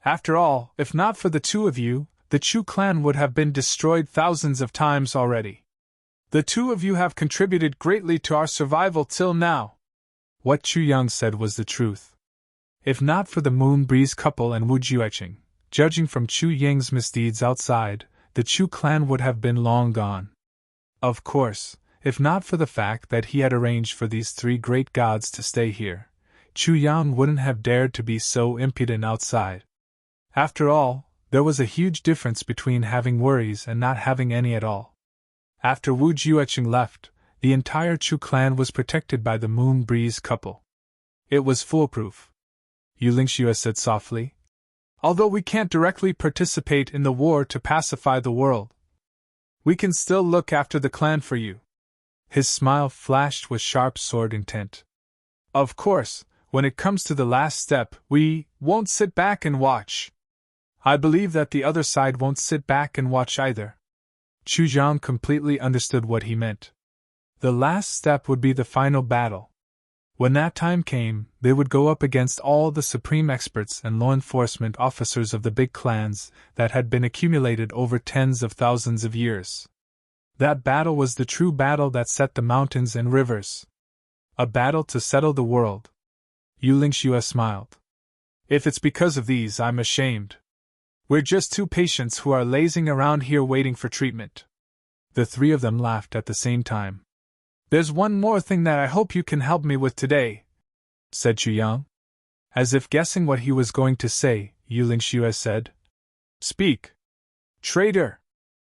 After all, if not for the 2 of you, the Chu clan would have been destroyed thousands of times already. The 2 of you have contributed greatly to our survival till now." What Chu Yang said was the truth. If not for the Moon Breeze couple and Wu Jueqing, judging from Chu Yang's misdeeds outside, the Chu clan would have been long gone. Of course, if not for the fact that he had arranged for these 3 great gods to stay here, Chu Yang wouldn't have dared to be so impudent outside. After all, there was a huge difference between having worries and not having any at all. After Wu Jueqing left, the entire Chu clan was protected by the Moon Breeze couple. It was foolproof. Yulingxue said softly, "Although we can't directly participate in the war to pacify the world, we can still look after the clan for you." His smile flashed with sharp sword intent. "Of course, when it comes to the last step, we won't sit back and watch. I believe that the other side won't sit back and watch either." Chu Yang completely understood what he meant. The last step would be the final battle. When that time came, they would go up against all the supreme experts and law enforcement officers of the big clans that had been accumulated over tens of thousands of years. That battle was the true battle that set the mountains and rivers. A battle to settle the world. Yulingxue smiled. "If it's because of these, I'm ashamed. We're just 2 patients who are lazing around here waiting for treatment." The 3 of them laughed at the same time. "There's one more thing that I hope you can help me with today," said Chu Yang. As if guessing what he was going to say, Yulingxue said, "Speak." "Traitor,"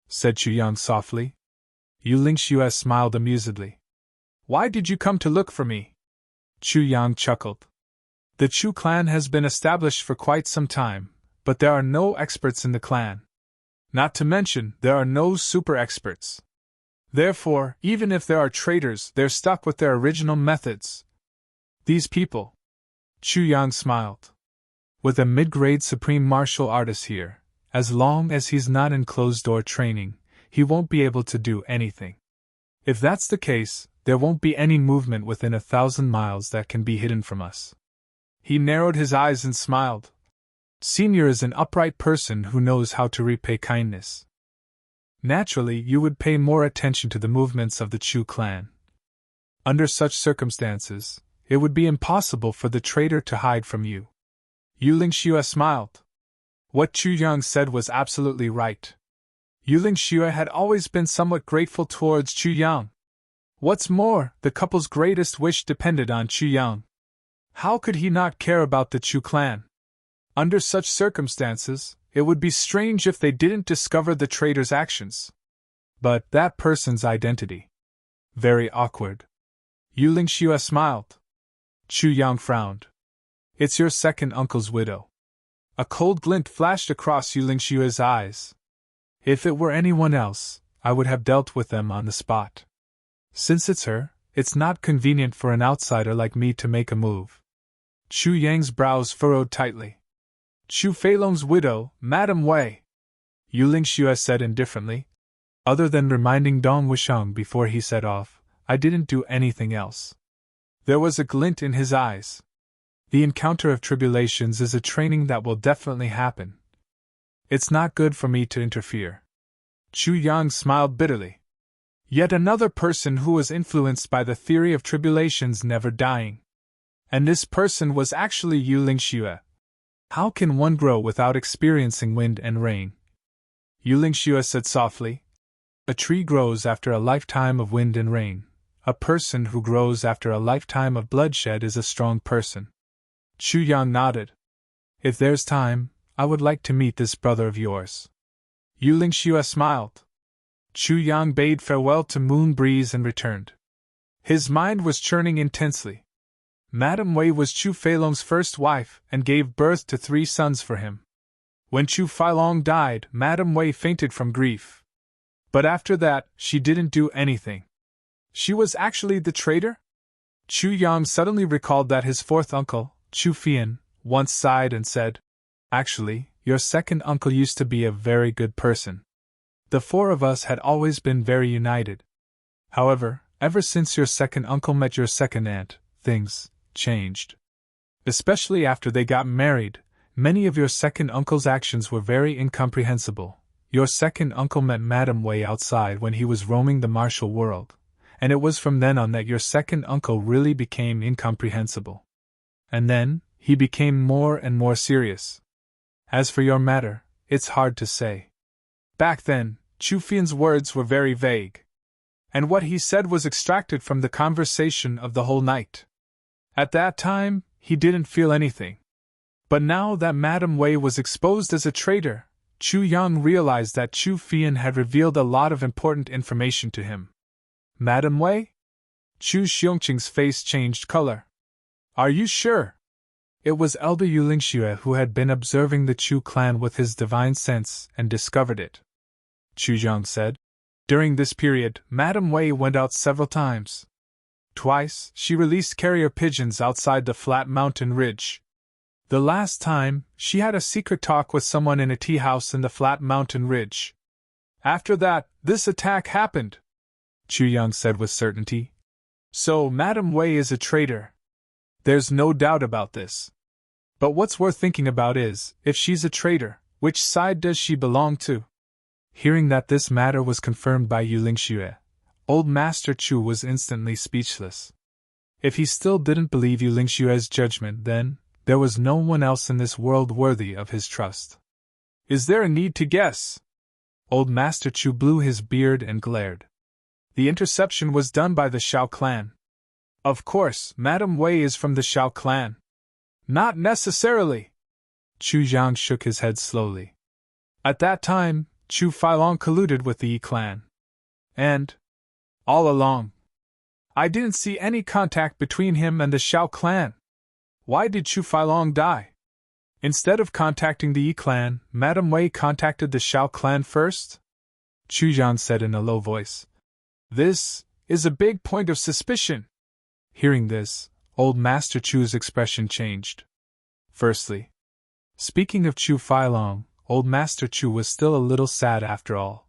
said Chu Yang softly. Yulingxue smiled amusedly. "Why did you come to look for me?" Chu Yang chuckled. "The Chu clan has been established for quite some time, but there are no experts in the clan. Not to mention, there are no super experts. Therefore, even if there are traitors, they're stuck with their original methods. These people. Chu Yang smiled. With a mid-grade supreme martial artist here, as long as he's not in closed-door training, he won't be able to do anything. If that's the case, there won't be any movement within 1,000 miles that can be hidden from us. He narrowed his eyes and smiled. Senior is an upright person who knows how to repay kindness. Naturally, you would pay more attention to the movements of the Chu clan. Under such circumstances, it would be impossible for the traitor to hide from you. Yuling Xue smiled. What Chu Yang said was absolutely right. Yuling Xue had always been somewhat grateful towards Chu Yang. What's more, the couple's greatest wish depended on Chu Yang. How could he not care about the Chu clan? Under such circumstances, it would be strange if they didn't discover the traitor's actions. But that person's identity. Very awkward. Yuling Xue smiled. Chu Yang frowned. It's your second uncle's widow. A cold glint flashed across Yuling Xue's eyes. If it were anyone else, I would have dealt with them on the spot. Since it's her, it's not convenient for an outsider like me to make a move. Chu Yang's brows furrowed tightly. Chu Feilong's widow, Madame Wei. Yuling Xue said indifferently. Other than reminding Dong Wusheng before he set off, I didn't do anything else. There was a glint in his eyes. The encounter of tribulations is a training that will definitely happen. It's not good for me to interfere. Chu Yang smiled bitterly. Yet another person who was influenced by the theory of tribulations never dying. And this person was actually Yuling Xue. How can one grow without experiencing wind and rain? Yuling Xue said softly. A tree grows after a lifetime of wind and rain. A person who grows after a lifetime of bloodshed is a strong person. Chu Yang nodded. If there's time, I would like to meet this brother of yours. Yuling Xue smiled. Chu Yang bade farewell to Moon Breeze and returned. His mind was churning intensely. Madame Wei was Chu Feilong's first wife and gave birth to 3 sons for him. When Chu Feilong died, Madame Wei fainted from grief. But after that, she didn't do anything. She was actually the traitor? Chu Yang suddenly recalled that his fourth uncle, Chu Fian, once sighed and said, Actually, your second uncle used to be a very good person. The 4 of us had always been very united. However, ever since your second uncle met your second aunt, things changed. Especially after they got married, many of your second uncle's actions were very incomprehensible. Your second uncle met Madame Wei outside when he was roaming the martial world, and it was from then on that your second uncle really became incomprehensible. And then, he became more and more serious. As for your matter, it's hard to say. Back then, Chu Fian's words were very vague. And what he said was extracted from the conversation of the whole night. At that time, he didn't feel anything. But now that Madame Wei was exposed as a traitor, Chu Yang realized that Chu Fian had revealed a lot of important information to him. Madame Wei? Chu Xiongqing's face changed color. Are you sure? It was elder Yuling Xue who had been observing the Chu clan with his divine sense and discovered it. Chu Zhang said. During this period, Madame Wei went out several times. Twice, she released carrier pigeons outside the flat mountain ridge. The last time, she had a secret talk with someone in a tea house in the flat mountain ridge. After that, this attack happened, Chu Yang said with certainty. So, Madame Wei is a traitor. There's no doubt about this. But what's worth thinking about is, if she's a traitor, which side does she belong to? Hearing that this matter was confirmed by Yuling Xue, old Master Chu was instantly speechless. If he still didn't believe Yuling Xue's judgment, then there was no one else in this world worthy of his trust. Is there a need to guess? Old Master Chu blew his beard and glared. The interception was done by the Shao clan. Of course, Madame Wei is from the Shao clan. Not necessarily. Chu Zhang shook his head slowly. At that time, Chu Feilong colluded with the Yi clan. And, all along, I didn't see any contact between him and the Shao clan. Why did Chu Feilong die? Instead of contacting the Yi clan, Madame Wei contacted the Shao clan first? Chu Zhang said in a low voice. This is a big point of suspicion. Hearing this, old Master Chu's expression changed. Firstly, speaking of Chu Feilong, old Master Chu was still a little sad after all.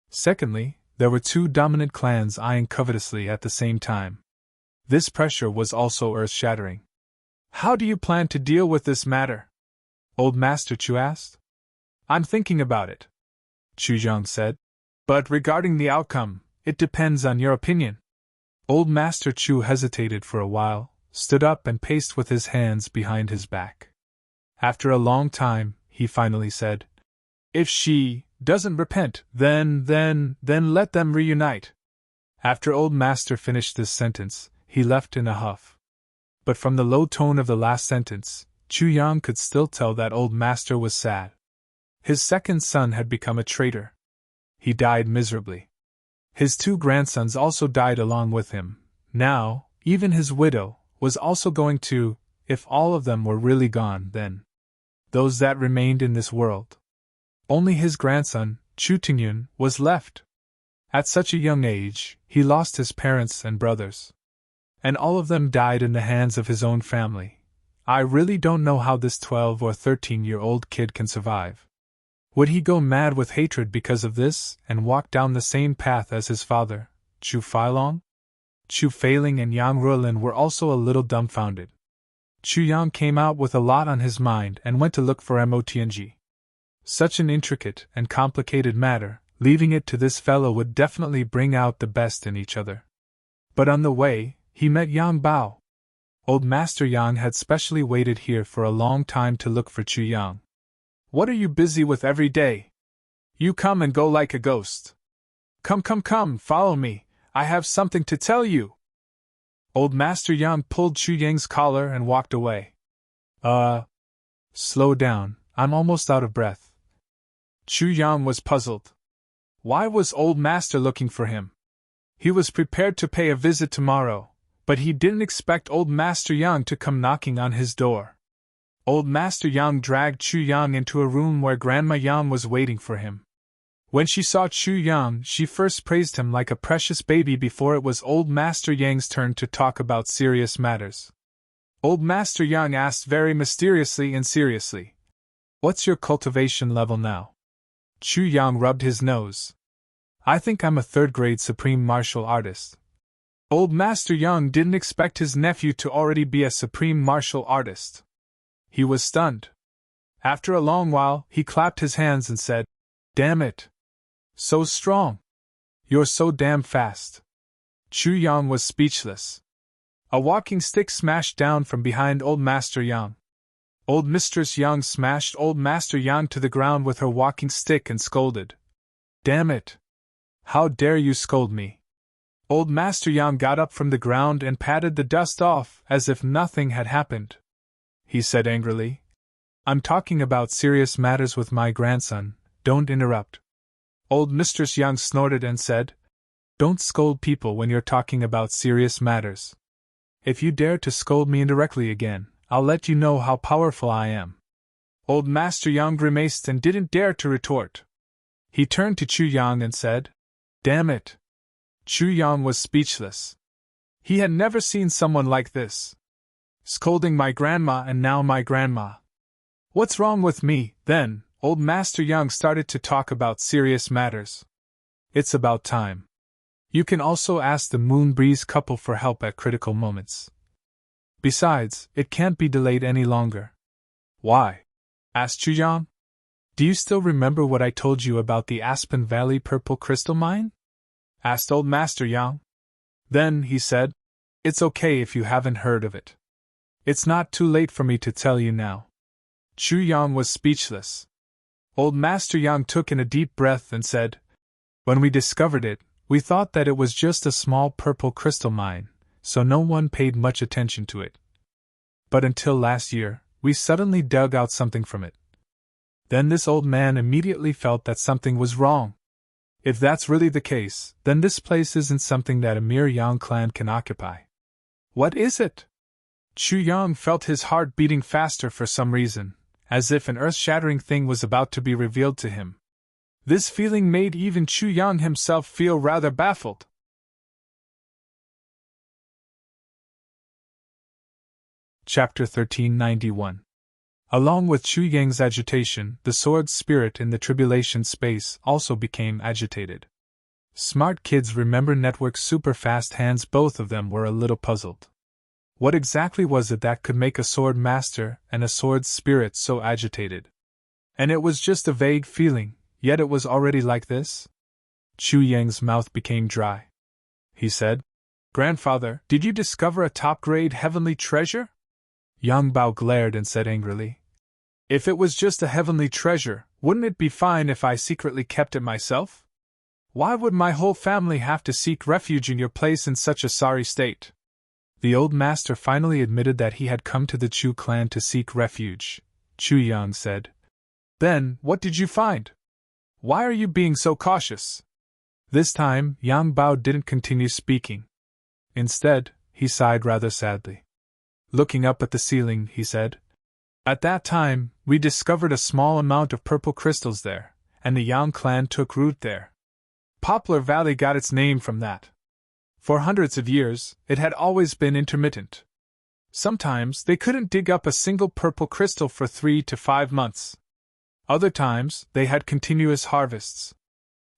Secondly, there were two dominant clans eyeing covetously at the same time. This pressure was also earth-shattering. How do you plan to deal with this matter? Old Master Chu asked. I'm thinking about it, Chu Yang said. But regarding the outcome, it depends on your opinion. Old Master Chu hesitated for a while, stood up and paced with his hands behind his back. After a long time, he finally said, If she doesn't repent, then let them reunite. After Old Master finished this sentence, he left in a huff. But from the low tone of the last sentence, Chu Yang could still tell that Old Master was sad. His second son had become a traitor. He died miserably. His two grandsons also died along with him. Now, even his widow was also going to, if all of them were really gone, then those that remained in this world. Only his grandson, Chu Tingyun, was left. At such a young age, he lost his parents and brothers. And all of them died in the hands of his own family. I really don't know how this 12 or 13-year-old kid can survive. Would he go mad with hatred because of this, and walk down the same path as his father, Chu Feilong? Chu Feiling and Yang Ruolin were also a little dumbfounded. Chu Yang came out with a lot on his mind and went to look for Mo Tianji. Such an intricate and complicated matter, leaving it to this fellow would definitely bring out the best in each other. But on the way, he met Yang Bao. Old Master Yang had specially waited here for a long time to look for Chu Yang. What are you busy with every day? You come and go like a ghost. Come, follow me, I have something to tell you. Old Master Yang pulled Chu Yang's collar and walked away. Slow down, I'm almost out of breath. Chu Yang was puzzled. Why was Old Master looking for him? He was prepared to pay a visit tomorrow, but he didn't expect Old Master Yang to come knocking on his door. Old Master Yang dragged Chu Yang into a room where Grandma Yang was waiting for him. When she saw Chu Yang, she first praised him like a precious baby before it was Old Master Yang's turn to talk about serious matters. Old Master Yang asked very mysteriously and seriously, What's your cultivation level now? Chu Yang rubbed his nose. I think I'm a third-grade supreme martial artist. Old Master Yang didn't expect his nephew to already be a supreme martial artist. He was stunned. After a long while, he clapped his hands and said, Damn it! So strong! You're so damn fast! Chu Yang was speechless. A walking stick smashed down from behind Old Master Yang. Old Mistress Yang smashed Old Master Yang to the ground with her walking stick and scolded. Damn it! How dare you scold me? Old Master Yang got up from the ground and patted the dust off as if nothing had happened. He said angrily, I'm talking about serious matters with my grandson, don't interrupt. Old Mistress Yang snorted and said, Don't scold people when you're talking about serious matters. If you dare to scold me indirectly again, I'll let you know how powerful I am. Old Master Yang grimaced and didn't dare to retort. He turned to Chu Yang and said, Damn it! Chu Yang was speechless. He had never seen someone like this. Scolding my grandma and now my grandma. What's wrong with me, then? Old Master Yang started to talk about serious matters. It's about time. You can also ask the Moonbreeze couple for help at critical moments. Besides, it can't be delayed any longer. Why? Asked Chu Yang. Do you still remember what I told you about the Aspen Valley Purple Crystal Mine? Asked Old Master Yang. Then, he said, It's okay if you haven't heard of it. It's not too late for me to tell you now. Chu Yang was speechless. Old Master Yang took in a deep breath and said, When we discovered it, we thought that it was just a small purple crystal mine, so no one paid much attention to it. But until last year, we suddenly dug out something from it. Then this old man immediately felt that something was wrong. If that's really the case, then this place isn't something that a mere Yang clan can occupy. What is it? Chu Yang felt his heart beating faster for some reason, as if an earth-shattering thing was about to be revealed to him. This feeling made even Chu Yang himself feel rather baffled. Chapter 1391. Along with Chu Yang's agitation, the sword's spirit in the tribulation space also became agitated. Smart kids remember Network's super fast hands. Both of them were a little puzzled. What exactly was it that could make a sword master and a sword's spirit so agitated? And it was just a vague feeling, yet it was already like this? Chu Yang's mouth became dry. He said, "Grandfather, did you discover a top-grade heavenly treasure?" Yang Bao glared and said angrily, "If it was just a heavenly treasure, wouldn't it be fine if I secretly kept it myself? Why would my whole family have to seek refuge in your place in such a sorry state?" The old master finally admitted that he had come to the Chu clan to seek refuge. Chu Yang said, "Then, what did you find? Why are you being so cautious?" This time, Yang Bao didn't continue speaking. Instead, he sighed rather sadly. Looking up at the ceiling, he said, "At that time, we discovered a small amount of purple crystals there, and the Yang clan took root there. Poplar Valley got its name from that. For hundreds of years, it had always been intermittent. Sometimes they couldn't dig up a single purple crystal for 3 to 5 months. Other times, they had continuous harvests.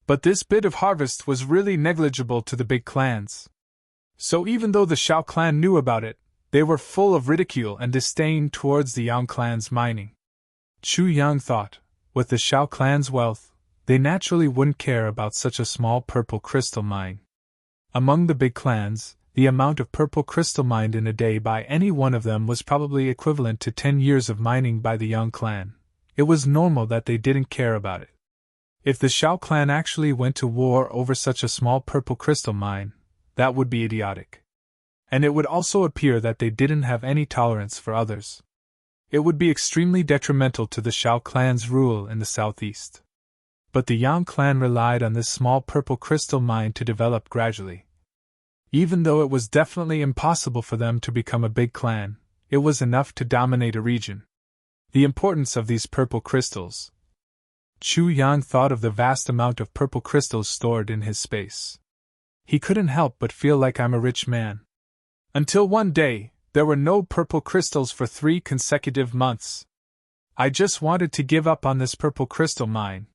But this bit of harvest was really negligible to the big clans. So even though the Shao clan knew about it, they were full of ridicule and disdain towards the Yang clan's mining." Chu Yang thought, with the Shao clan's wealth, they naturally wouldn't care about such a small purple crystal mine. Among the big clans, the amount of purple crystal mined in a day by any one of them was probably equivalent to 10 years of mining by the Yang clan. It was normal that they didn't care about it. If the Shao clan actually went to war over such a small purple crystal mine, that would be idiotic. And it would also appear that they didn't have any tolerance for others. It would be extremely detrimental to the Shao clan's rule in the southeast. But the Yang clan relied on this small purple crystal mine to develop gradually. Even though it was definitely impossible for them to become a big clan, it was enough to dominate a region. The importance of these purple crystals. Chu Yang thought of the vast amount of purple crystals stored in his space. He couldn't help but feel like I'm a rich man. Until one day, there were no purple crystals for 3 consecutive months. I just wanted to give up on this purple crystal mine.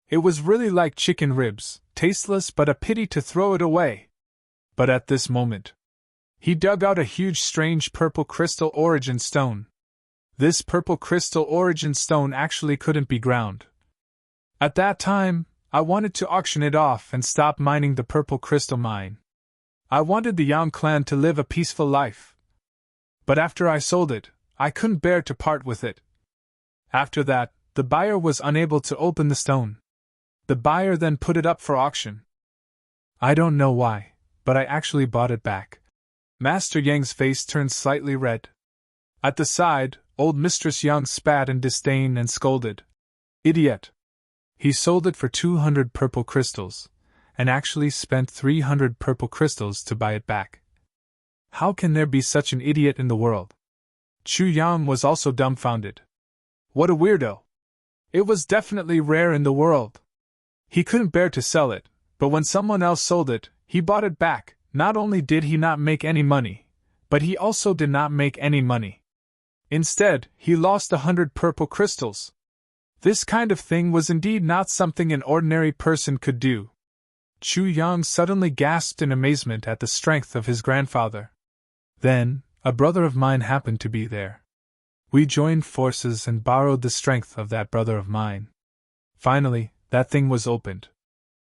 It was really like chicken ribs, tasteless but a pity to throw it away. But at this moment, he dug out a huge strange purple crystal origin stone. This purple crystal origin stone actually couldn't be ground. At that time, I wanted to auction it off and stop mining the purple crystal mine. I wanted the Yang clan to live a peaceful life. But after I sold it, I couldn't bear to part with it. After that, the buyer was unable to open the stone. The buyer then put it up for auction. I don't know why, but I actually bought it back." Master Yang's face turned slightly red. At the side, old Mistress Yang spat in disdain and scolded, "Idiot! He sold it for 200 purple crystals, and actually spent 300 purple crystals to buy it back. How can there be such an idiot in the world?" Chu Yang was also dumbfounded. What a weirdo! It was definitely rare in the world. He couldn't bear to sell it, but when someone else sold it, he bought it back. Not only did he not make any money, but he also did not make any money. Instead, he lost 100 purple crystals. This kind of thing was indeed not something an ordinary person could do. Chu Yang suddenly gasped in amazement at the strength of his grandfather. Then, a brother of mine happened to be there. We joined forces and borrowed the strength of that brother of mine. Finally, that thing was opened.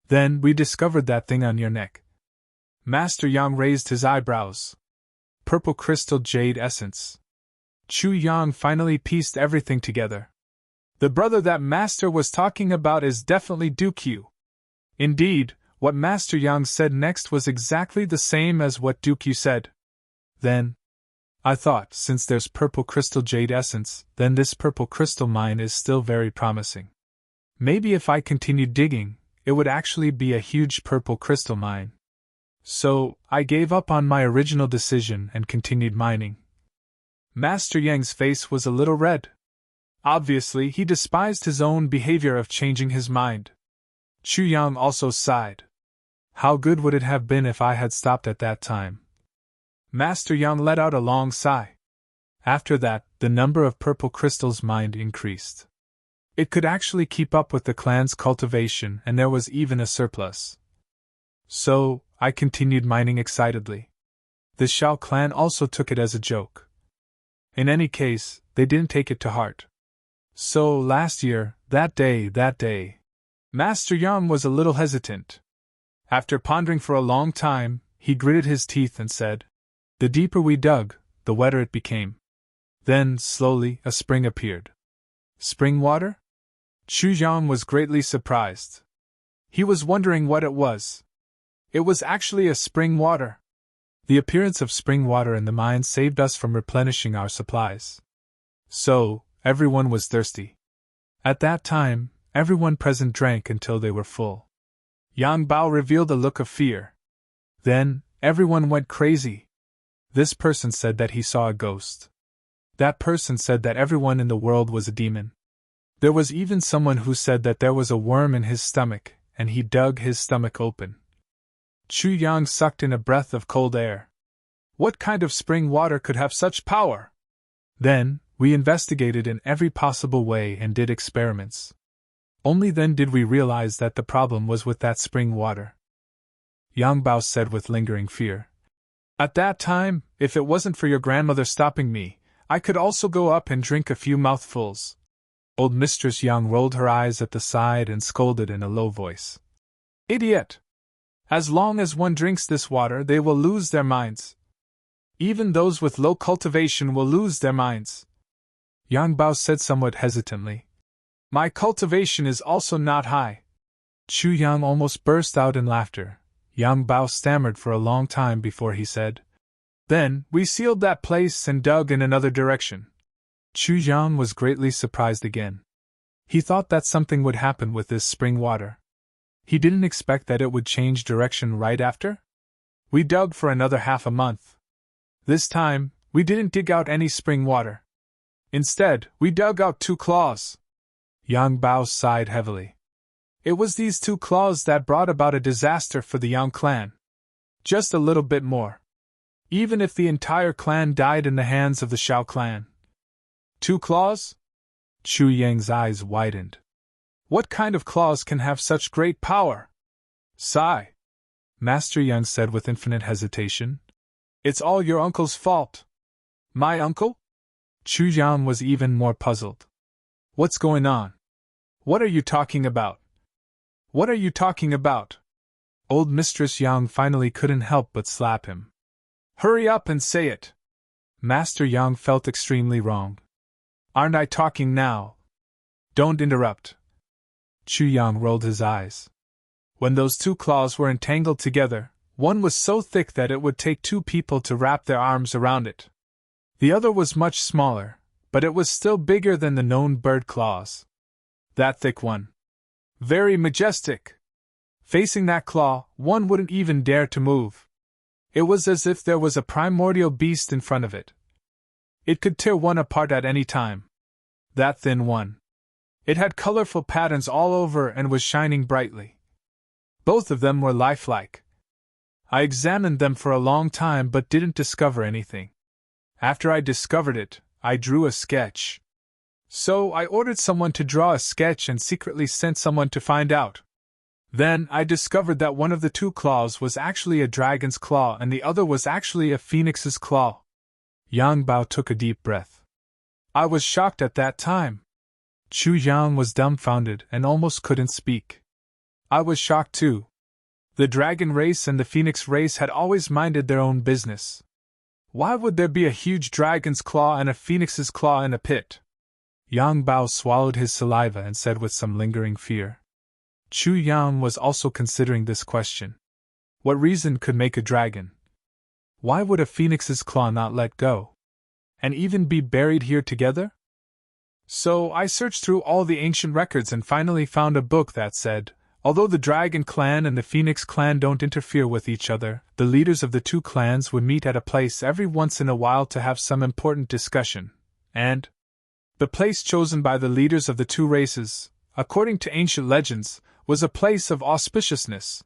Then we discovered that thing on your neck. Master Yang raised his eyebrows. Purple crystal jade essence. Chu Yang finally pieced everything together. The brother that Master was talking about is definitely Dukyu. Indeed, what Master Yang said next was exactly the same as what Dukyu said. Then, I thought, since there's purple crystal jade essence, then this purple crystal mine is still very promising. Maybe if I continued digging, it would actually be a huge purple crystal mine. So, I gave up on my original decision and continued mining. Master Yang's face was a little red. Obviously, he despised his own behavior of changing his mind. Chu Yang also sighed. How good would it have been if I had stopped at that time? Master Yang let out a long sigh. After that, the number of purple crystals mined increased. It could actually keep up with the clan's cultivation, and there was even a surplus. So, I continued mining excitedly. The Shao clan also took it as a joke. In any case, they didn't take it to heart. So, last year, that day, Master Yang was a little hesitant. After pondering for a long time, he gritted his teeth and said, "The deeper we dug, the wetter it became." Then, slowly, a spring appeared. Spring water? Chu Yang was greatly surprised. He was wondering what it was. It was actually a spring water. The appearance of spring water in the mine saved us from replenishing our supplies. So, everyone was thirsty. At that time, everyone present drank until they were full. Yang Bao revealed a look of fear. Then, everyone went crazy. This person said that he saw a ghost. That person said that everyone in the world was a demon. There was even someone who said that there was a worm in his stomach, and he dug his stomach open. Chu Yang sucked in a breath of cold air. What kind of spring water could have such power? Then, we investigated in every possible way and did experiments. Only then did we realize that the problem was with that spring water. Yang Bao said with lingering fear. At that time, if it wasn't for your grandmother stopping me, I could also go up and drink a few mouthfuls. Old Mistress Yang rolled her eyes at the side and scolded in a low voice. Idiot! As long as one drinks this water, they will lose their minds. Even those with low cultivation will lose their minds. Yang Bao said somewhat hesitantly. My cultivation is also not high. Chu Yang almost burst out in laughter. Yang Bao stammered for a long time before he said, Then, we sealed that place and dug in another direction. Chu Yang was greatly surprised again. He thought that something would happen with this spring water. He didn't expect that it would change direction right after. We dug for another half a month. This time, we didn't dig out any spring water. Instead, we dug out 2 claws. Yang Bao sighed heavily. It was these 2 claws that brought about a disaster for the Yang clan. Just a little bit more. Even if the entire clan died in the hands of the Shao clan. 2 claws? Chu Yang's eyes widened. What kind of claws can have such great power? Sigh. Master Yang said with infinite hesitation. It's all your uncle's fault. My uncle? Chu Yang was even more puzzled. What's going on? What are you talking about? What are you talking about? Old Mistress Yang finally couldn't help but slap him. Hurry up and say it. Master Yang felt extremely wrong. Aren't I talking now? Don't interrupt. Chu Yang rolled his eyes. When those 2 claws were entangled together, one was so thick that it would take 2 people to wrap their arms around it. The other was much smaller, but it was still bigger than the known bird claws. That thick one. Very majestic. Facing that claw, one wouldn't even dare to move. It was as if there was a primordial beast in front of it. It could tear one apart at any time. That thin one. It had colorful patterns all over and was shining brightly. Both of them were lifelike. I examined them for a long time but didn't discover anything. After I discovered it, I drew a sketch. So I ordered someone to draw a sketch and secretly sent someone to find out. Then I discovered that one of the 2 claws was actually a dragon's claw and the other was actually a phoenix's claw. Yang Bao took a deep breath. I was shocked at that time. Chu Yang was dumbfounded and almost couldn't speak. I was shocked too. The dragon race and the phoenix race had always minded their own business. Why would there be a huge dragon's claw and a phoenix's claw in a pit? Yang Bao swallowed his saliva and said with some lingering fear. Chu Yang was also considering this question. What reason could make a dragon? Why would a phoenix's claw not let go? And even be buried here together? So I searched through all the ancient records and finally found a book that said, although the Dragon clan and the Phoenix clan don't interfere with each other, the leaders of the 2 clans would meet at a place every once in a while to have some important discussion, and the place chosen by the leaders of the 2 races, according to ancient legends, was a place of auspiciousness.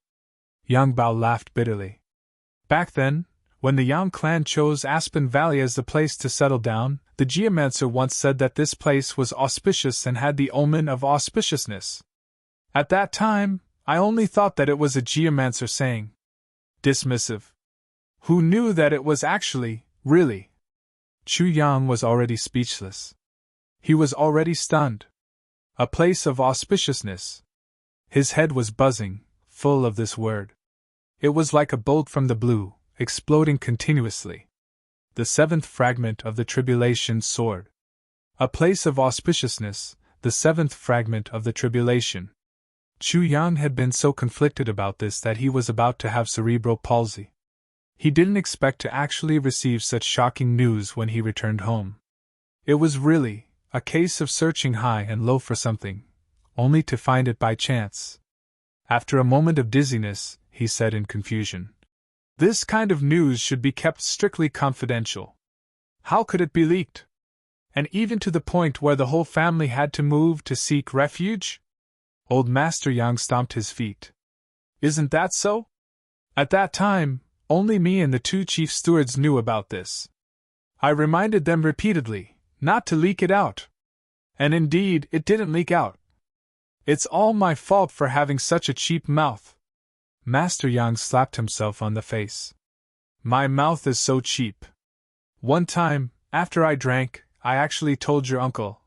Yang Bao laughed bitterly. Back then, when the Yang clan chose Aspen Valley as the place to settle down, The geomancer once said that this place was auspicious and had the omen of auspiciousness. At that time, I only thought that it was a geomancer saying. Dismissive. Who knew that it was actually, really? Chu Yang was already speechless. He was already stunned. A place of auspiciousness. His head was buzzing, full of this word. It was like a bolt from the blue, exploding continuously. The seventh fragment of the tribulation sword. A place of auspiciousness, the seventh fragment of the tribulation. Chu Yang had been so conflicted about this that he was about to have cerebral palsy. He didn't expect to actually receive such shocking news when he returned home. It was really a case of searching high and low for something, only to find it by chance. After a moment of dizziness, he said in confusion, "This kind of news should be kept strictly confidential. How could it be leaked? And even to the point where the whole family had to move to seek refuge?" Old Master Yang stomped his feet. "Isn't that so? At that time, only me and the two chief stewards knew about this. I reminded them repeatedly not to leak it out. And indeed, it didn't leak out. It's all my fault for having such a cheap mouth." Master Yang slapped himself on the face. "My mouth is so cheap. One time, after I drank, I actually told your uncle.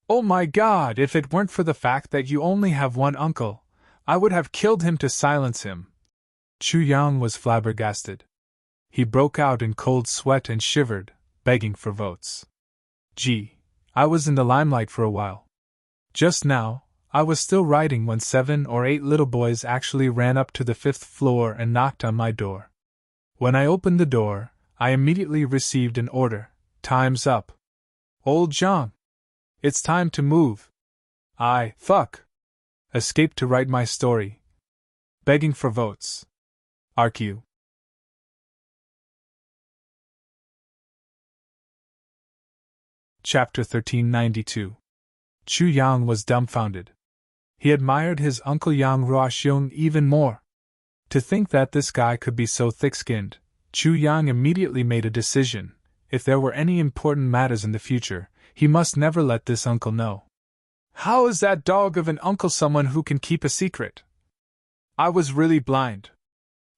Oh my God, if it weren't for the fact that you only have one uncle, I would have killed him to silence him." Chu Yang was flabbergasted. He broke out in cold sweat and shivered, begging for votes. "Gee, I was in the limelight for a while. Just now, I was still writing when 7 or 8 little boys actually ran up to the 5th floor and knocked on my door. When I opened the door, I immediately received an order: time's up. Old Zhang, it's time to move. I escaped to write my story. Begging for votes. RQ. Chapter 1392. Chu Yang was dumbfounded. He admired his uncle Yang Ruoxiong even more. To think that this guy could be so thick-skinned, Chu Yang immediately made a decision. If there were any important matters in the future, he must never let this uncle know. How is that dog of an uncle someone who can keep a secret? I was really blind.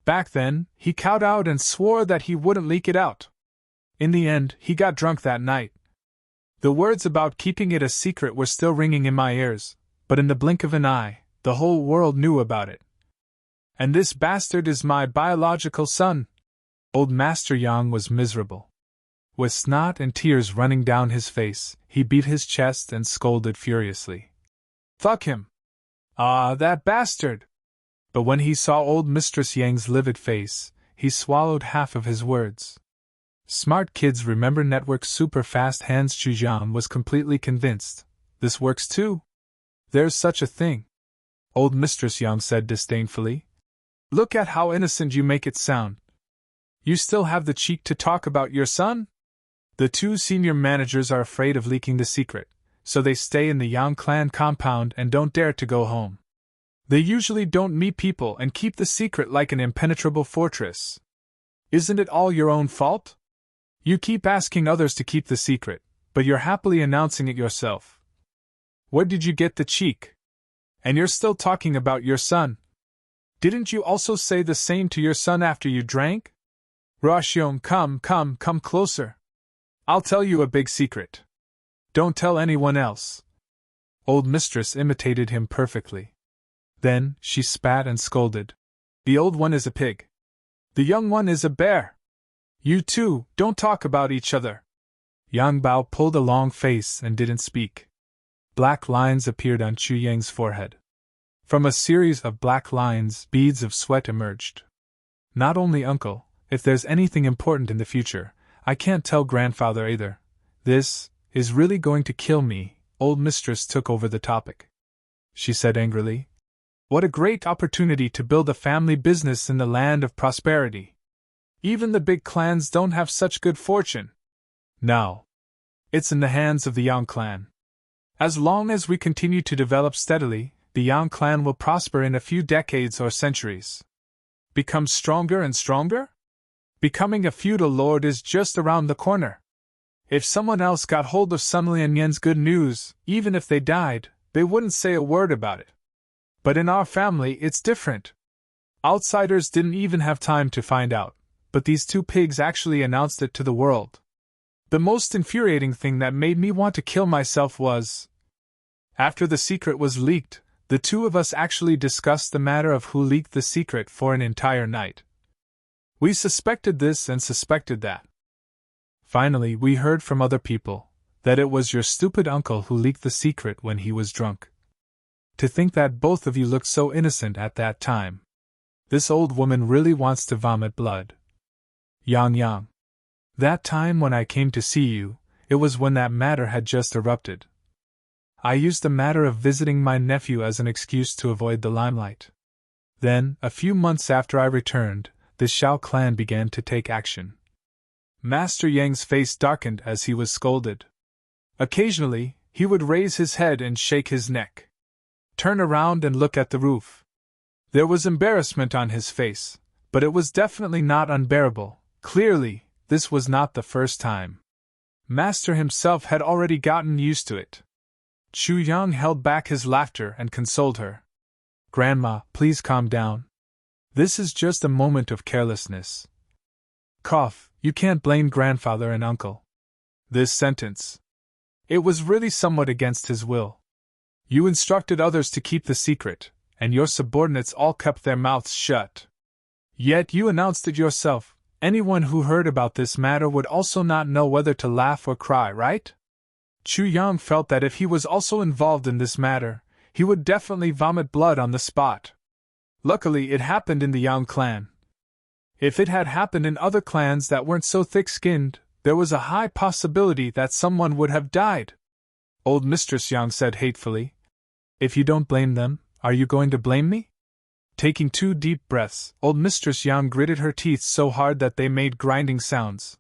Back then, he kowtowed and swore that he wouldn't leak it out. In the end, he got drunk that night. The words about keeping it a secret were still ringing in my ears, but in the blink of an eye, the whole world knew about it. And this bastard is my biological son. Old Master Yang was miserable. With snot and tears running down his face, he beat his chest and scolded furiously. Fuck him! Ah, that bastard! But when he saw old Mistress Yang's livid face, he swallowed half of his words. Smart kids remember network super fast hands. Chu Yang was completely convinced. This works too. There's such a thing. Old Mistress Yang said disdainfully. Look at how innocent you make it sound. You still have the cheek to talk about your son? The two senior managers are afraid of leaking the secret, so they stay in the Yang clan compound and don't dare to go home. They usually don't meet people and keep the secret like an impenetrable fortress. Isn't it all your own fault? You keep asking others to keep the secret, but you're happily announcing it yourself. Where did you get the cheek? And you're still talking about your son. Didn't you also say the same to your son after you drank? Ruoxiong, come closer. I'll tell you a big secret. Don't tell anyone else. Old Mistress imitated him perfectly. Then she spat and scolded. The old one is a pig. The young one is a bear. You two, don't talk about each other. Yang Bao pulled a long face and didn't speak. Black lines appeared on Chu Yang's forehead. From a series of black lines, beads of sweat emerged. Not only uncle, if there's anything important in the future, I can't tell grandfather either. This is really going to kill me. Old Mistress took over the topic. She said angrily. What a great opportunity to build a family business in the land of prosperity. Even the big clans don't have such good fortune. Now, it's in the hands of the Yang clan. As long as we continue to develop steadily, the Yang clan will prosper in a few decades or centuries. Become stronger and stronger? Becoming a feudal lord is just around the corner. If someone else got hold of Sun Lianyan's good news, even if they died, they wouldn't say a word about it. But in our family, it's different. Outsiders didn't even have time to find out, but these two pigs actually announced it to the world. The most infuriating thing that made me want to kill myself was, after the secret was leaked, the two of us actually discussed the matter of who leaked the secret for an entire night. We suspected this and suspected that. Finally, we heard from other people that it was your stupid uncle who leaked the secret when he was drunk. To think that both of you looked so innocent at that time. This old woman really wants to vomit blood. Yang. That time when I came to see you, it was when that matter had just erupted. I used the matter of visiting my nephew as an excuse to avoid the limelight. Then, a few months after I returned, the Shao clan began to take action. Master Yang's face darkened as he was scolded. Occasionally, he would raise his head and shake his neck. Turn around and look at the roof. There was embarrassment on his face, but it was definitely not unbearable. Clearly, this was not the first time. Master himself had already gotten used to it. Chu Yang held back his laughter and consoled her. Grandma, please calm down. This is just a moment of carelessness. Cough, you can't blame grandfather and uncle. This sentence. It was really somewhat against his will. You instructed others to keep the secret, and your subordinates all kept their mouths shut. Yet you announced it yourself. Anyone who heard about this matter would also not know whether to laugh or cry, right? Chu Yang felt that if he was also involved in this matter, he would definitely vomit blood on the spot. Luckily, it happened in the Yang clan. If it had happened in other clans that weren't so thick-skinned, there was a high possibility that someone would have died. Old Mistress Yang said hatefully. If you don't blame them, are you going to blame me? Taking 2 deep breaths, old Mistress Yang gritted her teeth so hard that they made grinding sounds.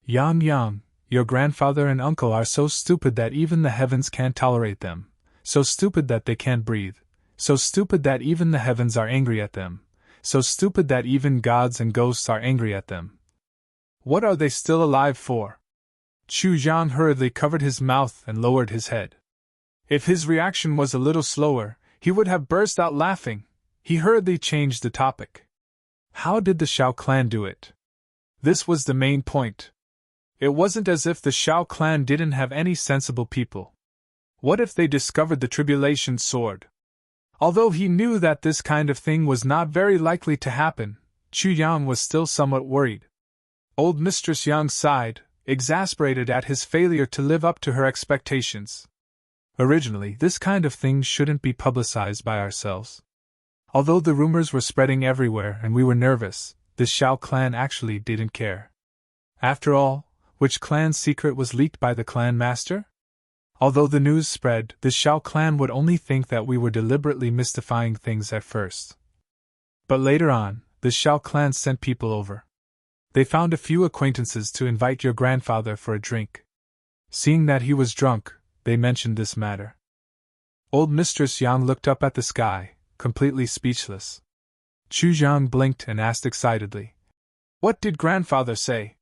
Yang, your grandfather and uncle are so stupid that even the heavens can't tolerate them, so stupid that they can't breathe, so stupid that even the heavens are angry at them, so stupid that even gods and ghosts are angry at them. What are they still alive for? Chu Yang hurriedly covered his mouth and lowered his head. If his reaction was a little slower, he would have burst out laughing. He hurriedly changed the topic. How did the Shao clan do it? This was the main point. It wasn't as if the Shao clan didn't have any sensible people. What if they discovered the tribulation sword? Although he knew that this kind of thing was not very likely to happen, Chu Yang was still somewhat worried. Old Mistress Yang sighed, exasperated at his failure to live up to her expectations. Originally, this kind of thing shouldn't be publicized by ourselves. Although the rumors were spreading everywhere and we were nervous, the Shao clan actually didn't care. After all, which clan's secret was leaked by the clan master? Although the news spread, the Shao clan would only think that we were deliberately mystifying things at first. But later on, the Shao clan sent people over. They found a few acquaintances to invite your grandfather for a drink. Seeing that he was drunk, they mentioned this matter. Old Mistress Yang looked up at the sky, completely speechless. Chu Yang blinked and asked excitedly, "What did grandfather say?"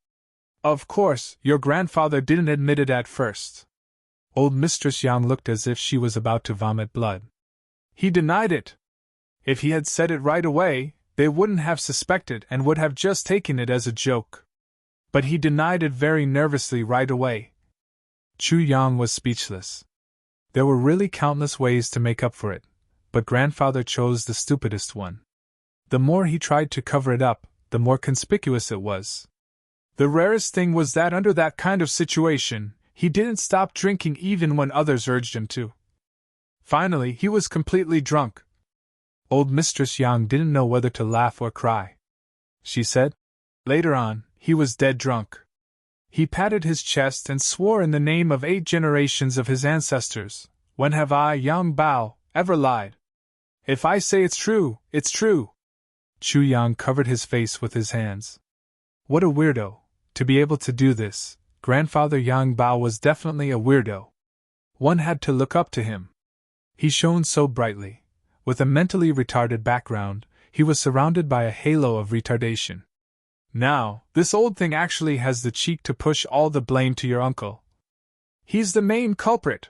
"Of course, your grandfather didn't admit it at first." Old Mistress Yang looked as if she was about to vomit blood. "He denied it. If he had said it right away, they wouldn't have suspected and would have just taken it as a joke. But he denied it very nervously right away." Chu Yang was speechless. There were really countless ways to make up for it, but grandfather chose the stupidest one. The more he tried to cover it up, the more conspicuous it was. The rarest thing was that under that kind of situation, he didn't stop drinking even when others urged him to. Finally, he was completely drunk. Old Mistress Yang didn't know whether to laugh or cry. She said, "Later on, he was dead drunk. He patted his chest and swore in the name of 8 generations of his ancestors. When have I, Yang Bao, ever lied? If I say it's true, it's true." Chu Yang covered his face with his hands. What a weirdo, to be able to do this. Grandfather Yang Bao was definitely a weirdo. One had to look up to him. He shone so brightly. With a mentally retarded background, he was surrounded by a halo of retardation. Now, this old thing actually has the cheek to push all the blame to your uncle. He's the main culprit!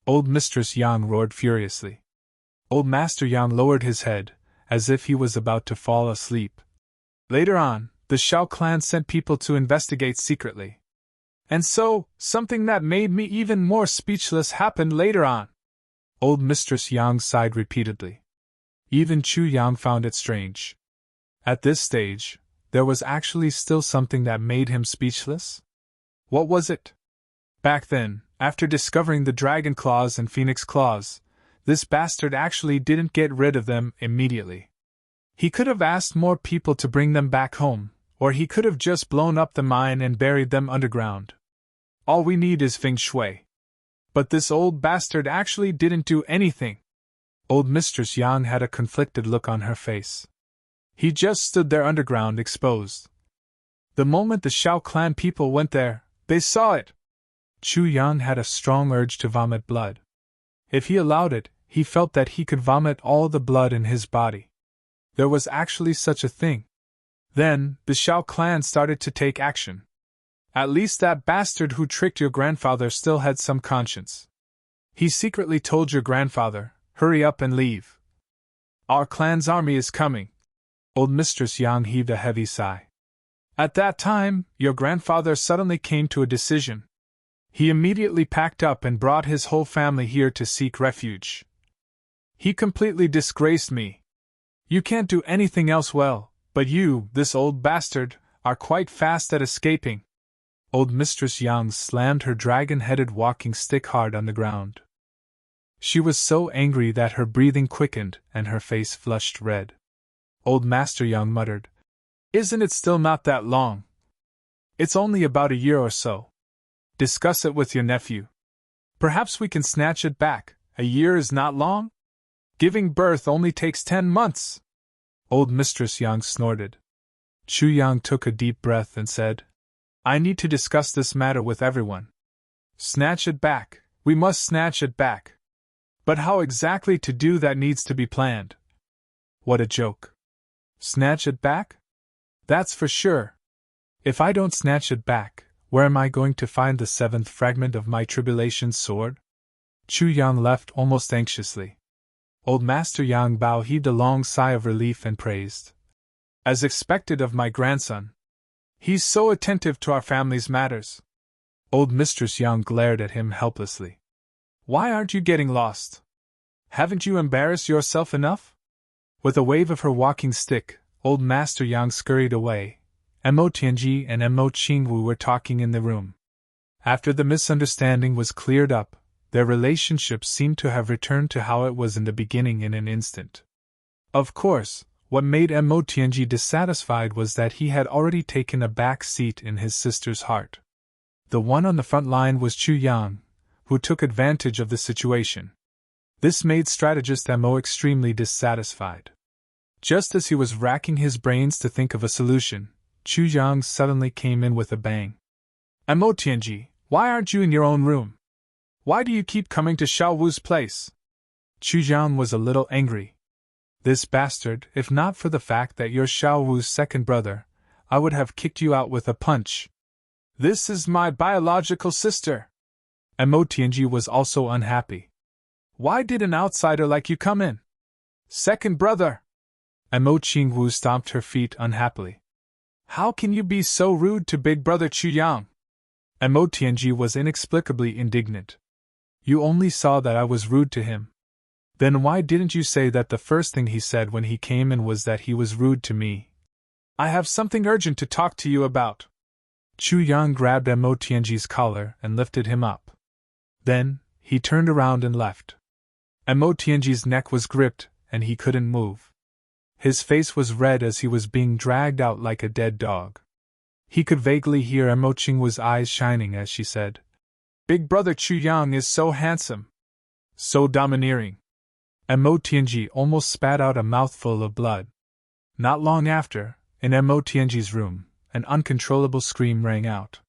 Old Mistress Yang roared furiously. Old Master Yang lowered his head, as if he was about to fall asleep. Later on, the Shao clan sent people to investigate secretly. And so, something that made me even more speechless happened later on. Old Mistress Yang sighed repeatedly. Even Chu Yang found it strange. At this stage, there was actually still something that made him speechless? What was it? Back then, after discovering the dragon claws and phoenix claws, this bastard actually didn't get rid of them immediately. He could have asked more people to bring them back home, or he could have just blown up the mine and buried them underground. All we need is feng shui. But this old bastard actually didn't do anything. Old Mistress Yang had a conflicted look on her face. He just stood there underground exposed. The moment the Shao clan people went there, they saw it. Chu Yang had a strong urge to vomit blood. If he allowed it, he felt that he could vomit all the blood in his body. There was actually such a thing. Then, the Shao clan started to take action. At least that bastard who tricked your grandfather still had some conscience. He secretly told your grandfather, "Hurry up and leave. Our clan's army is coming." Old Mistress Yang heaved a heavy sigh. At that time, your grandfather suddenly came to a decision. He immediately packed up and brought his whole family here to seek refuge. He completely disgraced me. You can't do anything else well, but you, this old bastard, are quite fast at escaping. Old Mistress Yang slammed her dragon-headed walking stick hard on the ground. She was so angry that her breathing quickened and her face flushed red. Old Master Yang muttered, "Isn't it still not that long? It's only about a year or so. Discuss it with your nephew. Perhaps we can snatch it back. A year is not long? Giving birth only takes 10 months. Old Mistress Yang snorted. Chu Yang took a deep breath and said, "I need to discuss this matter with everyone. Snatch it back. We must snatch it back. But how exactly to do that needs to be planned." What a joke. Snatch it back? That's for sure. If I don't snatch it back, where am I going to find the 7th fragment of my tribulation's sword? Chu Yang left almost anxiously. Old Master Yang Bao heaved a long sigh of relief and praised. As expected of my grandson. He's so attentive to our family's matters. Old Mistress Yang glared at him helplessly. Why aren't you getting lost? Haven't you embarrassed yourself enough? With a wave of her walking stick, Old Master Yang scurried away. Mo Tianji and Mo Qingwu were talking in the room. After the misunderstanding was cleared up, their relationship seemed to have returned to how it was in the beginning in an instant. Of course, what made Mo Tianji dissatisfied was that he had already taken a back seat in his sister's heart. The one on the front line was Chu Yang, who took advantage of the situation. This made strategist Mo extremely dissatisfied. Just as he was racking his brains to think of a solution, Chu Yang suddenly came in with a bang. Mo Tianji, why aren't you in your own room? Why do you keep coming to Xiao Wu's place? Chu Yang was a little angry. This bastard, if not for the fact that you're Xiao Wu's second brother, I would have kicked you out with a punch. This is my biological sister. Mo Tianji was also unhappy. Why did an outsider like you come in? Second brother! Mo Qingwu stomped her feet unhappily. How can you be so rude to big brother Chu Yang? Mo Tianji was inexplicably indignant. You only saw that I was rude to him. Then why didn't you say that the first thing he said when he came in was that he was rude to me? I have something urgent to talk to you about. Chu Yang grabbed Mo Tianji's collar and lifted him up. Then, he turned around and left. Mo Tianji's neck was gripped, and he couldn't move. His face was red as he was being dragged out like a dead dog. He could vaguely hear Mo Qingwu's eyes shining as she said, "Big brother Chu Yang is so handsome. So domineering." Mo Tianji almost spat out a mouthful of blood. Not long after, in Mo Tianji's room, an uncontrollable scream rang out.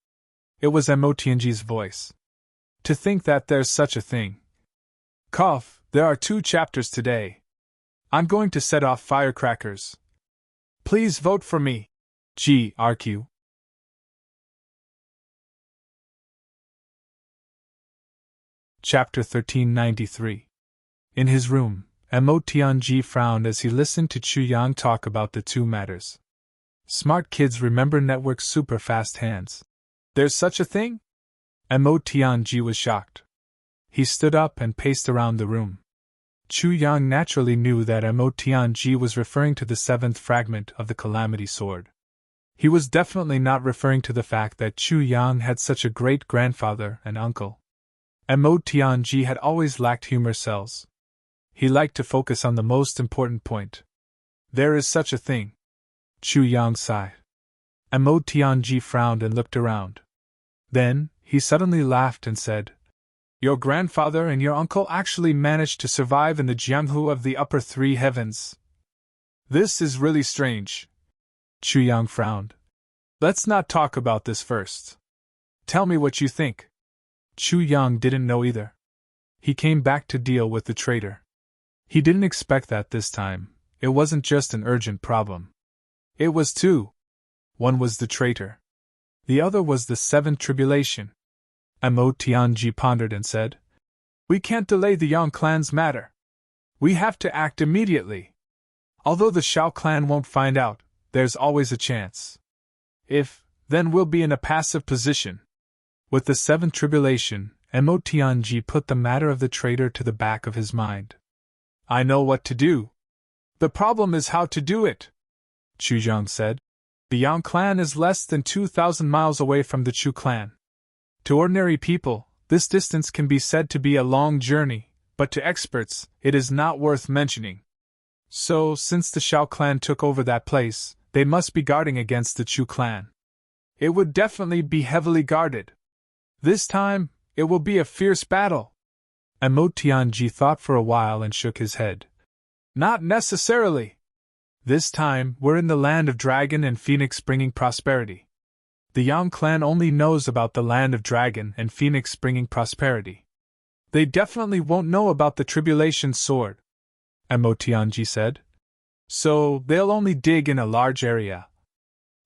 It was Mo Tianji's voice. To think that there's such a thing. Cough, there are 2 chapters today. I'm going to set off firecrackers. Please vote for me. GRQ. Chapter 1393. In his room, Mo Tianji frowned as he listened to Chu Yang talk about the two matters. Smart kids remember network super fast hands. There's such a thing? Mo Tianji was shocked. He stood up and paced around the room. Chu Yang naturally knew that Mo Tianji was referring to the seventh fragment of the Calamity Sword. He was definitely not referring to the fact that Chu Yang had such a great-grandfather and uncle. Mo Tianji had always lacked humor cells. He liked to focus on the most important point. There is such a thing. Chu Yang sighed. Mo Tianji frowned and looked around. Then, he suddenly laughed and said, "Your grandfather and your uncle actually managed to survive in the Jianghu of the upper three heavens. This is really strange." Chu Yang frowned. "Let's not talk about this first. Tell me what you think." Chu Yang didn't know either. He came back to deal with the traitor. He didn't expect that this time. It wasn't just an urgent problem. It was two. One was the traitor. The other was the seventh tribulation. Mo Tianji pondered and said, "We can't delay the Yang clan's matter. We have to act immediately. Although the Shao clan won't find out, there's always a chance. If, then we'll be in a passive position." With the seventh tribulation, Mo Tianji put the matter of the traitor to the back of his mind. "I know what to do. The problem is how to do it," Chu Yang said. "The Yang clan is less than 2,000 miles away from the Chu clan. To ordinary people, this distance can be said to be a long journey, but to experts, it is not worth mentioning. So, since the Shao clan took over that place, they must be guarding against the Chu clan. It would definitely be heavily guarded. This time, it will be a fierce battle." Mo Tianji thought for a while and shook his head. "Not necessarily. This time, we're in the land of dragon and phoenix bringing prosperity. The Yang clan only knows about the land of dragon and phoenix bringing prosperity. They definitely won't know about the tribulation sword," Mo Tianji said. "So, they'll only dig in a large area.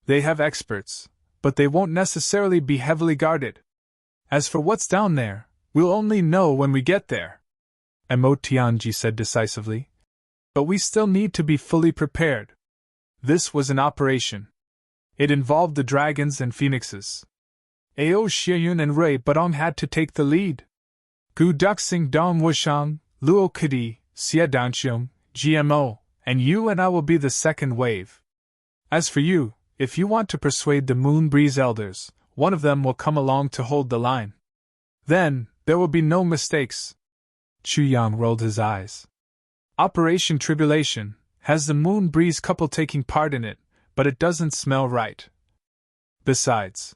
They have experts, but they won't necessarily be heavily guarded. As for what's down there, we'll only know when we get there," Mo Tianji said decisively. "But we still need to be fully prepared. This was an operation. It involved the dragons and phoenixes. Ao Xieyun and Rui Badong had to take the lead. Gu Duxing Dong Wushang, Luo Kadi, Xie Danxiong, GMO, and you and I will be the second wave. As for you, if you want to persuade the Moon Breeze Elders, one of them will come along to hold the line. Then, there will be no mistakes." Chu Yang rolled his eyes. "Operation Tribulation has the Moon Breeze couple taking part in it, but it doesn't smell right. Besides,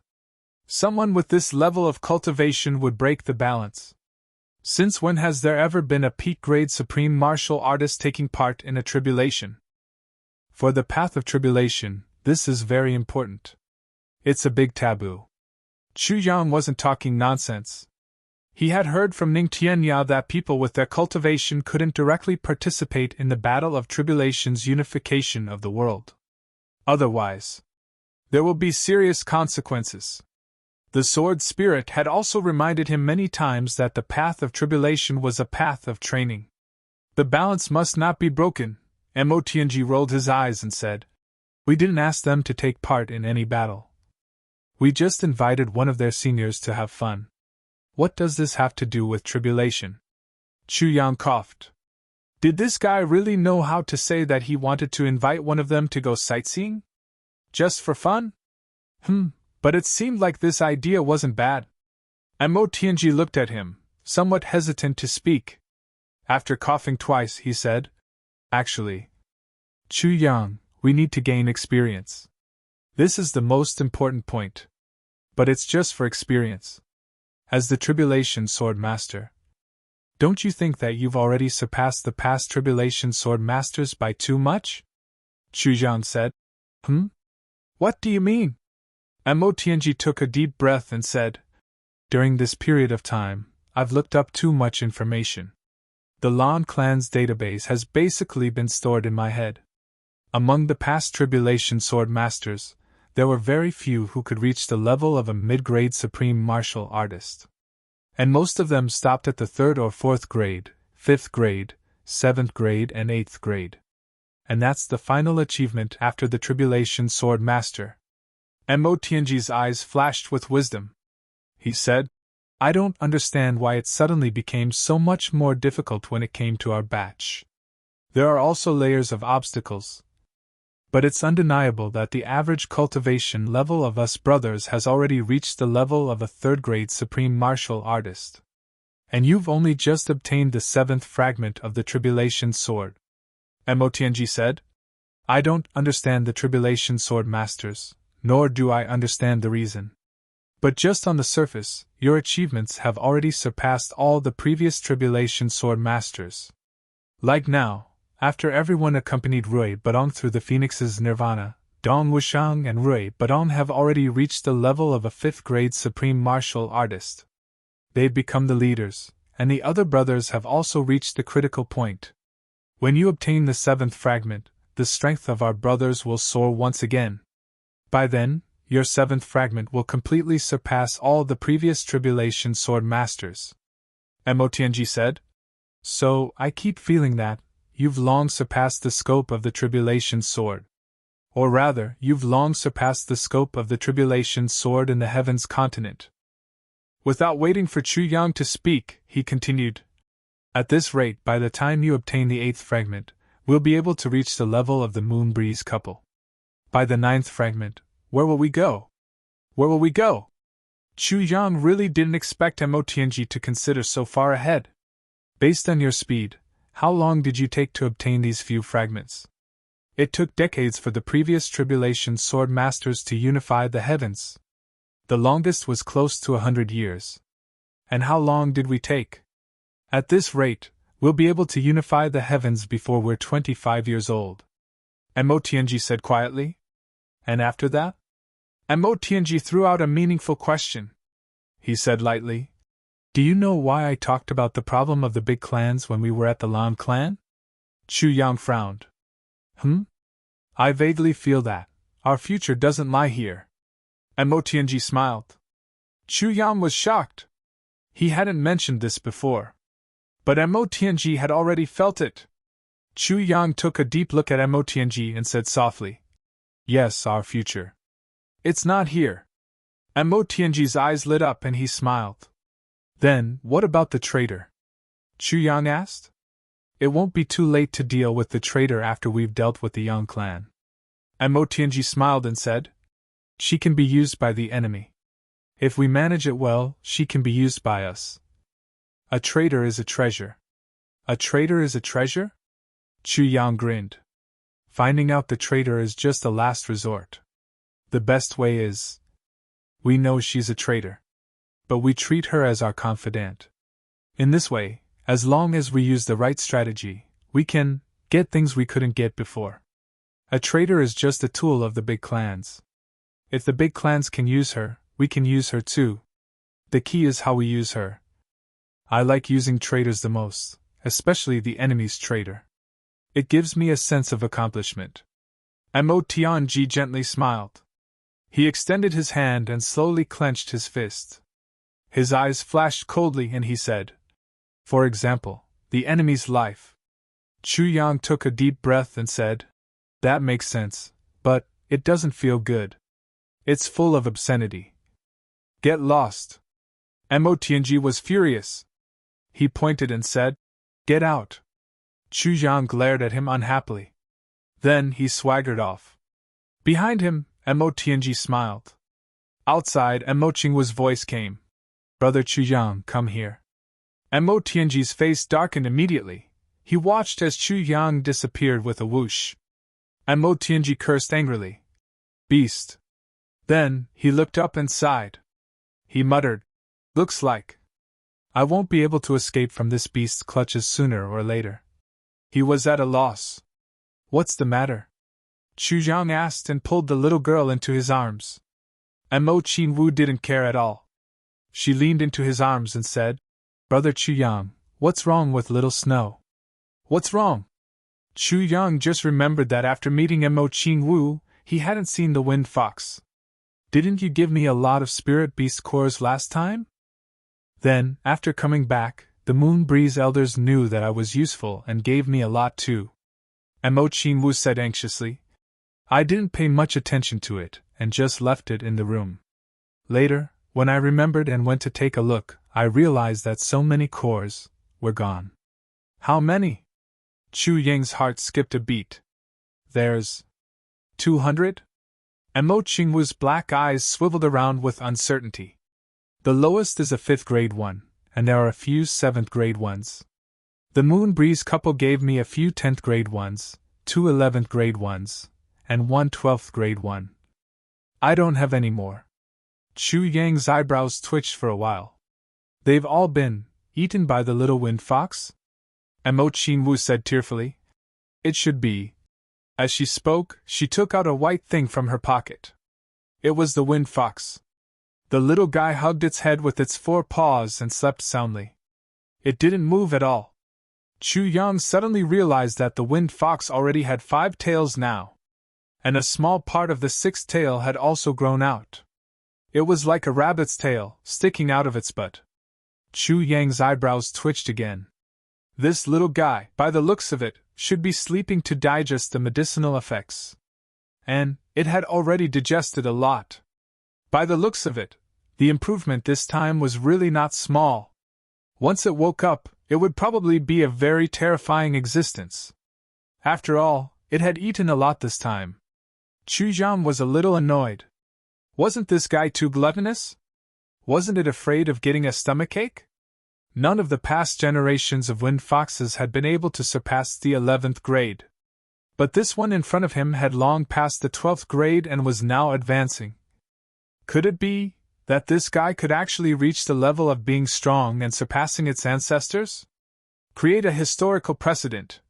someone with this level of cultivation would break the balance. Since when has there ever been a peak-grade supreme martial artist taking part in a tribulation? For the path of tribulation, this is very important. It's a big taboo." Chu Yang wasn't talking nonsense. He had heard from Ning Tianya that people with their cultivation couldn't directly participate in the battle of tribulation's unification of the world. Otherwise, there will be serious consequences. The sword spirit had also reminded him many times that the path of tribulation was a path of training. The balance must not be broken. Mo Tianji rolled his eyes and said, "We didn't ask them to take part in any battle. We just invited one of their seniors to have fun. What does this have to do with tribulation?" Chu Yang coughed. Did this guy really know how to say that he wanted to invite one of them to go sightseeing? Just for fun? But it seemed like this idea wasn't bad. Mo Tianji looked at him, somewhat hesitant to speak. After coughing twice, he said, "Actually, Chu Yang, we need to gain experience. This is the most important point. But it's just for experience. As the Tribulation Sword Master, don't you think that you've already surpassed the past Tribulation Sword Masters by too much?" Chu Yang said. What do you mean?" Mo Tianji took a deep breath and said, "During this period of time, I've looked up too much information. The Lan clan's database has basically been stored in my head. Among the past Tribulation Sword Masters, there were very few who could reach the level of a mid-grade supreme martial artist. And most of them stopped at the 3rd or 4th grade, 5th grade, 7th grade, and 8th grade. And that's the final achievement after the Tribulation Sword Master. Mo Tianji's eyes flashed with wisdom. He said, I don't understand why it suddenly became so much more difficult when it came to our batch. There are also layers of obstacles. But it's undeniable that the average cultivation level of us brothers has already reached the level of a 3rd-grade supreme martial artist. And you've only just obtained the 7th fragment of the Tribulation Sword. Mo Tianji said, I don't understand the Tribulation Sword Masters, nor do I understand the reason. But just on the surface, your achievements have already surpassed all the previous Tribulation Sword Masters. Like now, after everyone accompanied Rui Badong through the Phoenix's Nirvana, Dong Wushang and Rui Badong have already reached the level of a 5th-grade supreme martial artist. They've become the leaders, and the other brothers have also reached the critical point. When you obtain the 7th fragment, the strength of our brothers will soar once again. By then, your 7th fragment will completely surpass all the previous Tribulation Sword Masters. Mo Tianji said, So, I keep feeling that you've long surpassed the scope of the Tribulation Sword. Or rather, you've long surpassed the scope of the Tribulation Sword in the Heavens continent. Without waiting for Chu Yang to speak, he continued, At this rate, by the time you obtain the 8th fragment, we'll be able to reach the level of the Moonbreeze couple. By the 9th fragment, where will we go? Where will we go? Chu Yang really didn't expect Mo Tianji to consider so far ahead. Based on your speed, how long did you take to obtain these few fragments? It took decades for the previous Tribulation Sword Masters to unify the heavens. The longest was close to 100 years. And how long did we take? At this rate, we'll be able to unify the heavens before we're 25 years old. Mo Tianji said quietly. And after that? Mo Tianji threw out a meaningful question. He said lightly, Do you know why I talked about the problem of the big clans when we were at the Lan clan? Chu Yang frowned. I vaguely feel that our future doesn't lie here. Mo Tianji smiled. Chu Yang was shocked. He hadn't mentioned this before. But Mo Tianji had already felt it. Chu Yang took a deep look at Mo Tianji and said softly, Yes, our future. It's not here. Mo Tianji's eyes lit up and he smiled. Then, what about the traitor? Chu Yang asked. It won't be too late to deal with the traitor after we've dealt with the Yang clan. Mo Tianji smiled and said, She can be used by the enemy. If we manage it well, she can be used by us. A traitor is a treasure. A traitor is a treasure? Chu Yang grinned. Finding out the traitor is just a last resort. The best way is, we know she's a traitor, but we treat her as our confidant. In this way, as long as we use the right strategy, we can get things we couldn't get before. A traitor is just a tool of the big clans. If the big clans can use her, we can use her too. The key is how we use her. I like using traitors the most, especially the enemy's traitor. It gives me a sense of accomplishment. Mo Tianji gently smiled. He extended his hand and slowly clenched his fist. His eyes flashed coldly and he said, For example, the enemy's life. Chu Yang took a deep breath and said, That makes sense, but it doesn't feel good. It's full of obscenity. Get lost. Mo Tianji was furious. He pointed and said, Get out. Chu Yang glared at him unhappily. Then he swaggered off. Behind him, Mo Tianji smiled. Outside, Mo Qingwu's voice came. Brother Chu Yang, come here. Mo Tianji's face darkened immediately. He watched as Chu Yang disappeared with a whoosh. Mo Tianji cursed angrily. Beast. Then, he looked up and sighed. He muttered, Looks like I won't be able to escape from this beast's clutches sooner or later. He was at a loss. What's the matter? Chu Yang asked and pulled the little girl into his arms. Mo Qingwu didn't care at all. She leaned into his arms and said, Brother Chu Yang, what's wrong with little Snow? What's wrong? Chu Yang just remembered that after meeting Mo Qingwu, he hadn't seen the wind fox, Didn't you give me a lot of spirit beast cores last time? Then, after coming back, the Moon Breeze elders knew that I was useful and gave me a lot too. Emo Chinwu said anxiously. I didn't pay much attention to it, and just left it in the room. Later, when I remembered and went to take a look, I realized that so many cores were gone. How many? Chu Yang's heart skipped a beat. There's 200? Emo Qingwu's black eyes swiveled around with uncertainty. The lowest is a 5th grade one, and there are a few 7th grade ones. The Moon Breeze couple gave me a few 10th grade ones, 2 11th grade ones, and 1 12th grade one. I don't have any more. Chu Yang's eyebrows twitched for a while. They've all been eaten by the little wind fox? Emo Qingwu said tearfully. It should be. As she spoke, she took out a white thing from her pocket. It was the wind fox. The little guy hugged its head with its 4 paws and slept soundly. It didn't move at all. Chu Yang suddenly realized that the wind fox already had 5 tails now, and a small part of the 6th tail had also grown out. It was like a rabbit's tail, sticking out of its butt. Chu Yang's eyebrows twitched again. This little guy, by the looks of it, should be sleeping to digest the medicinal effects. And it had already digested a lot. By the looks of it, the improvement this time was really not small. Once it woke up, it would probably be a very terrifying existence. After all, it had eaten a lot this time. Chu Zhan was a little annoyed. Wasn't this guy too gluttonous? Wasn't it afraid of getting a stomachache? None of the past generations of wind foxes had been able to surpass the 11th grade. But this one in front of him had long passed the 12th grade and was now advancing. Could it be that this guy could actually reach the level of being strong and surpassing its ancestors? Create a historical precedent.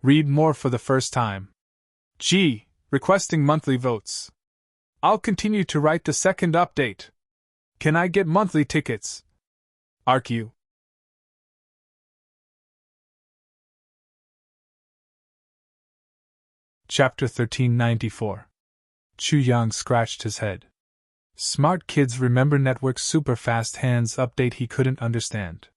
Read more for the first time. G. Requesting monthly votes. I'll continue to write the second update. Can I get monthly tickets? ARQ. Chapter 1394. Chu Yang scratched his head. Smart kids remember network super fast hands update he couldn't understand.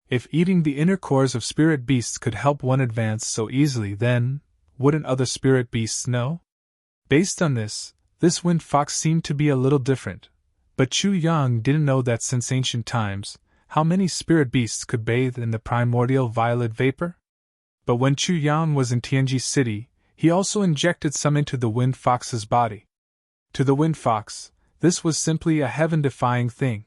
If eating the inner cores of spirit beasts could help one advance so easily, then wouldn't other spirit beasts know? Based on this wind fox seemed to be a little different, but Chu Yang didn't know that since ancient times, how many spirit beasts could bathe in the primordial violet vapor? But when Chu Yang was in Tianji City, he also injected some into the wind fox's body. To the wind fox, this was simply a heaven-defying thing.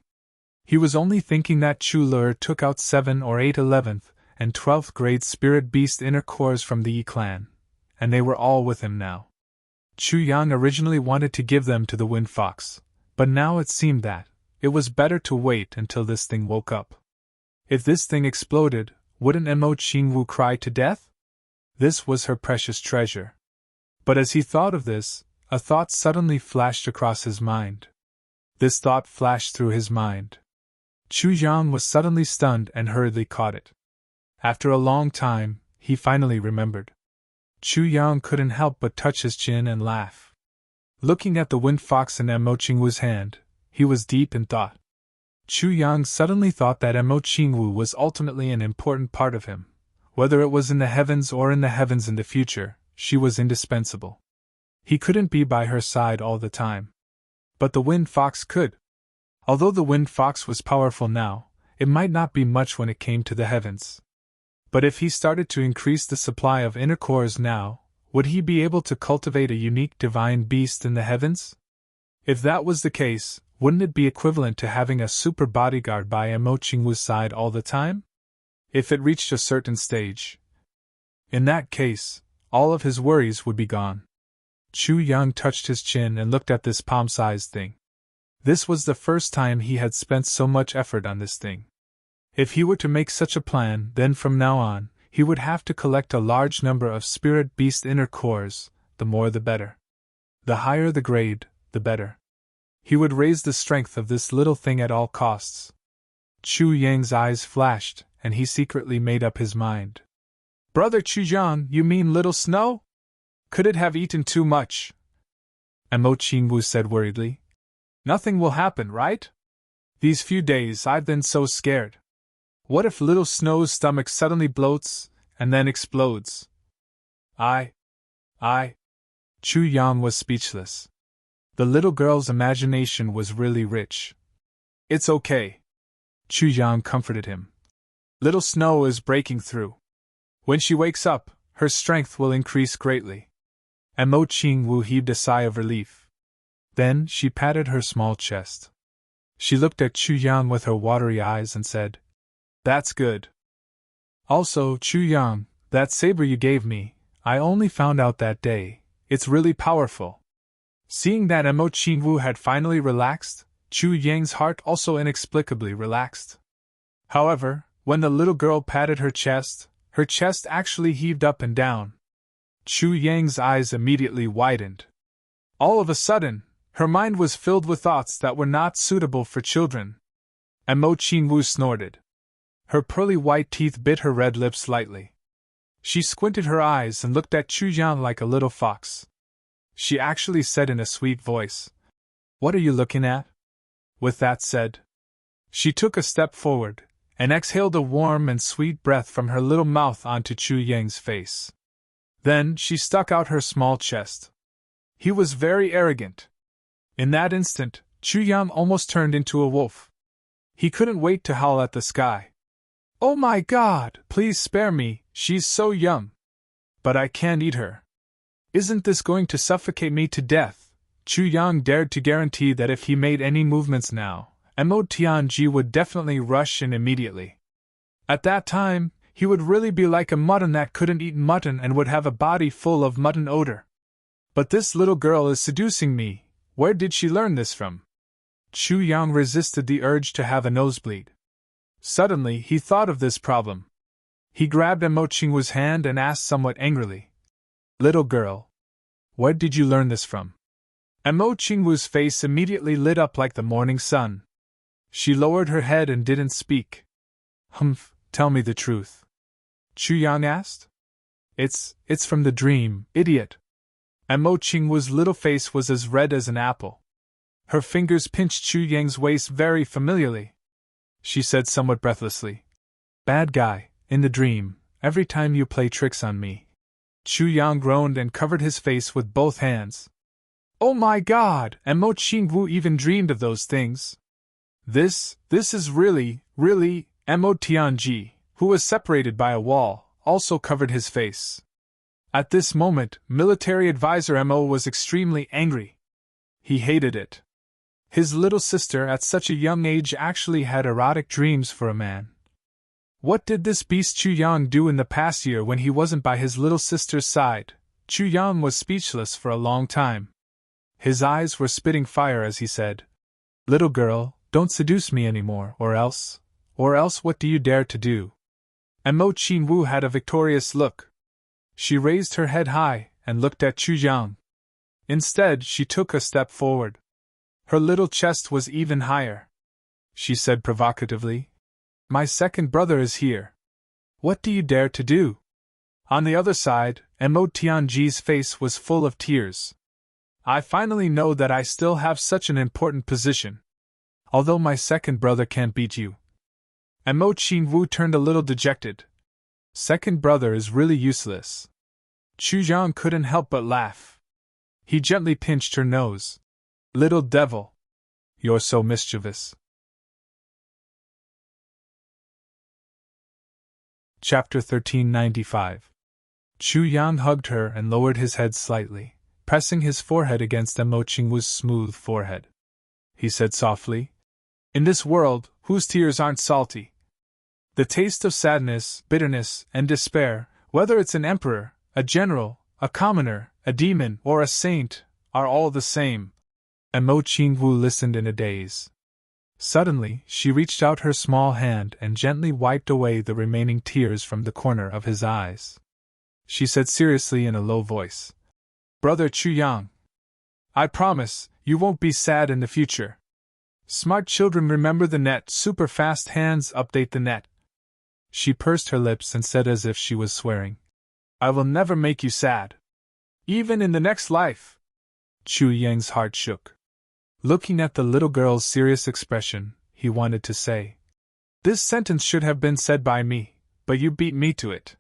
He was only thinking that Chu Lur took out 7 or 8 11th and 12th grade spirit beast inner cores from the Yi clan, and they were all with him now. Chu Yang originally wanted to give them to the wind fox, but now it seemed that it was better to wait until this thing woke up. If this thing exploded, wouldn't Emo Qingwu cry to death? This was her precious treasure. But as he thought of this, a thought suddenly flashed across his mind. This thought flashed through his mind. Chu Yang was suddenly stunned and hurriedly caught it. After a long time, he finally remembered. Chu Yang couldn't help but touch his chin and laugh. Looking at the wind fox in Emo Qingwu's hand, he was deep in thought. Chu Yang suddenly thought that Emo Qingwu was ultimately an important part of him. Whether it was in the heavens or in the heavens in the future, she was indispensable. He couldn't be by her side all the time. But the wind fox could. Although the wind fox was powerful now, it might not be much when it came to the heavens. But if he started to increase the supply of inner cores now, would he be able to cultivate a unique divine beast in the heavens? If that was the case, wouldn't it be equivalent to having a super bodyguard by Emo Qingwu's side all the time? If it reached a certain stage. In that case, all of his worries would be gone. Chu Yang touched his chin and looked at this palm-sized thing. This was the first time he had spent so much effort on this thing. If he were to make such a plan, then from now on, he would have to collect a large number of spirit beast inner cores, the more the better. The higher the grade, the better. He would raise the strength of this little thing at all costs. Chu Yang's eyes flashed, and he secretly made up his mind. Brother Chu Yang, you mean Little Snow? Could it have eaten too much? Emo Qingwu said worriedly. Nothing will happen, right? These few days I've been so scared. What if little Snow's stomach suddenly bloats and then explodes? I. Chu Yang was speechless. The little girl's imagination was really rich. It's okay. Chu Yang comforted him. Little Snow is breaking through. When she wakes up, her strength will increase greatly. And Mo Qingwu heaved a sigh of relief. Then she patted her small chest. She looked at Chu Yang with her watery eyes and said, That's good. Also, Chu Yang, that saber you gave me, I only found out that day. It's really powerful. Seeing that Mo Qingwu had finally relaxed, Chu Yang's heart also inexplicably relaxed. However, when the little girl patted her chest actually heaved up and down. Chu Yang's eyes immediately widened. All of a sudden, her mind was filled with thoughts that were not suitable for children. And Mo Qingwu snorted. Her pearly white teeth bit her red lips lightly. She squinted her eyes and looked at Chu Yang like a little fox. She actually said in a sweet voice, What are you looking at? With that said, she took a step forward and exhaled a warm and sweet breath from her little mouth onto Chu Yang's face. Then she stuck out her small chest. He was very arrogant. In that instant, Chu Yang almost turned into a wolf. He couldn't wait to howl at the sky. Oh my God, please spare me, she's so yum. But I can't eat her. Isn't this going to suffocate me to death? Chu Yang dared to guarantee that if he made any movements now, Mo Tianji would definitely rush in immediately. At that time, he would really be like a mutton that couldn't eat mutton and would have a body full of mutton odor. But this little girl is seducing me. Where did she learn this from? Chu Yang resisted the urge to have a nosebleed. Suddenly, he thought of this problem. He grabbed Mo Qingwu's hand and asked somewhat angrily, Little girl, where did you learn this from? Mo Qingwu's face immediately lit up like the morning sun. She lowered her head and didn't speak. Humph, tell me the truth. Chu Yang asked. It's from the dream, idiot. Mo Qingwu's little face was as red as an apple. Her fingers pinched Chu Yang's waist very familiarly. She said somewhat breathlessly, Bad guy, in the dream, every time you play tricks on me. Chu Yang groaned and covered his face with both hands. Oh my God, Mo Qingwu even dreamed of those things. This is really, Mo Tianji, who was separated by a wall, also covered his face. At this moment, military advisor Mo was extremely angry. He hated it. His little sister at such a young age actually had erotic dreams for a man. What did this beast Chu Yang do in the past year when he wasn't by his little sister's side? Chu Yang was speechless for a long time. His eyes were spitting fire as he said, Little girl, don't seduce me anymore, or else what do you dare to do? And Mo Qingwu had a victorious look. She raised her head high and looked at Chu Yang. Instead, she took a step forward. Her little chest was even higher. She said provocatively, My second brother is here. What do you dare to do? On the other side, Mo Tianji's face was full of tears. I finally know that I still have such an important position. Although my second brother can't beat you. Mo Qingwu turned a little dejected. Second brother is really useless. Chu Yang couldn't help but laugh. He gently pinched her nose. Little devil. You're so mischievous. Chapter 1395. Chu Yang hugged her and lowered his head slightly, pressing his forehead against Mo Qingwu's smooth forehead. He said softly, In this world, whose tears aren't salty? The taste of sadness, bitterness, and despair, whether it's an emperor, a general, a commoner, a demon, or a saint, are all the same. Mo Qingwu listened in a daze. Suddenly, she reached out her small hand and gently wiped away the remaining tears from the corner of his eyes. She said seriously in a low voice, Brother Chu Yang, I promise, you won't be sad in the future. Smart children remember the net, super fast hands update the net. She pursed her lips and said as if she was swearing, I will never make you sad. Even in the next life. Chu Yang's heart shook. Looking at the little girl's serious expression, he wanted to say, "This sentence should have been said by me, but you beat me to it."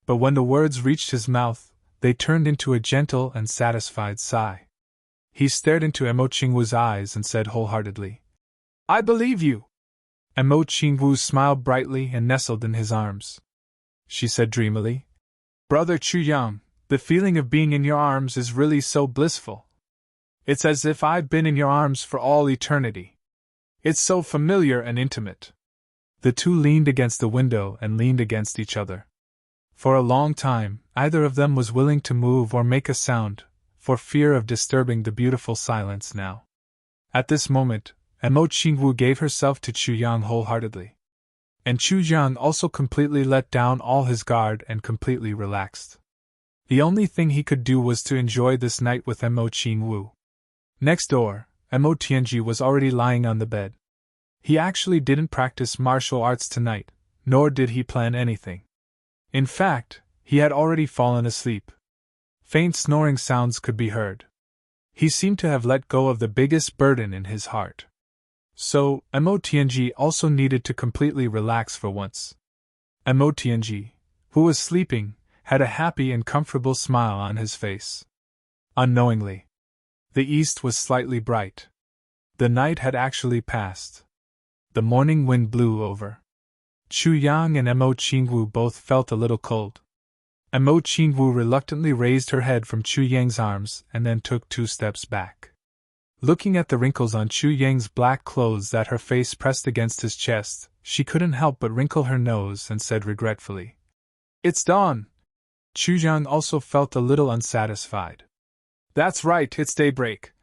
But when the words reached his mouth, they turned into a gentle and satisfied sigh. He stared into Emo Chingwu's eyes and said wholeheartedly, "I believe you." Emo Chingwu smiled brightly and nestled in his arms. She said dreamily, "Brother Chuyang, the feeling of being in your arms is really so blissful. It's as if I've been in your arms for all eternity. It's so familiar and intimate." The two leaned against the window and leaned against each other. For a long time, neither of them was willing to move or make a sound, for fear of disturbing the beautiful silence now. At this moment, Emo Chingwu gave herself to Chuyang wholeheartedly. And Chuyang also completely let down all his guard and completely relaxed. The only thing he could do was to enjoy this night with Emo Chingwu. Next door, Emo Tianji was already lying on the bed. He actually didn't practice martial arts tonight, nor did he plan anything. In fact, he had already fallen asleep. Faint snoring sounds could be heard. He seemed to have let go of the biggest burden in his heart. So, Emo Tianji also needed to completely relax for once. Emo Tianji, who was sleeping, had a happy and comfortable smile on his face. Unknowingly, the east was slightly bright. The night had actually passed. The morning wind blew over. Chuyang and Emo Chingwu both felt a little cold. Emo Chingwu reluctantly raised her head from Chuyang's arms and then took 2 steps back. Looking at the wrinkles on Chuyang's black clothes that her face pressed against his chest, she couldn't help but wrinkle her nose and said regretfully, "It's dawn." Chuyang also felt a little unsatisfied. "That's right, it's daybreak."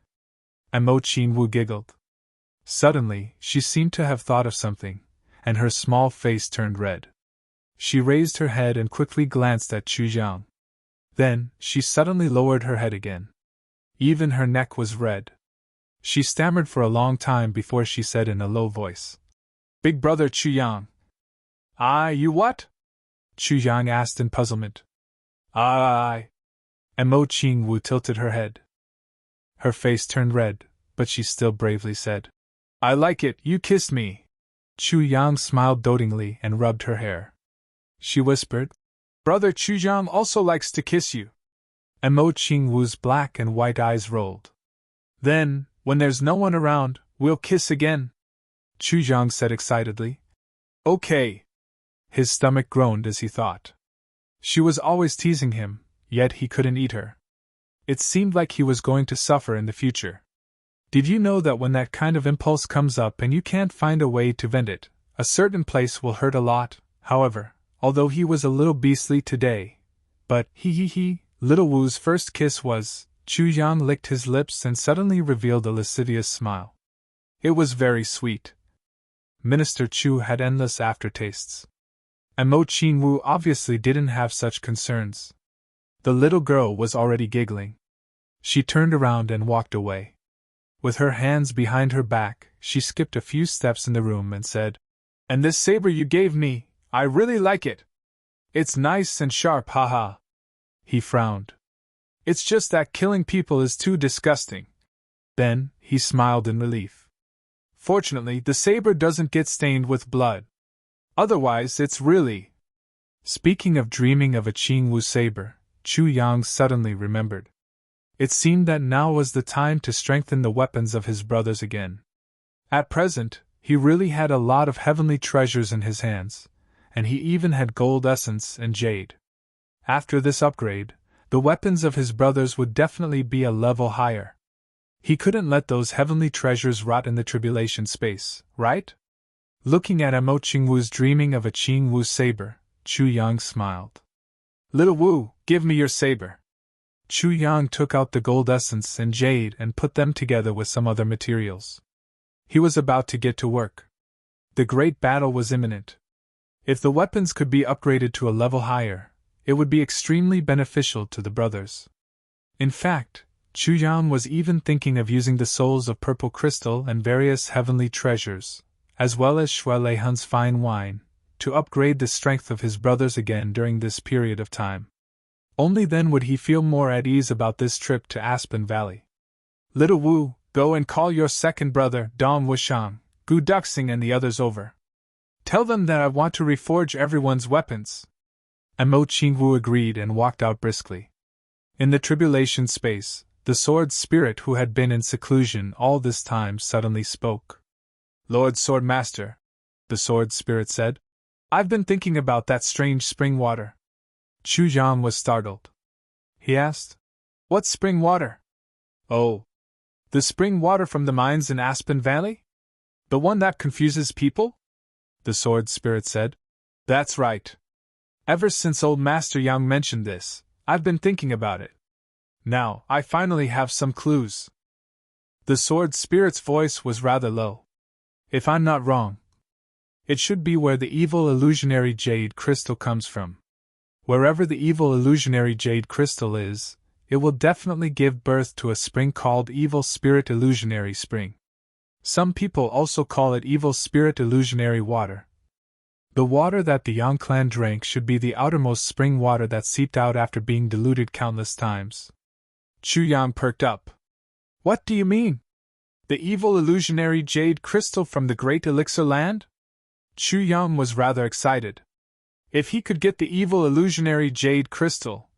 Emo Chingwu giggled. Suddenly, she seemed to have thought of something, and her small face turned red. She raised her head and quickly glanced at Chuyang. Then, she suddenly lowered her head again. Even her neck was red. She stammered for a long time before she said in a low voice, "Big brother Chuyang." You what?" Chuyang asked in puzzlement. I. Emo Chingwu tilted her head. Her face turned red, but she still bravely said, "I like it, you kissed me." Chuyang smiled dotingly and rubbed her hair. She whispered, "Brother Chuyang also likes to kiss you." Emo Chingwu's black and white eyes rolled. "Then, when there's no one around, we'll kiss again," Chuyang said excitedly. "Okay." His stomach groaned as he thought. She was always teasing him, yet he couldn't eat her. It seemed like he was going to suffer in the future. Did you know that when that kind of impulse comes up and you can't find a way to vent it, a certain place will hurt a lot? However, although he was a little beastly today, but Little Wu's first kiss was, Chuyang licked his lips and suddenly revealed a lascivious smile. It was very sweet. Minister Chu had endless aftertastes. And Mo Chingwu obviously didn't have such concerns. The little girl was already giggling. She turned around and walked away. With her hands behind her back, she skipped a few steps in the room and said, "And this saber you gave me, I really like it. It's nice and sharp, haha." He frowned. "It's just that killing people is too disgusting." Then, he smiled in relief. "Fortunately, the saber doesn't get stained with blood. Otherwise, it's really..." Speaking of dreaming of a Chingwu saber, Chu Yang suddenly remembered. It seemed that now was the time to strengthen the weapons of his brothers again. At present, he really had a lot of heavenly treasures in his hands, and he even had gold essence and jade. After this upgrade, the weapons of his brothers would definitely be a level higher. He couldn't let those heavenly treasures rot in the tribulation space, right? Looking at Amo Chingwu's dreaming of a Chingwu saber, Chu Yang smiled. "Little Wu, give me your saber." Chu Yang took out the gold essence and jade and put them together with some other materials. He was about to get to work. The great battle was imminent. If the weapons could be upgraded to a level higher, it would be extremely beneficial to the brothers. In fact, Chu Yang was even thinking of using the souls of purple crystal and various heavenly treasures, as well as Shui Lei Hun's fine wine, to upgrade the strength of his brothers again during this period of time. Only then would he feel more at ease about this trip to Aspen Valley. "Little Wu, Go and call your second brother, Dong Wushang, Gu Duxing, and the others over. Tell them that I want to reforge everyone's weapons. And Mo Qingwu agreed and walked out briskly. In the tribulation space, the sword spirit who had been in seclusion all this time suddenly spoke. Lord Sword Master, the sword spirit said, I've been thinking about that strange spring water. Chu Yang was startled. He asked, What spring water? Oh, the spring water from the mines in Aspen Valley? The one that confuses people? The sword spirit said. That's right. Ever since old Master Yang mentioned this, I've been thinking about it. Now, I finally have some clues. The sword spirit's voice was rather low. If I'm not wrong, it should be where the evil illusionary jade crystal comes from. Wherever the evil illusionary jade crystal is, it will definitely give birth to a spring called Evil Spirit Illusionary Spring. Some people also call it Evil Spirit Illusionary Water. The water that the Yang clan drank should be the outermost spring water that seeped out after being diluted countless times. Chu Yang perked up. What do you mean? The evil illusionary jade crystal from the Great Elixir Land? Chu Yang was rather excited. If he could get the evil illusionary jade crystal,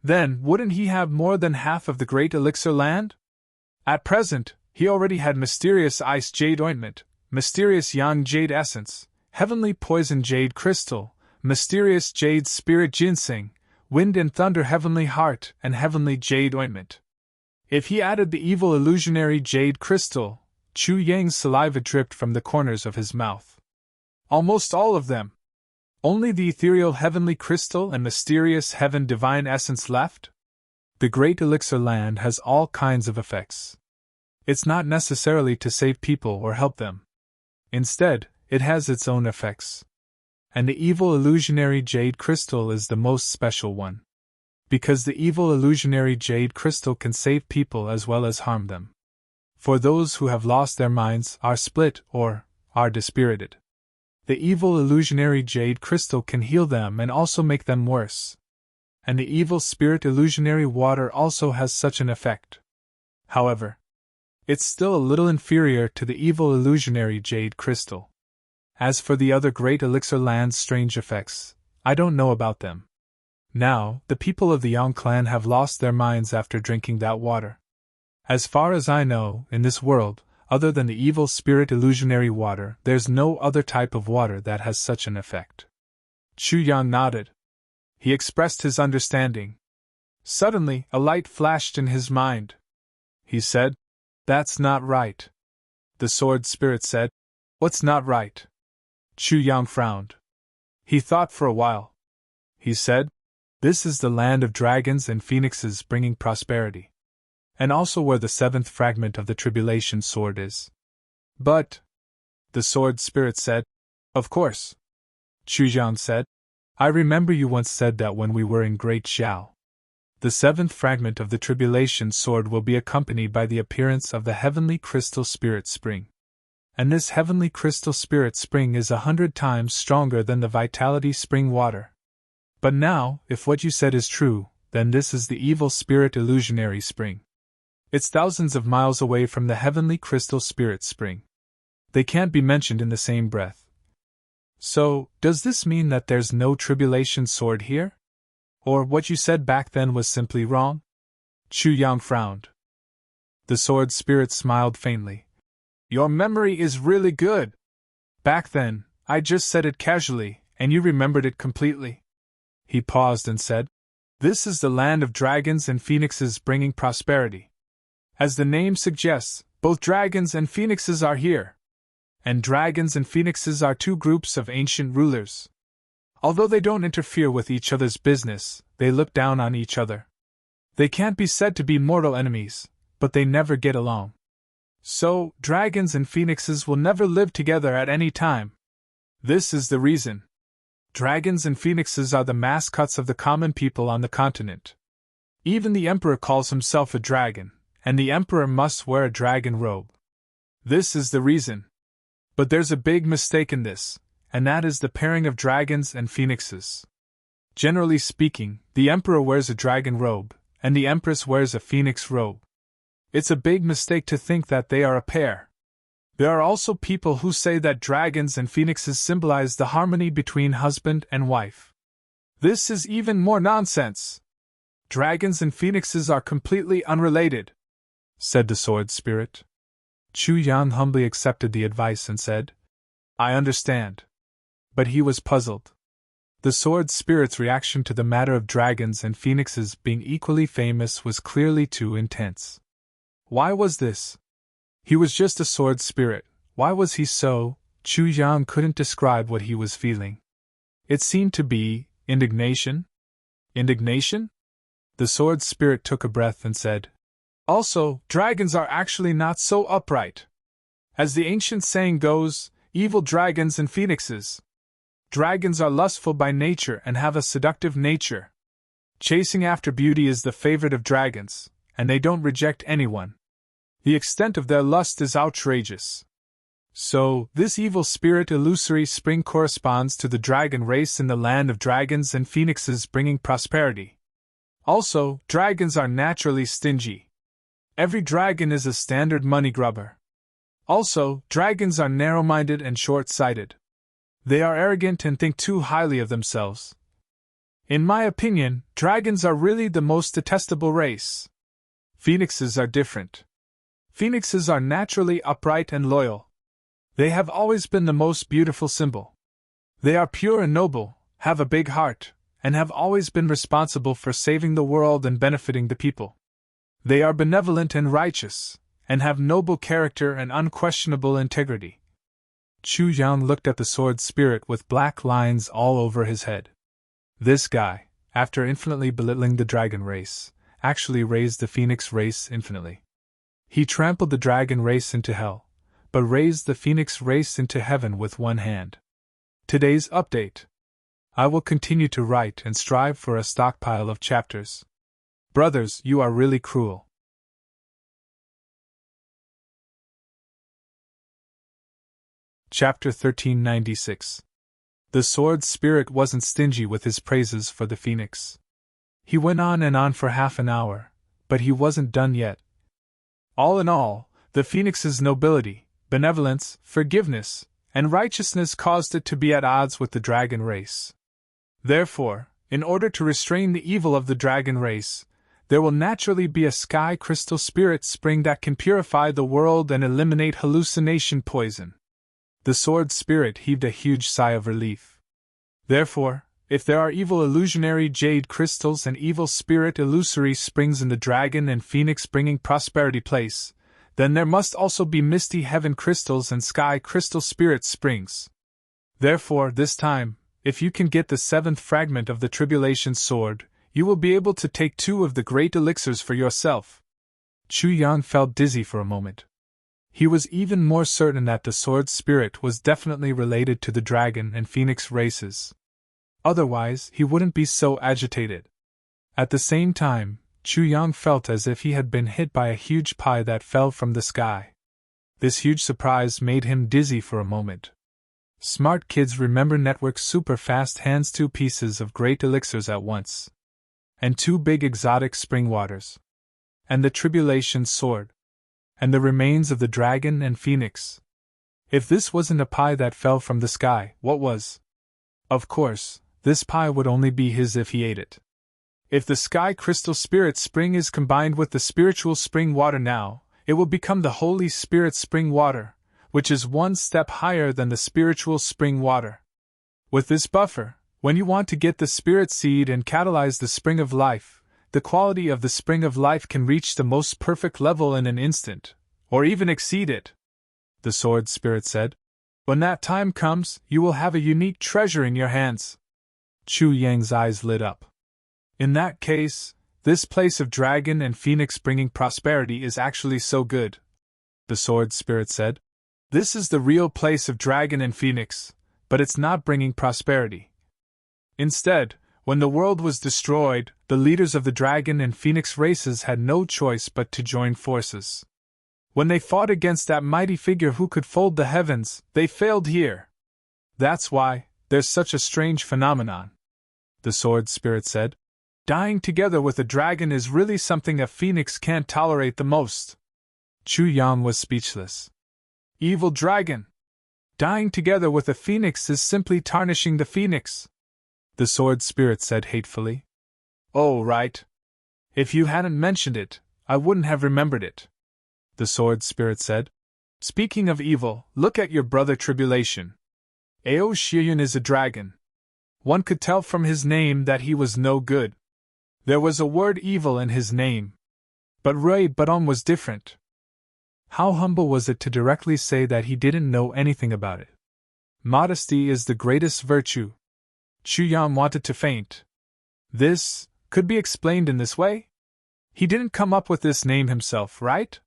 then wouldn't he have more than half of the Great Elixir Land? At present, he already had mysterious ice jade ointment, mysterious yang jade essence, heavenly poison jade crystal, mysterious jade spirit ginseng, wind and thunder heavenly heart, and heavenly jade ointment. If he added the evil illusionary jade crystal, Chu Yang's saliva dripped from the corners of his mouth. Almost all of them. Only the ethereal heavenly crystal and mysterious heaven divine essence left? The Great Elixir Land has all kinds of effects. It's not necessarily to save people or help them. Instead, it has its own effects. And the evil illusionary jade crystal is the most special one. Because the evil illusionary jade crystal can save people as well as harm them. For those who have lost their minds, are split, or are dispirited, the evil illusionary jade crystal can heal them and also make them worse. And the evil spirit illusionary water also has such an effect. However, it's still a little inferior to the evil illusionary jade crystal. As for the other Great Elixir Land's strange effects, I don't know about them. Now, the people of the Yang clan have lost their minds after drinking that water. As far as I know, in this world, other than the evil spirit illusionary water, there's no other type of water that has such an effect. Chu Yang nodded. He expressed his understanding. Suddenly, a light flashed in his mind. He said, That's not right. The sword spirit said, What's not right? Chu Yang frowned. He thought for a while. He said, This is the land of dragons and phoenixes bringing prosperity. And also where the seventh fragment of the tribulation sword is. But, the sword spirit said, Of course. Chu Yang said, I remember you once said that when we were in Great Xiao. The seventh fragment of the tribulation sword will be accompanied by the appearance of the heavenly crystal spirit spring. And this heavenly crystal spirit spring is 100 times stronger than the vitality spring water. But now, if what you said is true, then this is the evil spirit illusionary spring. It's thousands of miles away from the heavenly crystal spirit spring. They can't be mentioned in the same breath. So, does this mean that there's no tribulation sword here? Or what you said back then was simply wrong? Chu Yang frowned. The sword spirit smiled faintly. Your memory is really good. Back then, I just said it casually, and you remembered it completely. He paused and said, This is the land of dragons and phoenixes bringing prosperity. As the name suggests, both dragons and phoenixes are here. And dragons and phoenixes are two groups of ancient rulers. Although they don't interfere with each other's business, they look down on each other. They can't be said to be mortal enemies, but they never get along. So, dragons and phoenixes will never live together at any time. This is the reason. Dragons and phoenixes are the mascots of the common people on the continent. Even the emperor calls himself a dragon, and the emperor must wear a dragon robe. This is the reason. But there's a big mistake in this, and that is the pairing of dragons and phoenixes. Generally speaking, the emperor wears a dragon robe, and the empress wears a phoenix robe. It's a big mistake to think that they are a pair. There are also people who say that dragons and phoenixes symbolize the harmony between husband and wife. This is even more nonsense. Dragons and phoenixes are completely unrelated, said the sword spirit. Chu Yang humbly accepted the advice and said, I understand. But he was puzzled. The sword spirit's reaction to the matter of dragons and phoenixes being equally famous was clearly too intense. Why was this? He was just a sword spirit. Why was he so? Chu Yang couldn't describe what he was feeling. It seemed to be indignation. Indignation? The sword spirit took a breath and said, Also, dragons are actually not so upright. As the ancient saying goes, evil dragons and phoenixes. Dragons are lustful by nature and have a seductive nature. Chasing after beauty is the favorite of dragons, and they don't reject anyone. The extent of their lust is outrageous. So, this evil spirit illusory spring corresponds to the dragon race in the land of dragons and phoenixes bringing prosperity. Also, dragons are naturally stingy. Every dragon is a standard money grubber. Also, dragons are narrow-minded and short-sighted. They are arrogant and think too highly of themselves. In my opinion, dragons are really the most detestable race. Phoenixes are different. Phoenixes are naturally upright and loyal. They have always been the most beautiful symbol. They are pure and noble, have a big heart, and have always been responsible for saving the world and benefiting the people. They are benevolent and righteous, and have noble character and unquestionable integrity. Chu Yang looked at the sword spirit with black lines all over his head. This guy, after infinitely belittling the dragon race, actually raised the phoenix race infinitely. He trampled the dragon race into hell, but raised the phoenix race into heaven with one hand. Today's update. I will continue to write and strive for a stockpile of chapters. Brothers, you are really cruel. Chapter 1396. The sword spirit wasn't stingy with his praises for the phoenix. He went on and on for half an hour, but he wasn't done yet. All in all, the phoenix's nobility, benevolence, forgiveness, and righteousness caused it to be at odds with the dragon race. Therefore, in order to restrain the evil of the dragon race, there will naturally be a sky crystal spirit spring that can purify the world and eliminate hallucination poison. The sword spirit heaved a huge sigh of relief. Therefore, if there are evil illusionary jade crystals and evil spirit illusory springs in the dragon and phoenix bringing prosperity place, then there must also be misty heaven crystals and sky crystal spirit springs. Therefore, this time, if you can get the 7th fragment of the tribulation sword, you will be able to take 2 of the great elixirs for yourself. Chu Yang felt dizzy for a moment. He was even more certain that the sword spirit was definitely related to the dragon and phoenix races. Otherwise, he wouldn't be so agitated. At the same time, Chu Yang felt as if he had been hit by a huge pie that fell from the sky. This huge surprise made him dizzy for a moment. Smart kids remember network super fast hands 2 pieces of great elixirs at once. And 2 big exotic spring waters. And the tribulation sword. And the remains of the dragon and phoenix. If this wasn't a pie that fell from the sky, what was? Of course, this pie would only be his if he ate it. If the sky crystal spirit spring is combined with the spiritual spring water now, it will become the Holy Spirit spring water, which is 1 step higher than the spiritual spring water. With this buffer, when you want to get the spirit seed and catalyze the spring of life, the quality of the spring of life can reach the most perfect level in an instant, or even exceed it. The sword spirit said. When that time comes, you will have a unique treasure in your hands. Chu Yang's eyes lit up. In that case, this place of dragon and phoenix bringing prosperity is actually so good. The sword spirit said. This is the real place of dragon and phoenix, but it's not bringing prosperity. Instead, when the world was destroyed, the leaders of the dragon and phoenix races had no choice but to join forces. When they fought against that mighty figure who could fold the heavens, they failed here. That's why there's such a strange phenomenon. The sword spirit said. Dying together with a dragon is really something a phoenix can't tolerate the most. Chu Yang was speechless. Evil dragon! Dying together with a phoenix is simply tarnishing the phoenix, the sword spirit said hatefully. Oh, right. If you hadn't mentioned it, I wouldn't have remembered it, the sword spirit said. Speaking of evil, look at your brother Tribulation. Ao Shiyun is a dragon. One could tell from his name that he was no good. There was a word evil in his name. But Rui Badong was different. How humble was it to directly say that he didn't know anything about it? Modesty is the greatest virtue. Chu Yang wanted to faint. This could be explained in this way? He didn't come up with this name himself, right?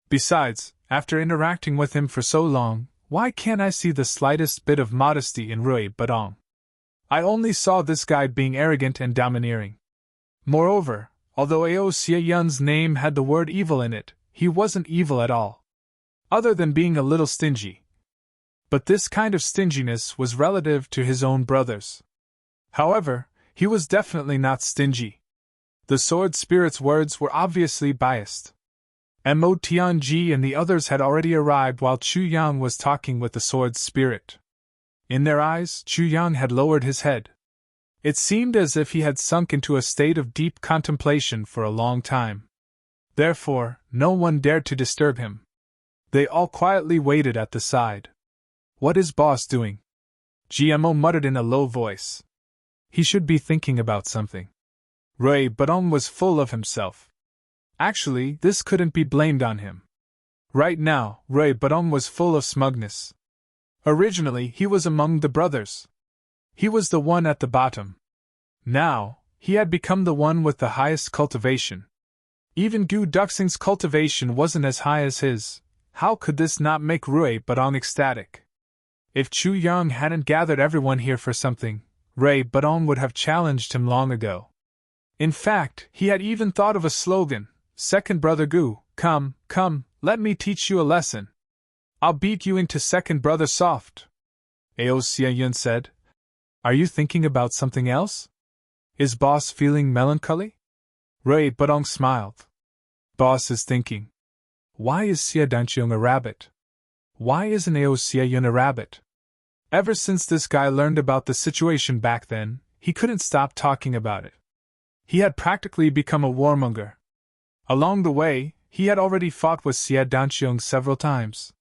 Besides, after interacting with him for so long, why can't I see the slightest bit of modesty in Rui Badong? I only saw this guy being arrogant and domineering. Moreover, although Ao Xie-yun's name had the word evil in it, he wasn't evil at all. Other than being a little stingy. But this kind of stinginess was relative to his own brothers. However, he was definitely not stingy. The sword spirit's words were obviously biased. Mo Tianji and the others had already arrived while Chu Yang was talking with the sword spirit. In their eyes, Chu Yang had lowered his head. It seemed as if he had sunk into a state of deep contemplation for a long time. Therefore, no one dared to disturb him. They all quietly waited at the side. What is boss doing? GMO muttered in a low voice. He should be thinking about something. Rui Badong was full of himself. Actually, this couldn't be blamed on him. Right now, Rui Badong was full of smugness. Originally, he was among the brothers. He was the one at the bottom. Now, he had become the one with the highest cultivation. Even Gu Duxing's cultivation wasn't as high as his. How could this not make Rui Badong ecstatic? If Chu Yang hadn't gathered everyone here for something, Rui Badong would have challenged him long ago. In fact, he had even thought of a slogan, Second Brother Gu, come, let me teach you a lesson. I'll beat you into Second Brother Soft. Ao Xie-yun said. Are you thinking about something else? Is boss feeling melancholy? Rui Badong smiled. Boss is thinking. Why is Xie Danqiong a rabbit? Why isn't Ao Xie-yun a rabbit? Ever since this guy learned about the situation back then, he couldn't stop talking about it. He had practically become a warmonger. Along the way, he had already fought with Xie Danqiong several times.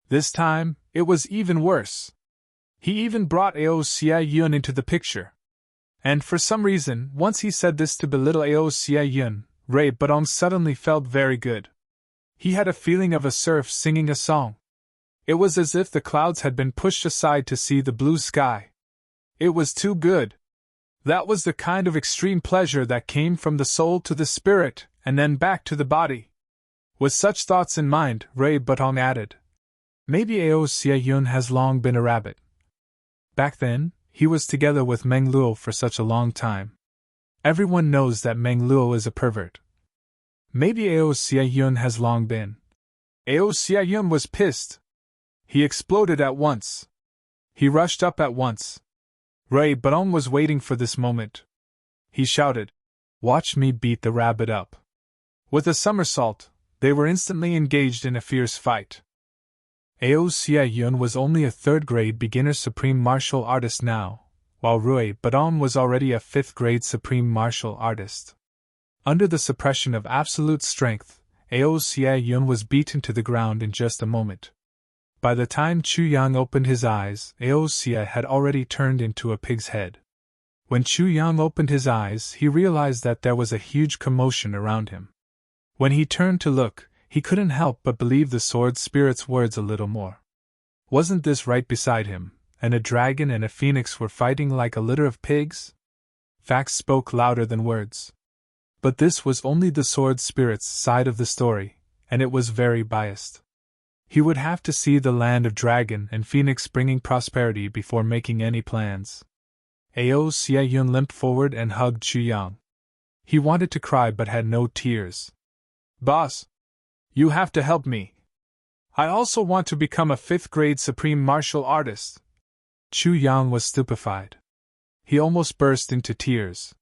This time, it was even worse. He even brought Ao Xie-yun into the picture. And for some reason, once he said this to belittle Ao Xie-yun, Rui Badong suddenly felt very good. He had a feeling of a serf singing a song. It was as if the clouds had been pushed aside to see the blue sky. It was too good. That was the kind of extreme pleasure that came from the soul to the spirit, and then back to the body. With such thoughts in mind, Rui Badong added, maybe Ao Xie-yun has long been a rabbit. Back then, he was together with Meng Luo for such a long time. Everyone knows that Meng Luo is a pervert. Maybe Ao Xie-yun has long been. Ao Xie-yun was pissed. He exploded at once. He rushed up at once. Rui Badong was waiting for this moment. He shouted, watch me beat the rabbit up. With a somersault, they were instantly engaged in a fierce fight. Ao Xie-yun was only a third-grade beginner supreme martial artist now, while Rui Badong was already a fifth-grade supreme martial artist. Under the suppression of absolute strength, Ao Xie-yun was beaten to the ground in just a moment. By the time Chu Yang opened his eyes, Ao Xie had already turned into a pig's head. When Chu Yang opened his eyes, he realized that there was a huge commotion around him. When he turned to look, he couldn't help but believe the sword spirit's words a little more. Wasn't this right beside him, and a dragon and a phoenix were fighting like a litter of pigs? Facts spoke louder than words. But this was only the sword spirit's side of the story, and it was very biased. He would have to see the land of dragon and phoenix bringing prosperity before making any plans. Ao Xie-yun limped forward and hugged Chu Yang. He wanted to cry but had no tears. Boss! You have to help me. I also want to become a fifth-grade supreme martial artist. Chu Yang was stupefied. He almost burst into tears.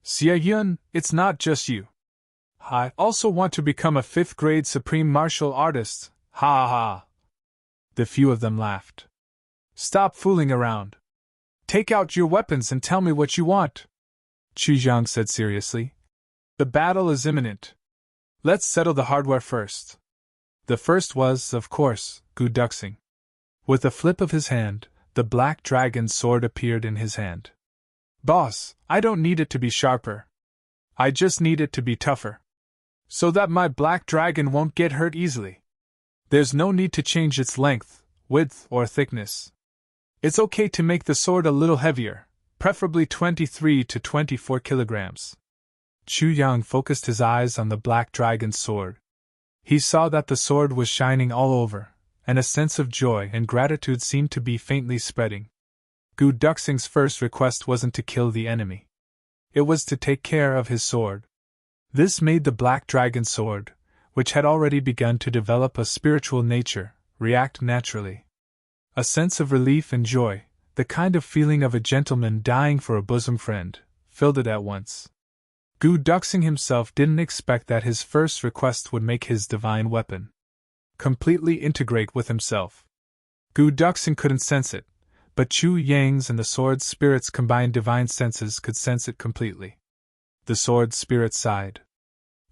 Xie Yun, it's not just you. I also want to become a 5th grade supreme martial artist, ha ha ha. The few of them laughed. Stop fooling around. Take out your weapons and tell me what you want, Chu Jiang said seriously. The battle is imminent. Let's settle the hardware first. The first was, of course, Gu Duxing. With a flip of his hand, the black dragon's sword appeared in his hand. Boss, I don't need it to be sharper. I just need it to be tougher. So that my black dragon won't get hurt easily. There's no need to change its length, width, or thickness. It's okay to make the sword a little heavier, preferably 23 to 24 kilograms. Chu Yang focused his eyes on the black dragon's sword. He saw that the sword was shining all over, and a sense of joy and gratitude seemed to be faintly spreading. Gu Duxing's first request wasn't to kill the enemy. It was to take care of his sword. This made the black dragon sword, which had already begun to develop a spiritual nature, react naturally. A sense of relief and joy, the kind of feeling of a gentleman dying for a bosom friend, filled it at once. Gu Duxing himself didn't expect that his first request would make his divine weapon completely integrate with himself. Gu Duxing couldn't sense it, but Chu Yang's and the sword's spirit's combined divine senses could sense it completely. The sword's spirit sighed.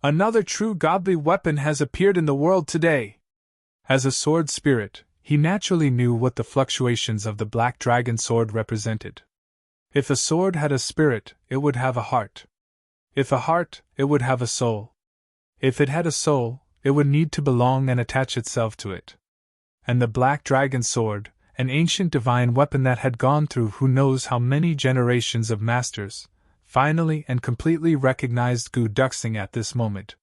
Another true godly weapon has appeared in the world today. As a sword spirit, he naturally knew what the fluctuations of the black dragon sword represented. If a sword had a spirit, it would have a heart. If a heart, it would have a soul. If it had a soul, it would need to belong and attach itself to it. And the black dragon sword, an ancient divine weapon that had gone through who knows how many generations of masters, finally and completely recognized Gu Duxing at this moment.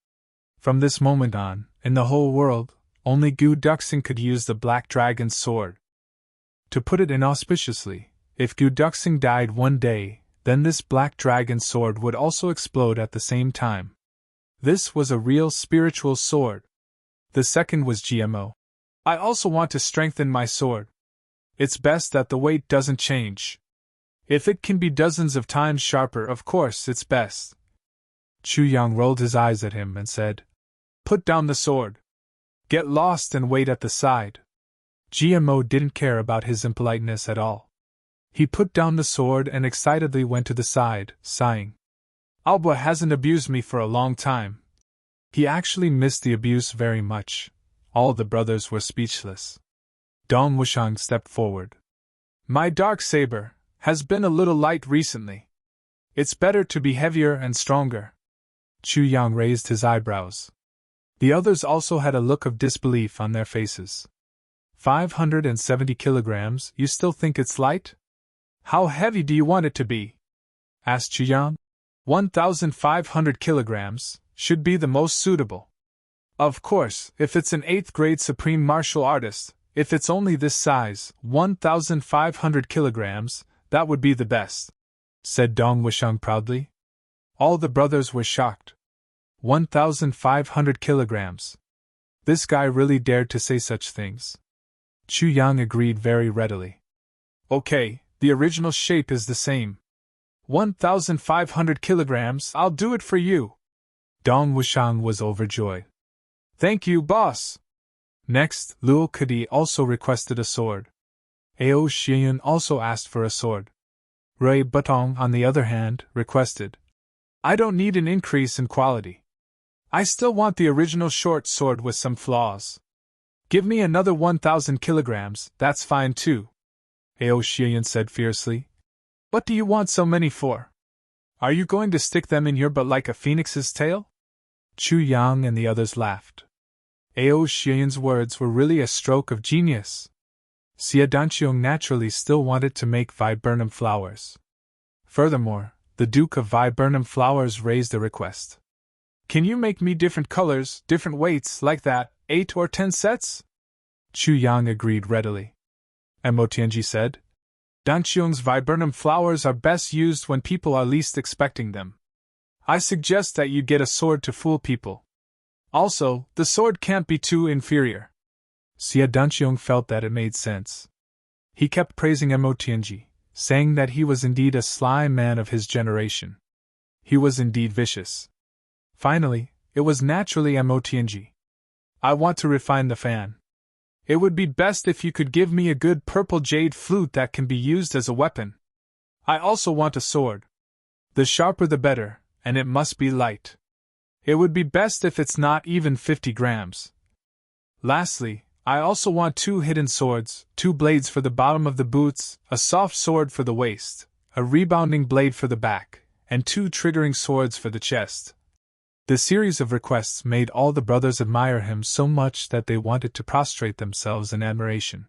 From this moment on, in the whole world, only Gu Duxing could use the black dragon's sword. To put it inauspiciously, if Gu Duxing died one day, then this black dragon sword would also explode at the same time. This was a real spiritual sword. The second was GMO. I also want to strengthen my sword. It's best that the weight doesn't change. If it can be dozens of times sharper, of course it's best. Chu Yang rolled his eyes at him and said, Put down the sword. Get lost and wait at the side. GMO didn't care about his impoliteness at all. He put down the sword and excitedly went to the side, sighing. Alba hasn't abused me for a long time. He actually missed the abuse very much. All the brothers were speechless. Dong Wushang stepped forward. My dark saber has been a little light recently. It's better to be heavier and stronger. Chu Yang raised his eyebrows. The others also had a look of disbelief on their faces. 570 kilograms, you still think it's light? How heavy do you want it to be? Asked Chu Yang. 1,500 kilograms should be the most suitable. Of course, if it's an 8th grade supreme martial artist, if it's only this size, 1,500 kilograms, that would be the best, said Dong Wushang proudly. All the brothers were shocked. 1,500 kilograms. This guy really dared to say such things. Chu Yang agreed very readily. Okay, the original shape is the same. 1,500 kilograms, I'll do it for you. Dong Wushang was overjoyed. Thank you, boss. Next, Luo Kadi also requested a sword. Ao Xianyun also asked for a sword. Rui Butong, on the other hand, requested. I don't need an increase in quality. I still want the original short sword with some flaws. Give me another 1,000 kilograms, that's fine too. Ao Xianyun said fiercely. What do you want so many for? Are you going to stick them in your butt like a phoenix's tail? Chu Yang and the others laughed. Ao Xianyun's words were really a stroke of genius. Xie Danqiong naturally still wanted to make viburnum flowers. Furthermore, the Duke of Viburnum Flowers raised a request. Can you make me different colors, different weights, like that, 8 or 10 sets? Chu Yang agreed readily. And Mo Tianji said, Danqiong's viburnum flowers are best used when people are least expecting them. I suggest that you get a sword to fool people. Also, the sword can't be too inferior. Xie Danqiong felt that it made sense. He kept praising Mo Tianji, saying that he was indeed a sly man of his generation. He was indeed vicious. Finally, it was naturally MOTNG. I want to refine the fan. It would be best if you could give me a good purple jade flute that can be used as a weapon. I also want a sword. The sharper the better, and it must be light. It would be best if it's not even 50 grams. Lastly, I also want 2 hidden swords, 2 blades for the bottom of the boots, a soft sword for the waist, a rebounding blade for the back, and 2 triggering swords for the chest. The series of requests made all the brothers admire him so much that they wanted to prostrate themselves in admiration.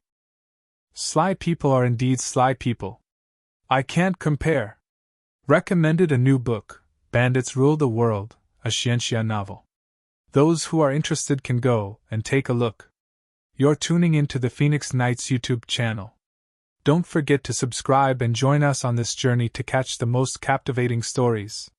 Sly people are indeed sly people. I can't compare. Recommended a new book, Bandits Rule the World, a Xianxia novel. Those who are interested can go and take a look. You're tuning into the Phoenix Nights YouTube channel. Don't forget to subscribe and join us on this journey to catch the most captivating stories.